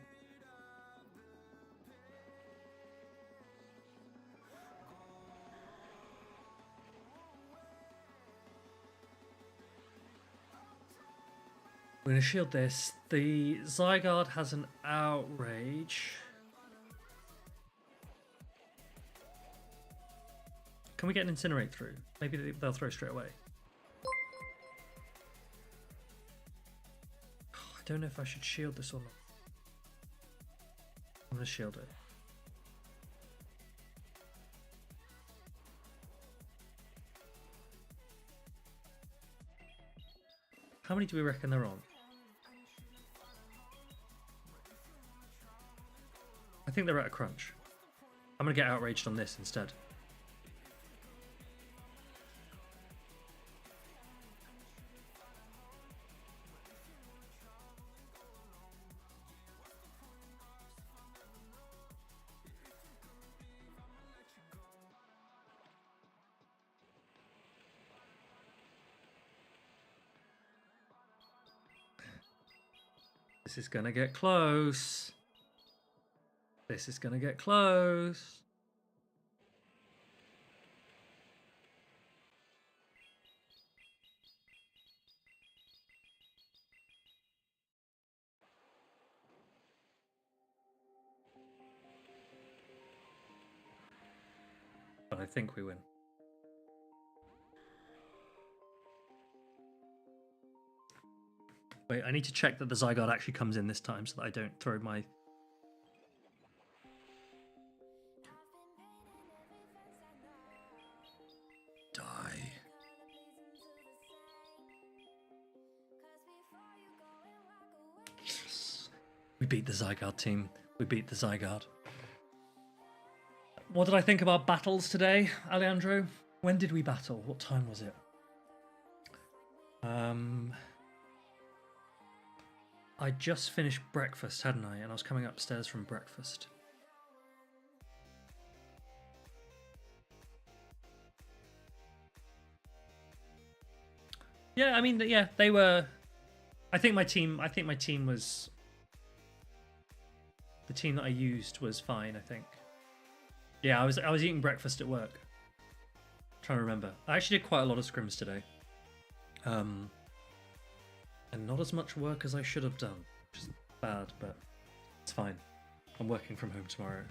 We're going to shield this. The Zygarde has an outrage. Can we get an Incinerate through? Maybe they'll throw straight away. I don't know if I should shield this or not. I'm going to shield it. How many do we reckon they're on? I think they're at a crunch. I'm going to get outraged on this instead. This is gonna get close. This is gonna get close. But I think we win. Wait, I need to check that the Zygarde actually comes in this time so that I don't throw my... Die. Yes. We beat the Zygarde team. We beat the Zygarde. What did I think of our battles today, Alejandro? When did we battle? What time was it? I just finished breakfast, hadn't I? And I was coming upstairs from breakfast. Yeah, I mean, yeah, they were. I think my team was. The team that I used was fine, I think. Yeah, I was eating breakfast at work. I'm trying to remember. I actually did quite a lot of scrims today. And not as much work as I should have done, which is bad, but it's fine. I'm working from home tomorrow.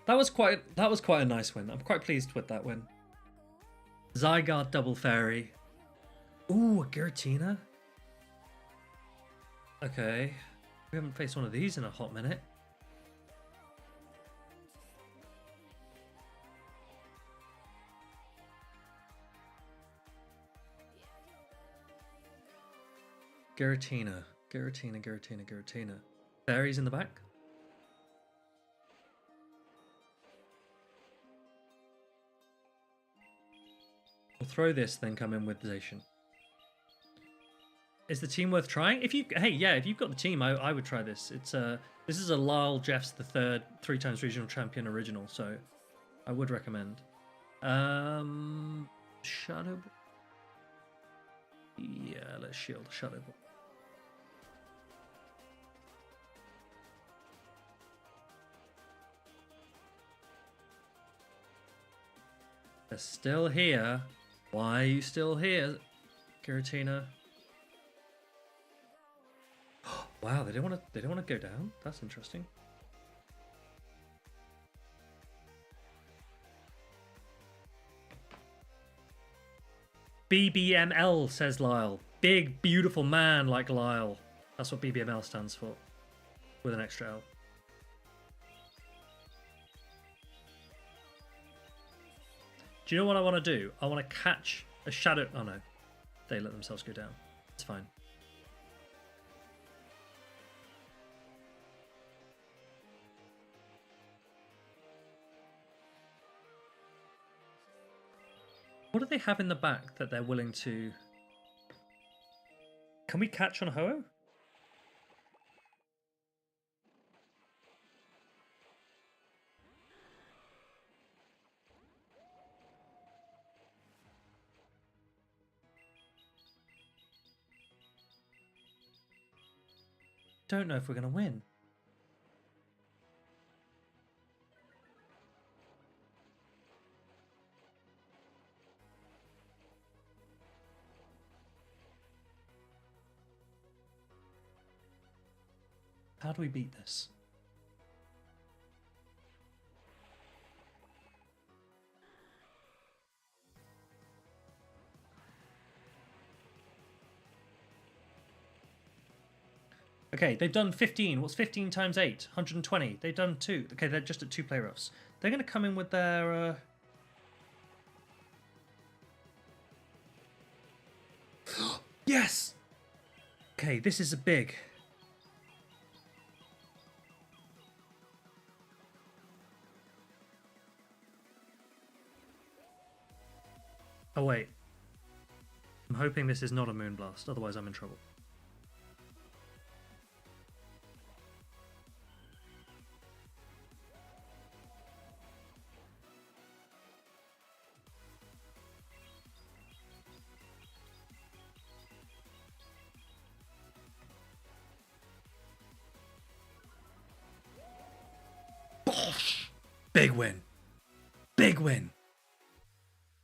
That was quite a nice win. I'm quite pleased with that win. Zygarde double fairy. Ooh, a Giratina. Okay. We haven't faced one of these in a hot minute. Giratina. Fairies in the back. We'll throw this, then come in with Zacian. Is the team worth trying? If you've got the team, I would try this. This is a Lyle Jeffs the third 3x regional champion original, so I would recommend. Shadow Ball. Yeah, let's shield Shadow Ball. They're still here. Why are you still here, Giratina? Wow, they don't want to go down. That's interesting. BBML, says Lyle. Big, beautiful man like Lyle. That's what BBML stands for. With an extra L. Do you know what I want to do? I want to catch a shadow... Oh no. They let themselves go down. It's fine. What do they have in the back that they're willing to... Can we catch on Ho-Oh? Don't know if we're going to win. How do we beat this? Okay, they've done 15. What's 15 times 8? 120. They've done 2. Okay, they're just at 2 play roughs. They're going to come in with their... Yes! Okay, this is a big... Oh, wait. I'm hoping this is not a Moonblast, otherwise I'm in trouble. Big win. Big win.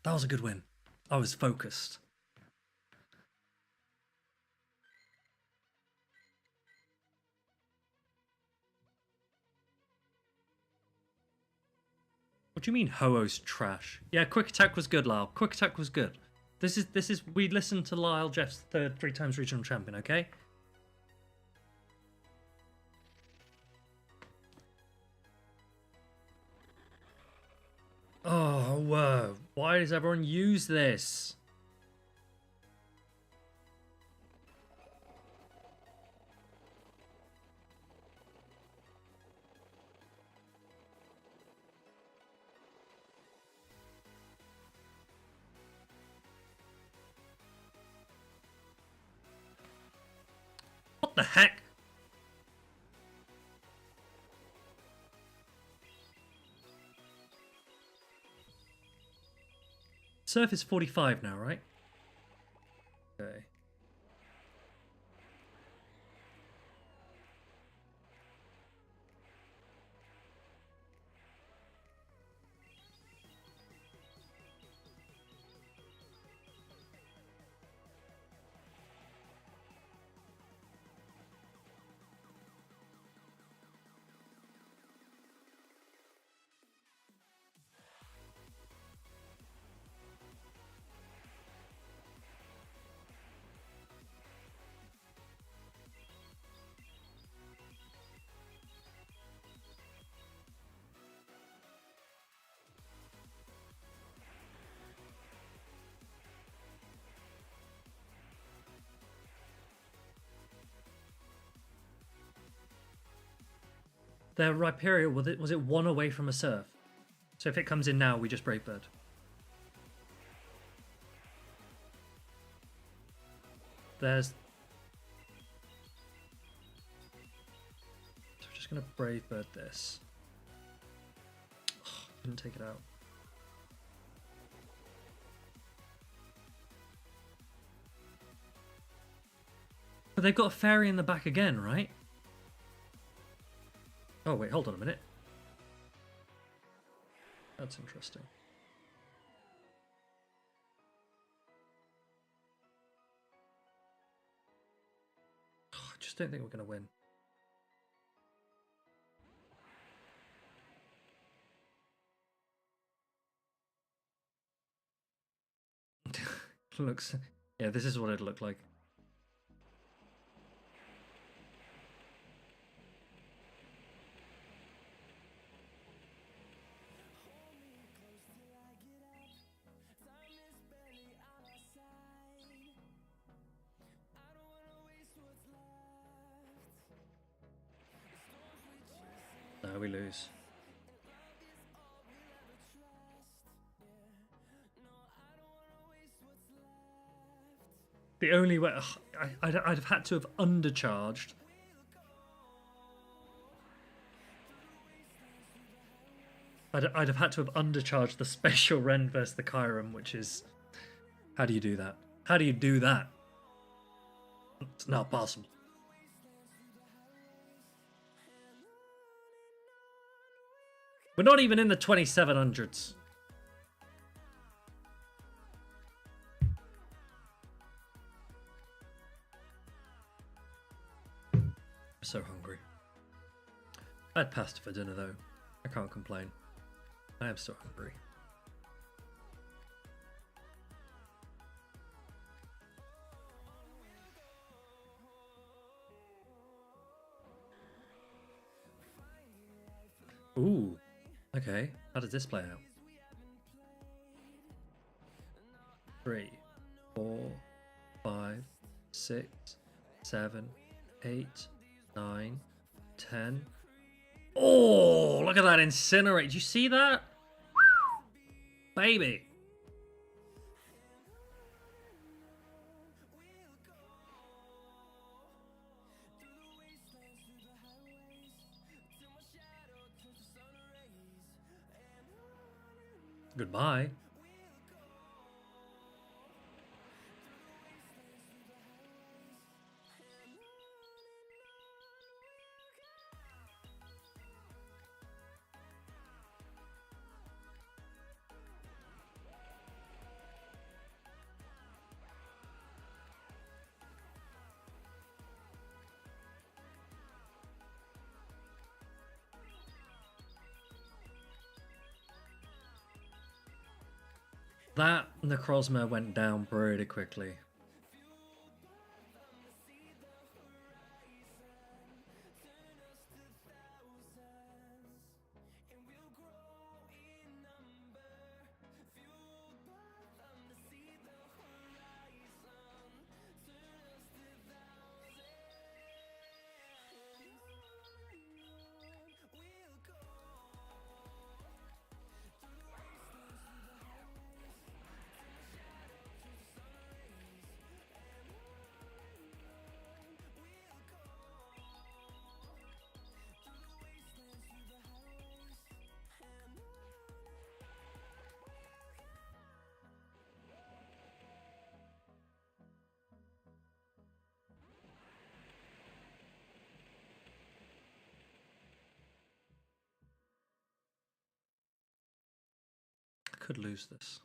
That was a good win. I was focused. What do you mean Ho-Oh's trash? Yeah, Quick Attack was good, Lyle. Quick Attack was good. This is we listened to Lyle Jeff's third 3x regional champion, okay? Oh, whoa. Why does everyone use this? What the heck? Surf is 45 now, right? Okay. Their Rhyperior, was it one away from a surf? So if it comes in now, we just Brave Bird. There's... So we're just going to Brave Bird this. Oh, didn't take it out. But they've got a fairy in the back again, right? Oh, wait, hold on a minute. That's interesting. Oh, I just don't think we're going to win. Looks... Yeah, this is what it'd look like. No, we lose. The only way... I'd have had to have undercharged. I'd have had to have undercharged the special Ren versus the Kyurem, which is... How do you do that? How do you do that? It's not possible. We're not even in the 2700s. I'm so hungry. I had pasta for dinner though. I can't complain. I am so hungry. Ooh. Okay, how does this play out? 3, 4, 5, 6, 7, 8, 9, 10. Oh, look at that incinerate. Did you see that? Baby. Goodbye. That Necrozma went down pretty quickly. could lose this.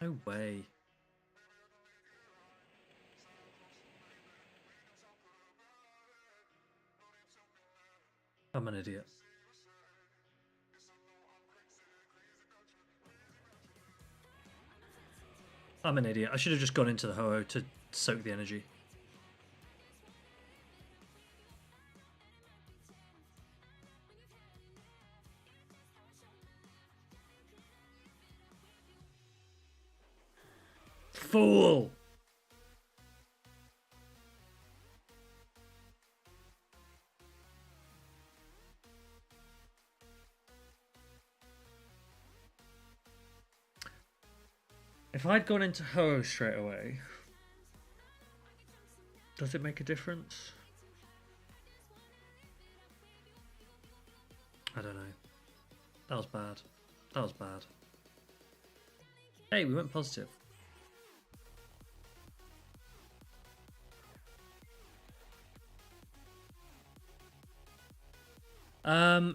No way. I'm an idiot. I'm an idiot. I should have just gone into the Ho-Oh to soak the energy. Fool! If I'd gone into Ho-Oh straight away, does it make a difference? I don't know. That was bad. That was bad. Hey, we went positive.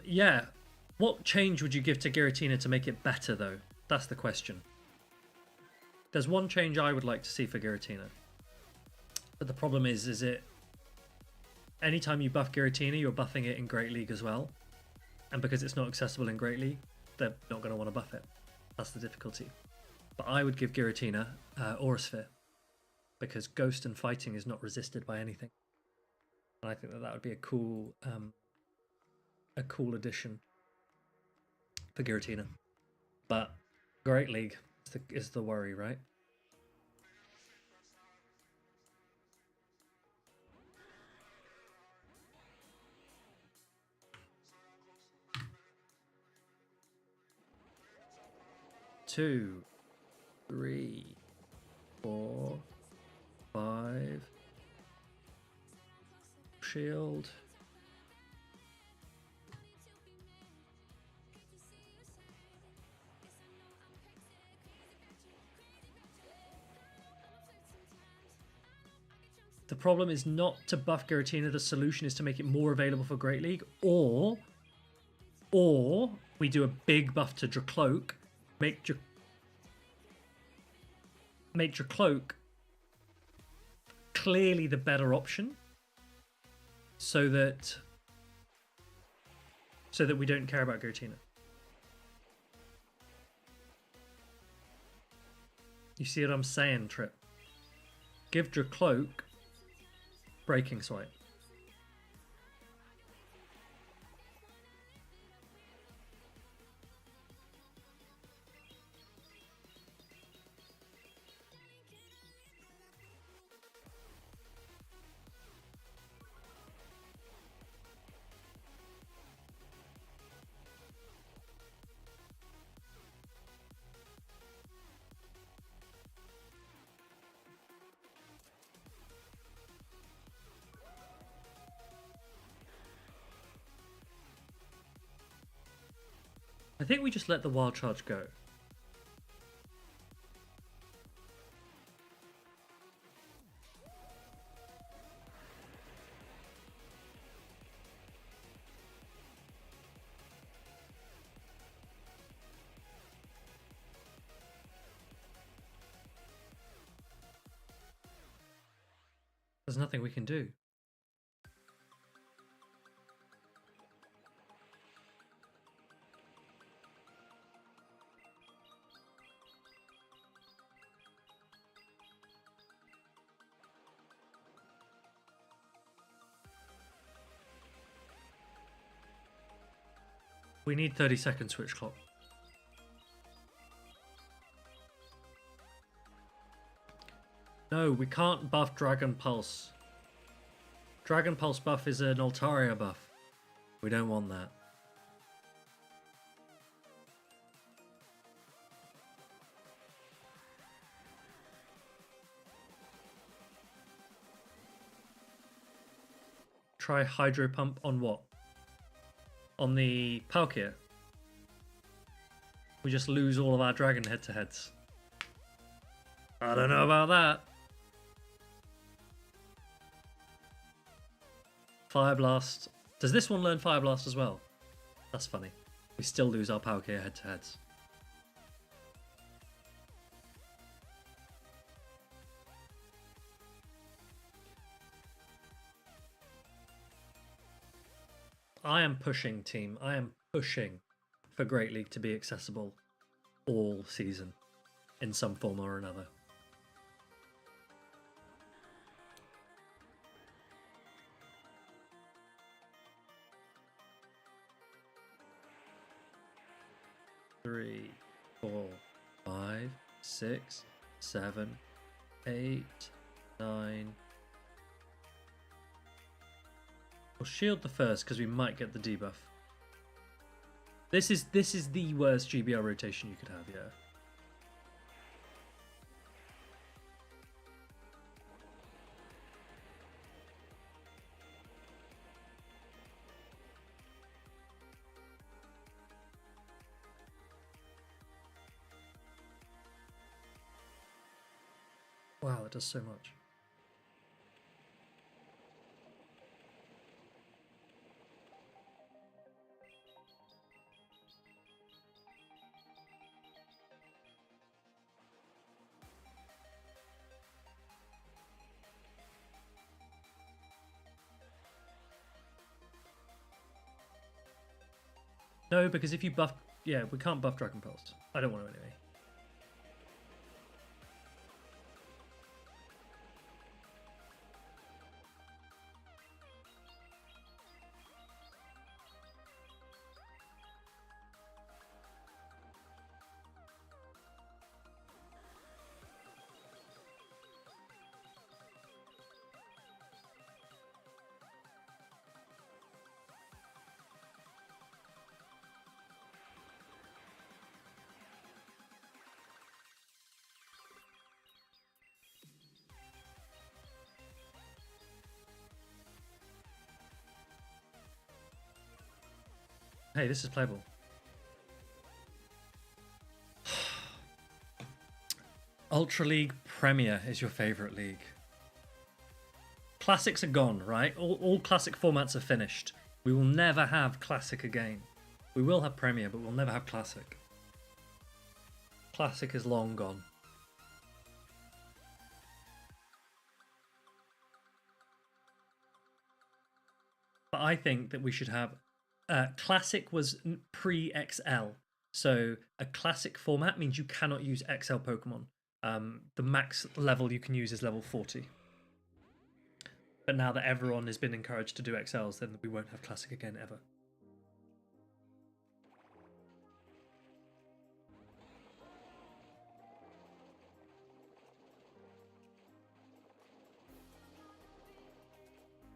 Yeah. What change would you give to Giratina to make it better, though? That's the question. There's one change I would like to see for Giratina. But the problem is it... Anytime you buff Giratina, you're buffing it in Great League as well. And because it's not accessible in Great League, they're not going to want to buff it. That's the difficulty. But I would give Giratina Aura Sphere. Because Ghost and Fighting is not resisted by anything. And I think that would be a cool addition for Giratina. But Great League is the worry, right? Two, 3, 4, 5. Shield. The problem is not to buff Giratina, the solution is to make it more available for Great League, or we do a big buff to Dracloak, make Dracloak clearly the better option, so that we don't care about Giratina. You see what I'm saying, Trip? Give Dracloak Breaking Swipe. I think we just let the Wild Charge go. There's nothing we can do. We need 30-second switch clock. No, we can't buff Dragon Pulse. Dragon Pulse buff is an Altaria buff. We don't want that. Try Hydro Pump on what? On the Palkia. We just lose all of our dragon head-to-heads. I don't know about that. Fire Blast. Does this one learn Fire Blast as well? That's funny. We still lose our Palkia head-to-heads. I am pushing, team. I am pushing for Great League to be accessible all season in some form or another. Three, 4, 5, 6, 7, 8, 9. We'll shield the first because we might get the debuff. This is the worst GBL rotation you could have, yeah. Wow, it does so much. No, because if you buff... Yeah, we can't buff Dragon Pulse. I don't want to anyway. Hey, this is playable. Ultra League Premier is your favorite league. Classics are gone, right? All classic formats are finished. We will never have Classic again. We will have Premier, but we'll never have Classic. Classic is long gone. But I think that we should have... Classic was pre-XL. So a Classic format means you cannot use XL Pokemon. The max level you can use is level 40. But now that everyone has been encouraged to do XLs, then we won't have Classic again ever.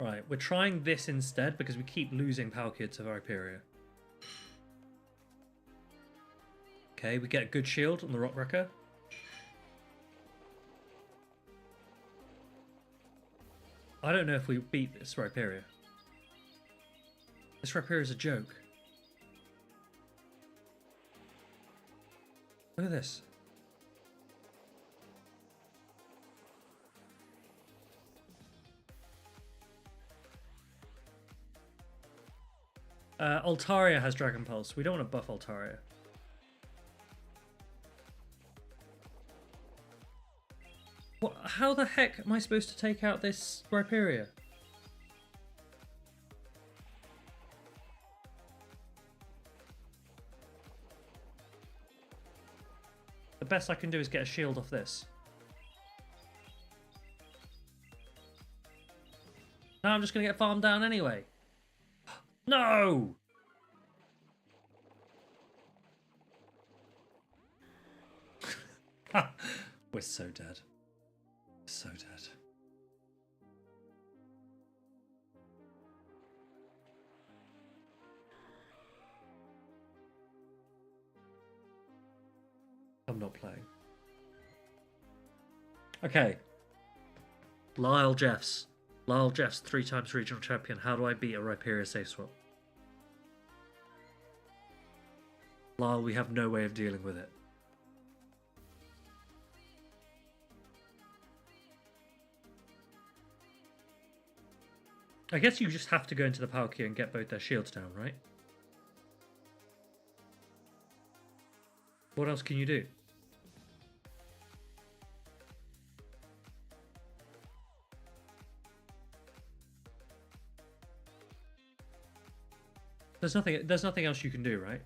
Right, we're trying this instead because we keep losing Palkia to Viperia. Okay, we get a good shield on the Rock Wrecker. I don't know if we beat this Viperia. This Viperia is a joke. Look at this. Altaria has Dragon Pulse. We don't want to buff Altaria. What? How the heck am I supposed to take out this Viperia? The best I can do is get a shield off this. Now I'm just going to get farmed down anyway. No! We're so dead. So dead. I'm not playing. Okay. Lyle Jeffs. Lyle Jeffs, 3 times regional champion. How do I beat a Rhyperior safe swap? Lyle, we have no way of dealing with it. I guess you just have to go into the Palkia and get both their shields down, right? What else can you do? There's nothing else you can do, right?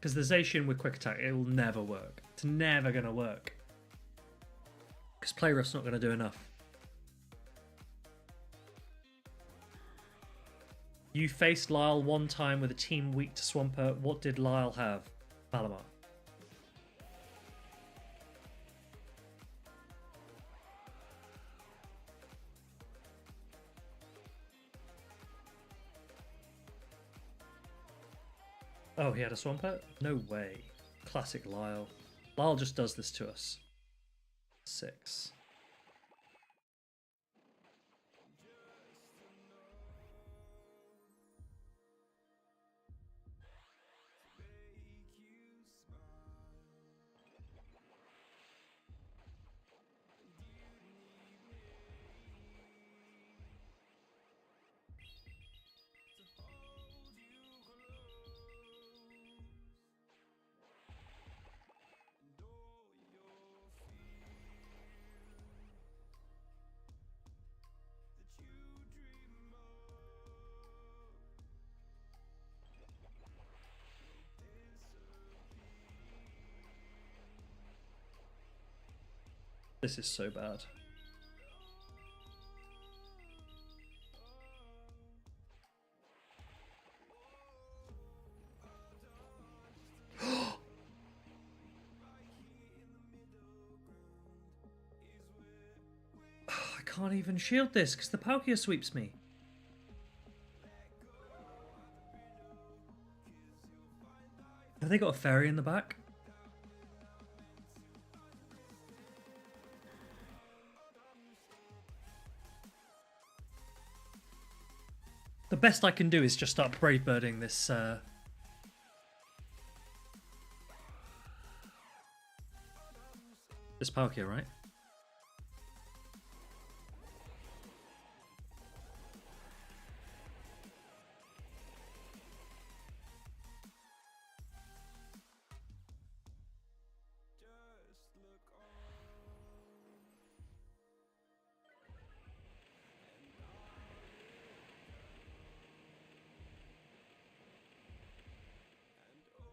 Because the Zacian with quick attack, it will never work. It's never gonna work. Because Play Rough's not gonna do enough. You faced Lyle one time with a team weak to Swampert. What did Lyle have? Malamar. Oh, he had a Swampert? No way. Classic Lyle. Lyle just does this to us. 6. This is so bad. I can't even shield this because the Palkia sweeps me. Have they got a fairy in the back? The best I can do is just start brave birding this. This Palkia, right?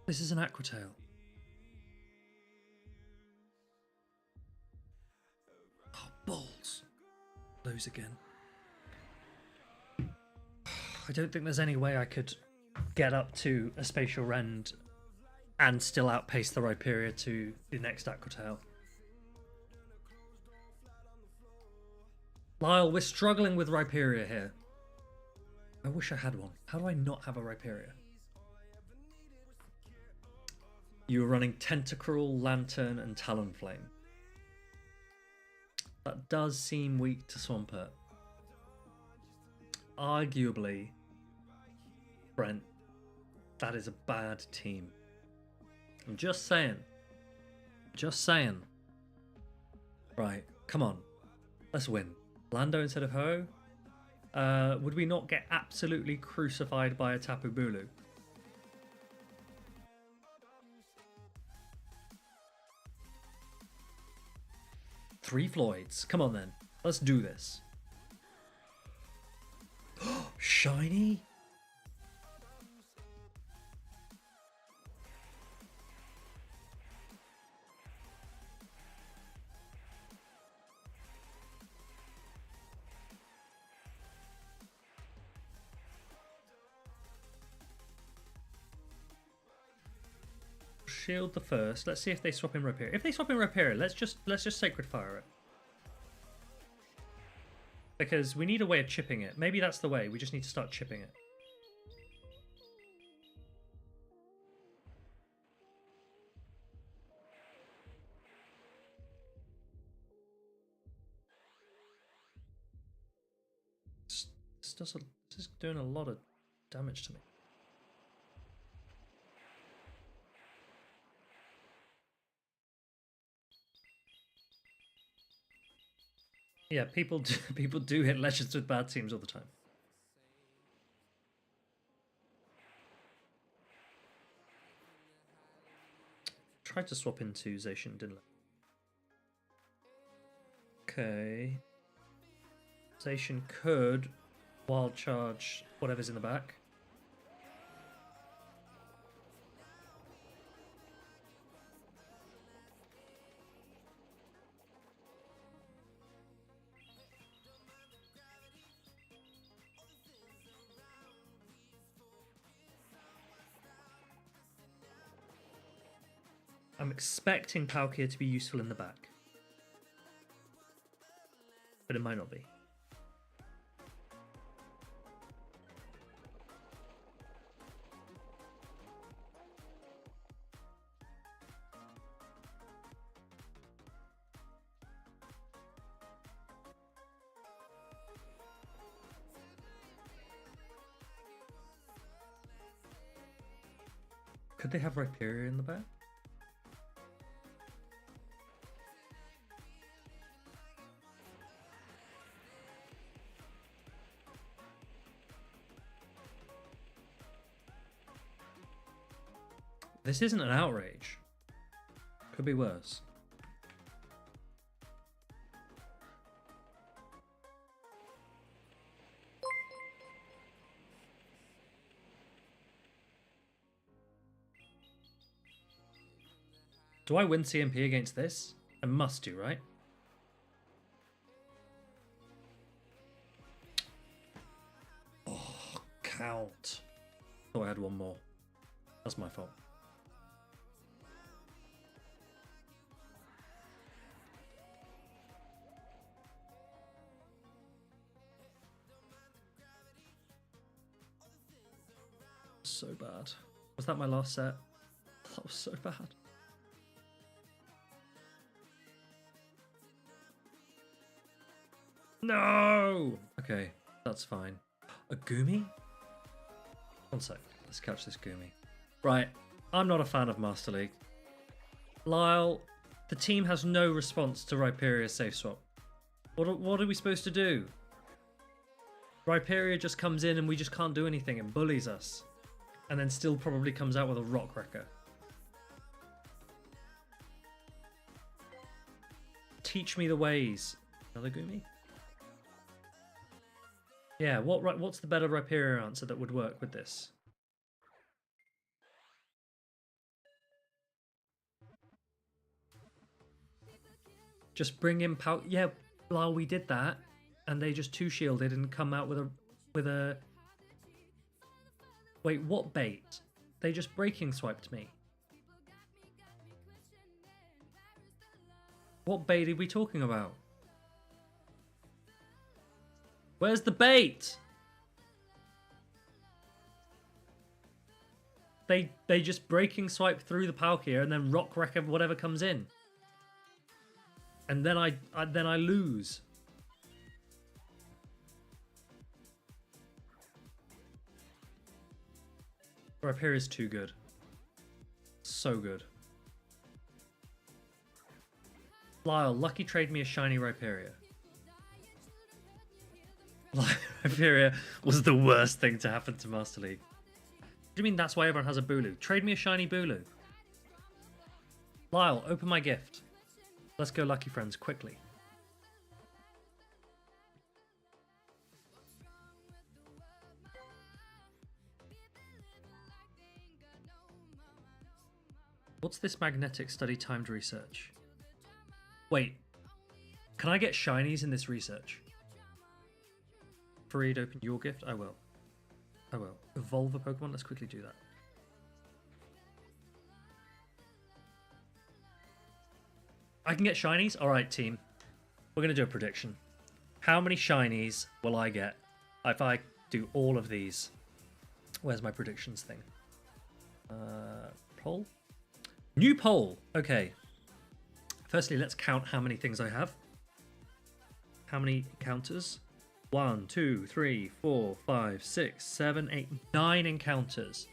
This is an Aquatail. Oh, balls. Lose again. I don't think there's any way I could get up to a Spatial Rend and still outpace the Rhyperior to the next Aquatail. Lyle, we're struggling with Rhyperior here. I wish I had one. How do I not have a Rhyperior? You were running Tentacruel, Lantern, and Talonflame. That does seem weak to Swampert. Arguably, Brent, that is a bad team. I'm just saying. Just saying. Right, come on. Let's win. Lando instead of Ho. Would we not get absolutely crucified by a Tapu Bulu? Three Floyds. Come on then. Let's do this. Shiny? Shield the first. Let's see if they swap in Rhyperior. If they swap in Rhyperior, let's just Sacred Fire it. Because we need a way of chipping it. Maybe that's the way. We just need to start chipping it. This is doing a lot of damage to me. Yeah, people do hit legends with bad teams all the time. Tried to swap into Zacian, didn't I? Okay. Zacian could Wild charge, whatever's in the back. I'm expecting Palkia to be useful in the back. But it might not be. Could they have Rhyperior in the back? This isn't an outrage. Could be worse. Do I win CMP against this? I must do, right? Oh, count. Thought I had one more. That's my fault. So bad. Was that my last set? That was so bad. No! Okay, that's fine. A Gumi? One sec. Let's catch this Gumi. Right, I'm not a fan of Master League. Lyle, the team has no response to Rhyperior safe swap. What are we supposed to do? Rhyperior just comes in and we just can't do anything and bullies us. And then still probably comes out with a Rock Wrecker. Teach me the ways. Another Gumi? Yeah, what's the better Rhyperior answer that would work with this? Just bring in yeah, Lyle, we did that, and they just two shielded and come out with a. Wait, what bait? They just breaking swiped me. What bait are we talking about? Where's the bait? They just breaking swipe through the Palkia and then Rock Wrecker whatever comes in. And then I lose. Rhyperior is too good. So good. Lyle, lucky trade me a shiny Rhyperior. Rhyperior was the worst thing to happen to Master League. What do you mean that's why everyone has a Bulu? Trade me a shiny Bulu. Lyle, open my gift. Let's go lucky friends quickly. What's this magnetic study timed research? Wait, can I get shinies in this research? Free to open your gift? I will. I will. Evolve a Pokemon? Let's quickly do that. I can get shinies? Alright, team. We're going to do a prediction. How many shinies will I get if I do all of these? Where's my predictions thing? Poll? New poll. Okay. Firstly, let's count how many things I have. How many encounters? 1, 2, 3, 4, 5, 6, 7, 8, 9 encounters.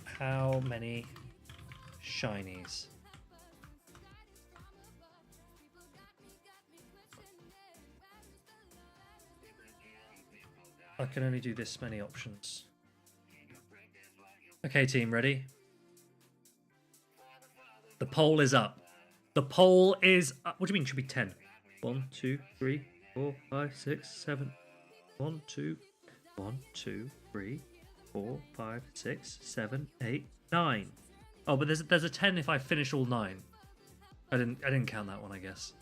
How many shinies? I can only do this many options. Okay, team, ready? The poll is up. The poll is up. What do you mean? It should be 10. 1, 2, 3, 4, 5, 6, 7. 1, 2, 1, 2, 3, 4, 5, 6, 7, 8, 9. Oh, but there's a 10 if I finish all 9. I didn't count that one, I guess.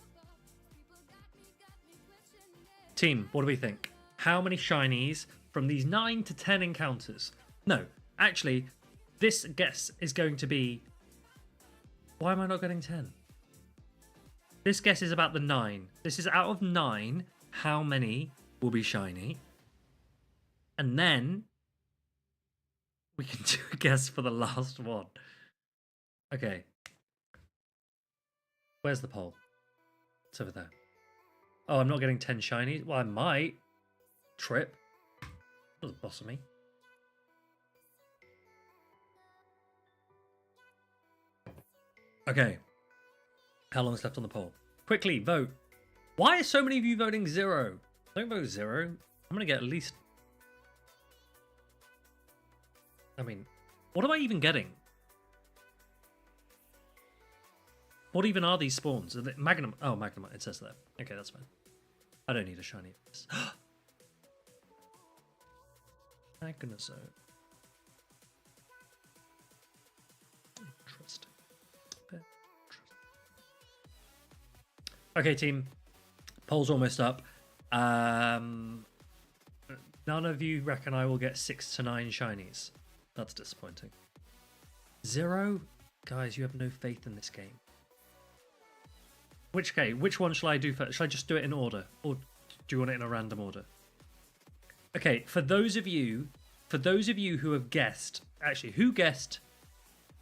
Team, what do we think? How many shinies from these 9 to 10 encounters? No, actually, this guess is going to be... Why am I not getting 10? This guess is about the 9. This is out of 9, how many will be shiny? And then we can do a guess for the last one. Okay. Where's the poll? It's over there. Oh, I'm not getting 10 shinies? Well, I might. Trip. Doesn't bother me. Okay. How long is left on the poll? Quickly, vote. Why are so many of you voting 0? Don't vote 0. I'm going to get at least... I mean, what am I even getting? What even are these spawns? Are they Magnum? Oh, Magnemite. It says there. Okay, that's fine. I don't need a shiny for this. Magnezone. Interesting. Okay, team. Poll's almost up. None of you reckon I will get 6 to 9 shinies. That's disappointing. 0? Guys, you have no faith in this game. Which one shall I do first? Shall I just do it in order? Or do you want it in a random order? Okay, for those of you who have guessed, actually, who guessed?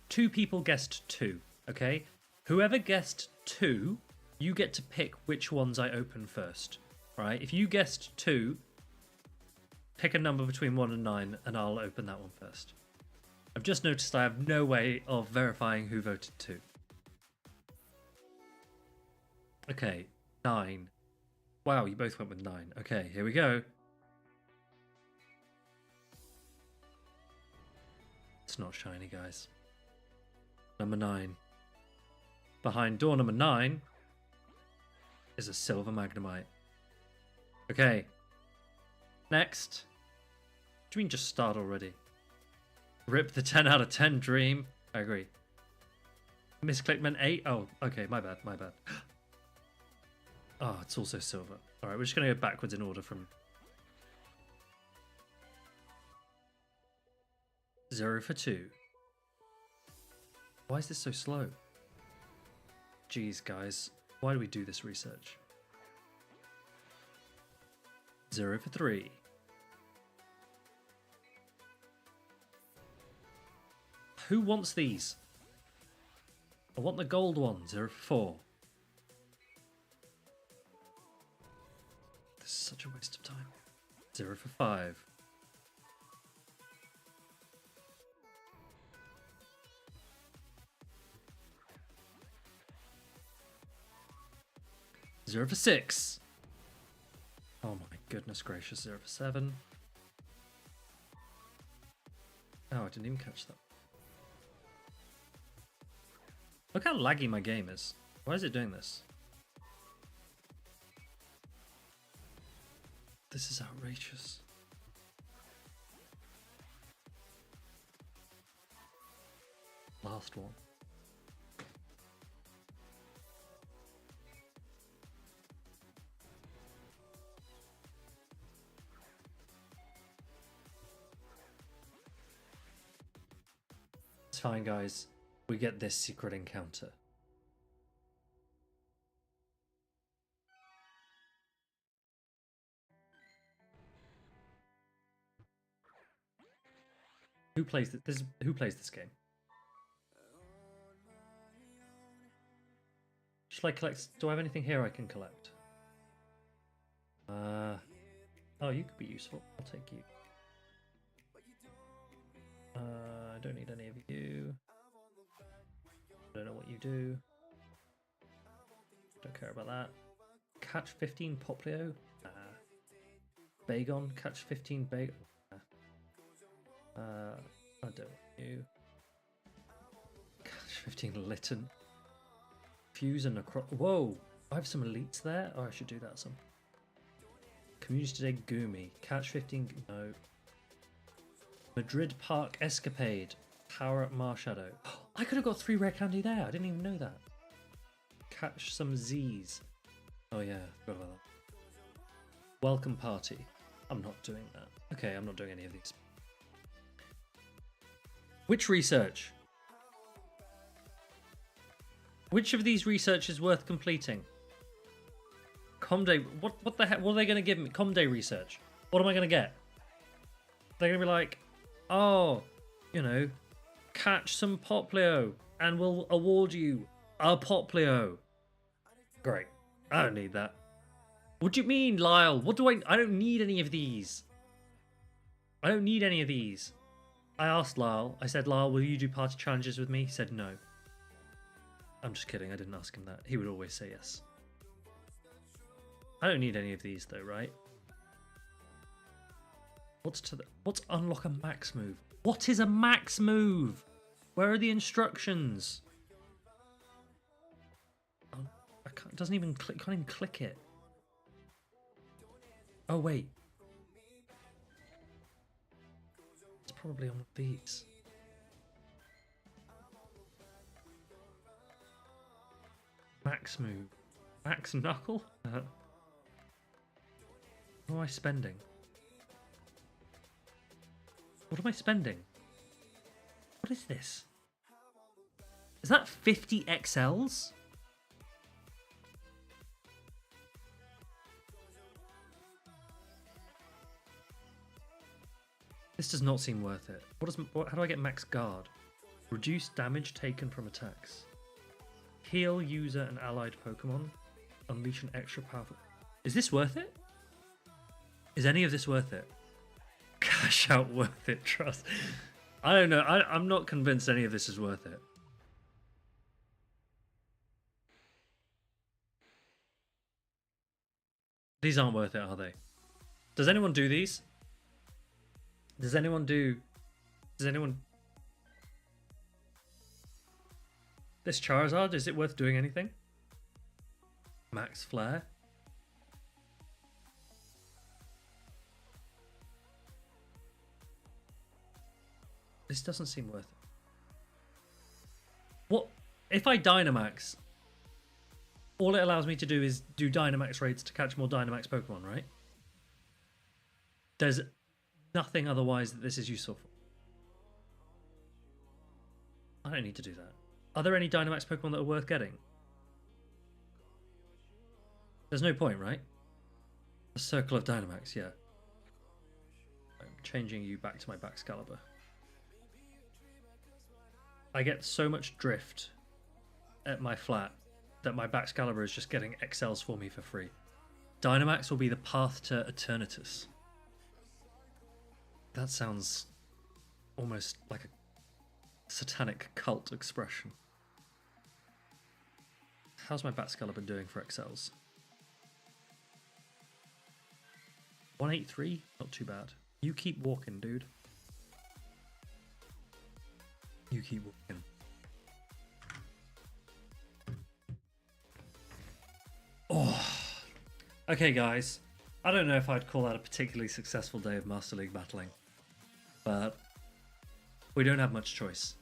2 people guessed 2, okay? Whoever guessed 2, you get to pick which ones I open first, right? If you guessed 2, pick a number between 1 and 9, and I'll open that one first. I've just noticed I have no way of verifying who voted 2. Okay, 9. Wow, you both went with 9. Okay, here we go. It's not shiny, guys. Number 9. Behind door number 9 is a silver Magnemite. Okay. Next. What do you mean just start already? Rip the 10 out of 10 dream. I agree. Misclick meant 8. Oh, okay, my bad. Oh, it's also silver. Alright, we're just going to go backwards in order from 0 for 2. Why is this so slow? Jeez, guys. Why do we do this research? 0 for 3. Who wants these? I want the gold one. 0 for 4. This is such a waste of time. 0 for 5. Zero for 6. Oh my goodness gracious. 0 for 7. Oh, I didn't even catch that. Look how laggy my game is. Why is it doing this? This is outrageous. Last one. It's fine, guys. We get this secret encounter. Who plays this? Who plays this game? Shall I collect? Do I have anything here I can collect? Oh, you could be useful. I'll take you. I don't need any of you. I don't know what you do. Don't care about that. Catch 15 Poplio? Nah. Bagon? Catch 15 Bagon? Nah. I don't want you. Catch 15 Litten. Fuse and Necro... Whoa! I have some elites there. Oh, I should do that some. Community today, Gumi. Catch 15. No. Madrid Park Escapade. Power up Marshadow. I could have got 3 rare candy there. I didn't even know that. Catch some Z's. Oh yeah, forgot about that. Welcome party. I'm not doing that. Okay, I'm not doing any of these. Which research? Which of these research is worth completing? Comday. What the heck? What are they going to give me? Comday research. What am I going to get? They're going to be like, oh, you know, catch some Poplio and we'll award you a Poplio. Great. I don't need that. What do you mean, Lyle? What do I don't need any of these. I don't need any of these. I asked Lyle. I said, Lyle, will you do party challenges with me? He said no. I'm just kidding. I didn't ask him that. He would always say yes. I don't need any of these though, right? What's unlock a max move? What is a max move? Where are the instructions? Oh, I can't. It doesn't even click. Can't even click it. Oh wait. It's probably on these. Max move. Max knuckle? What am I spending? What am I spending? What is this? Is that 50 XLs? This does not seem worth it. How do I get max guard? Reduce damage taken from attacks. Heal user and allied Pokemon. Unleash an extra powerful... Is this worth it? Is any of this worth it? Cash out worth it, trust. I don't know. I'm not convinced any of this is worth it. These aren't worth it, are they? Does anyone do these? Does anyone... This Charizard, is it worth doing anything? Max Flare? This doesn't seem worth it. What? If I Dynamax, all it allows me to do is do Dynamax raids to catch more Dynamax Pokemon, right? There's nothing otherwise that this is useful for. I don't need to do that. Are there any Dynamax Pokemon that are worth getting? There's no point, right? A Circle of Dynamax, yeah. I'm changing you back to my Baxcalibur. I get so much drift at my flat that my Baxcalibur is just getting XLs for me for free. Dynamax will be the path to Eternatus. That sounds almost like a satanic cult expression. How's my Baxcalibur doing for XLs? 183? Not too bad. You keep walking, dude. You keep walking. Oh. Okay, guys. I don't know if I'd call that a particularly successful day of Master League battling. But we don't have much choice.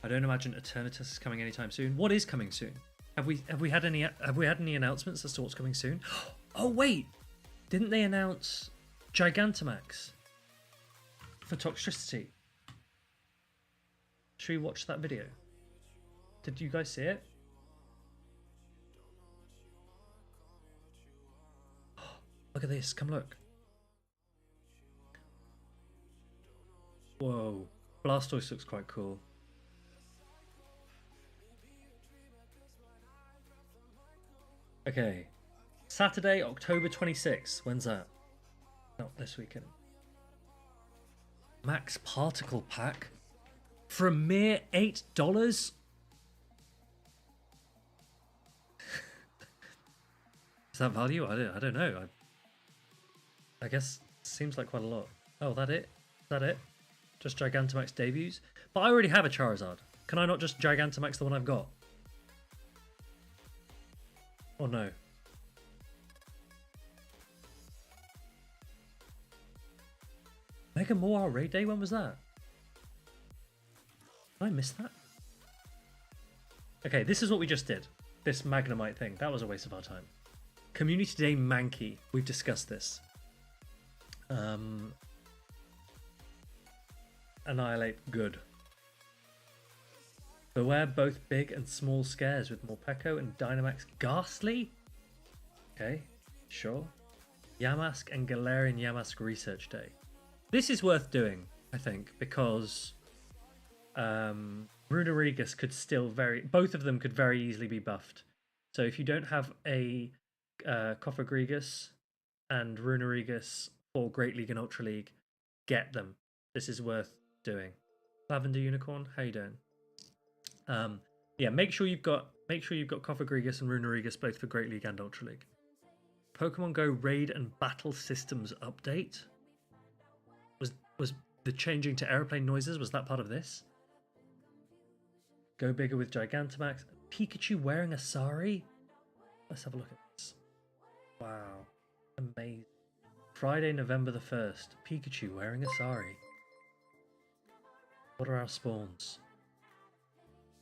I don't imagine Eternatus is coming anytime soon. What is coming soon? Have we had any announcements as to what's coming soon? Oh wait! Didn't they announce Gigantamax for Toxtricity? Should we watch that video? Did you guys see it? Look at this, come look. Whoa, Blastoise looks quite cool. Okay, Saturday, October 26th. When's that? Not this weekend. Max Particle Pack for a mere $8? Is that value? I don't know. I guess it seems like quite a lot. Oh, that it? Is that it? Just Gigantamax debuts? But I already have a Charizard. Can I not just Gigantamax the one I've got? Or no? Mega Moa raid day? When was that? Did I miss that? Okay, this is what we just did. This Magnemite thing. That was a waste of our time. Community Day Mankey. We've discussed this. Annihilate. Good. Beware both big and small scares with Morpeko and Dynamax. Ghastly? Okay, sure. Yamask and Galarian Yamask Research Day. This is worth doing, I think, because Runerigus could still both of them could very easily be buffed. So if you don't have a Cofagrigus and Runerigus for Great League and Ultra League, get them. This is worth doing. Lavender Unicorn, how you doing? Yeah, make sure you've got Cofagrigus and Runerigus both for Great League and Ultra League. Pokemon Go Raid and Battle Systems update. Was the changing to aeroplane noises, was that part of this? Go bigger with Gigantamax. Pikachu wearing a sari? Let's have a look at this. Wow. Amazing. Friday, November the 1st. Pikachu wearing a sari. What are our spawns?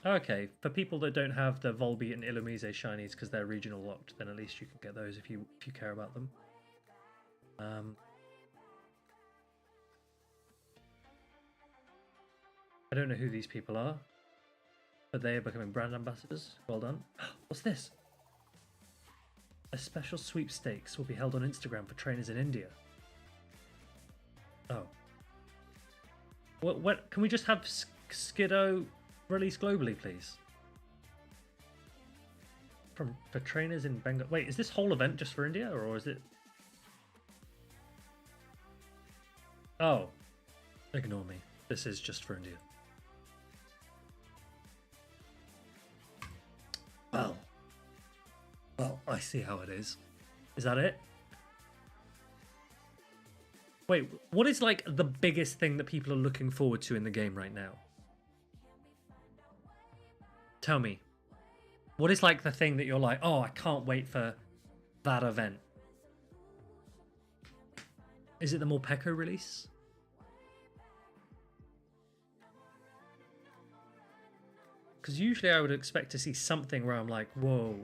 Okay, for people that don't have the Volbeat and Illumise shinies because they're regional locked, then at least you can get those if you care about them. I don't know who these people are, but they are becoming brand ambassadors. Well done. What's this? A special sweepstakes will be held on Instagram for trainers in India. Oh. What can we just have Skiddo released globally, please? For trainers in Bengal. Wait, is this whole event just for India, or is it? Oh, ignore me. This is just for India. Well, I see how it is. Is that it? Wait, what is like the biggest thing that people are looking forward to in the game right now? Tell me. What is like the thing that you're like, oh, I can't wait for that event? Is it the Morpeko release? Because usually I would expect to see something where I'm like, whoa,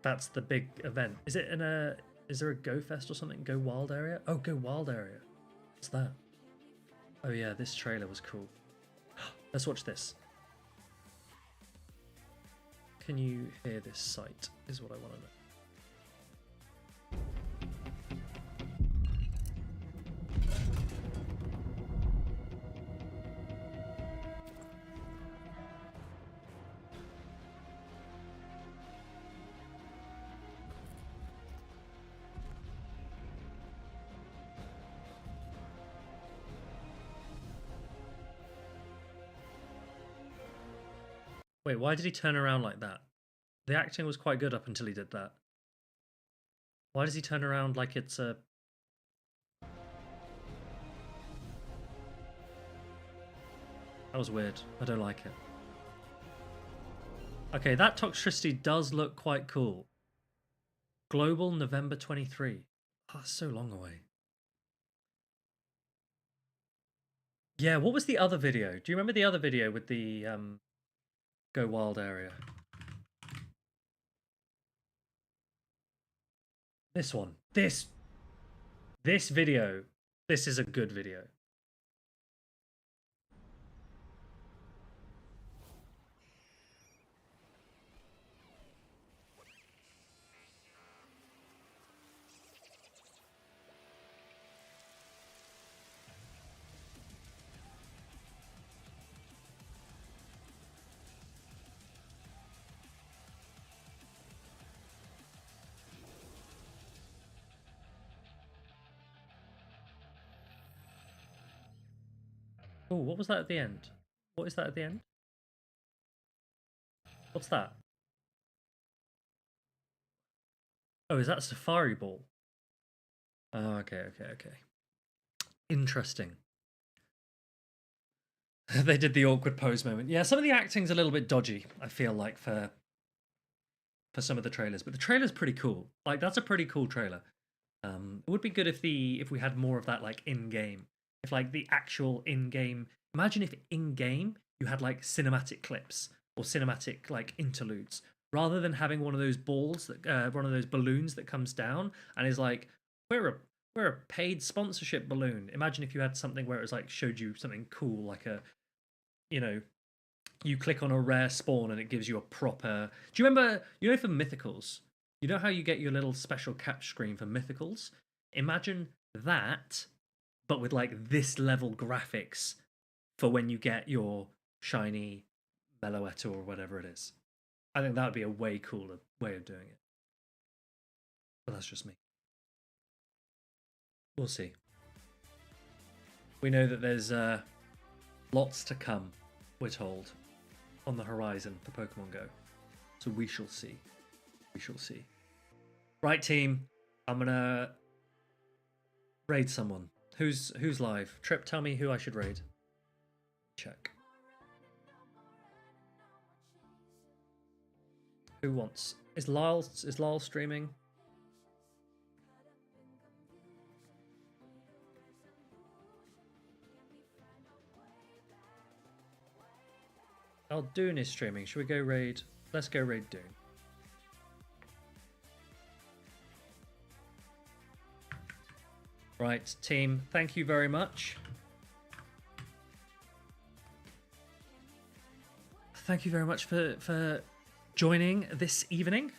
that's the big event. Is it in a... Is there a Go Fest or something? Go Wild area? Oh, Go Wild area. What's that? Oh yeah, this trailer was cool. Let's watch this. Can you hear this site? Is what I want to know. Wait, why did he turn around like that? The acting was quite good up until he did that. Why does he turn around like it's a... That was weird. I don't like it. Okay, that Toxtricity does look quite cool. Global November 23. Oh, that's so long away. Yeah, what was the other video? Do you remember the other video with the Go Wild area? This one. This video. This is a good video. Oh, what was that at the end? What is that at the end? What's that? Oh, is that a Safari Ball? Oh, okay. Interesting. They did the awkward pose moment. Yeah, some of the acting's a little bit dodgy, I feel like, for for some of the trailers, but the trailer's pretty cool. Like that's a pretty cool trailer. It would be good if we had more of that like in game. If like the actual in game. Imagine if in game you had like cinematic clips or cinematic like interludes, rather than having one of those balls that one of those balloons that comes down and is like we're a paid sponsorship balloon. Imagine if you had something where it was like showed you something cool, like a, you know, you click on a rare spawn and it gives you a proper. Do you remember? You know, for mythicals, you know how you get your little special catch screen for mythicals. Imagine that, but with like this level graphics for when you get your shiny Meloetta or whatever it is. I think that would be a way cooler way of doing it. But that's just me. We'll see. We know that there's lots to come, we're told, on the horizon for Pokemon Go. So we shall see. We shall see. Right, team. I'm gonna raid someone. Who's live? Trip, tell me who I should raid. Check. Who wants? Is Lyle streaming? Oh, Dune is streaming. Should we go raid? Let's go raid Dune. Right, team. Thank you very much. Thank you very much for joining this evening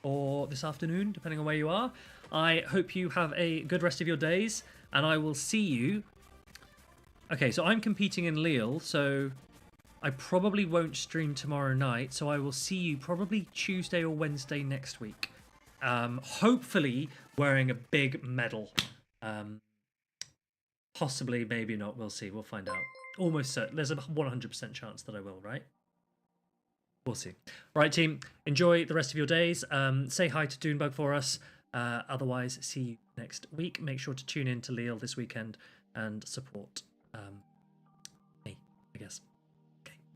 or this afternoon, depending on where you are. I hope you have a good rest of your days, and I will see you. Okay, so I'm competing in Lille, so I probably won't stream tomorrow night, so I will see you probably Tuesday or Wednesday next week. Hopefully wearing a big medal. Possibly, maybe not. We'll see. We'll find out. Almost certain. There's a 100% chance that I will, right? We'll see. Right, team. Enjoy the rest of your days. Say hi to Dunebug for us. Otherwise, see you next week. Make sure to tune in to Lille this weekend and support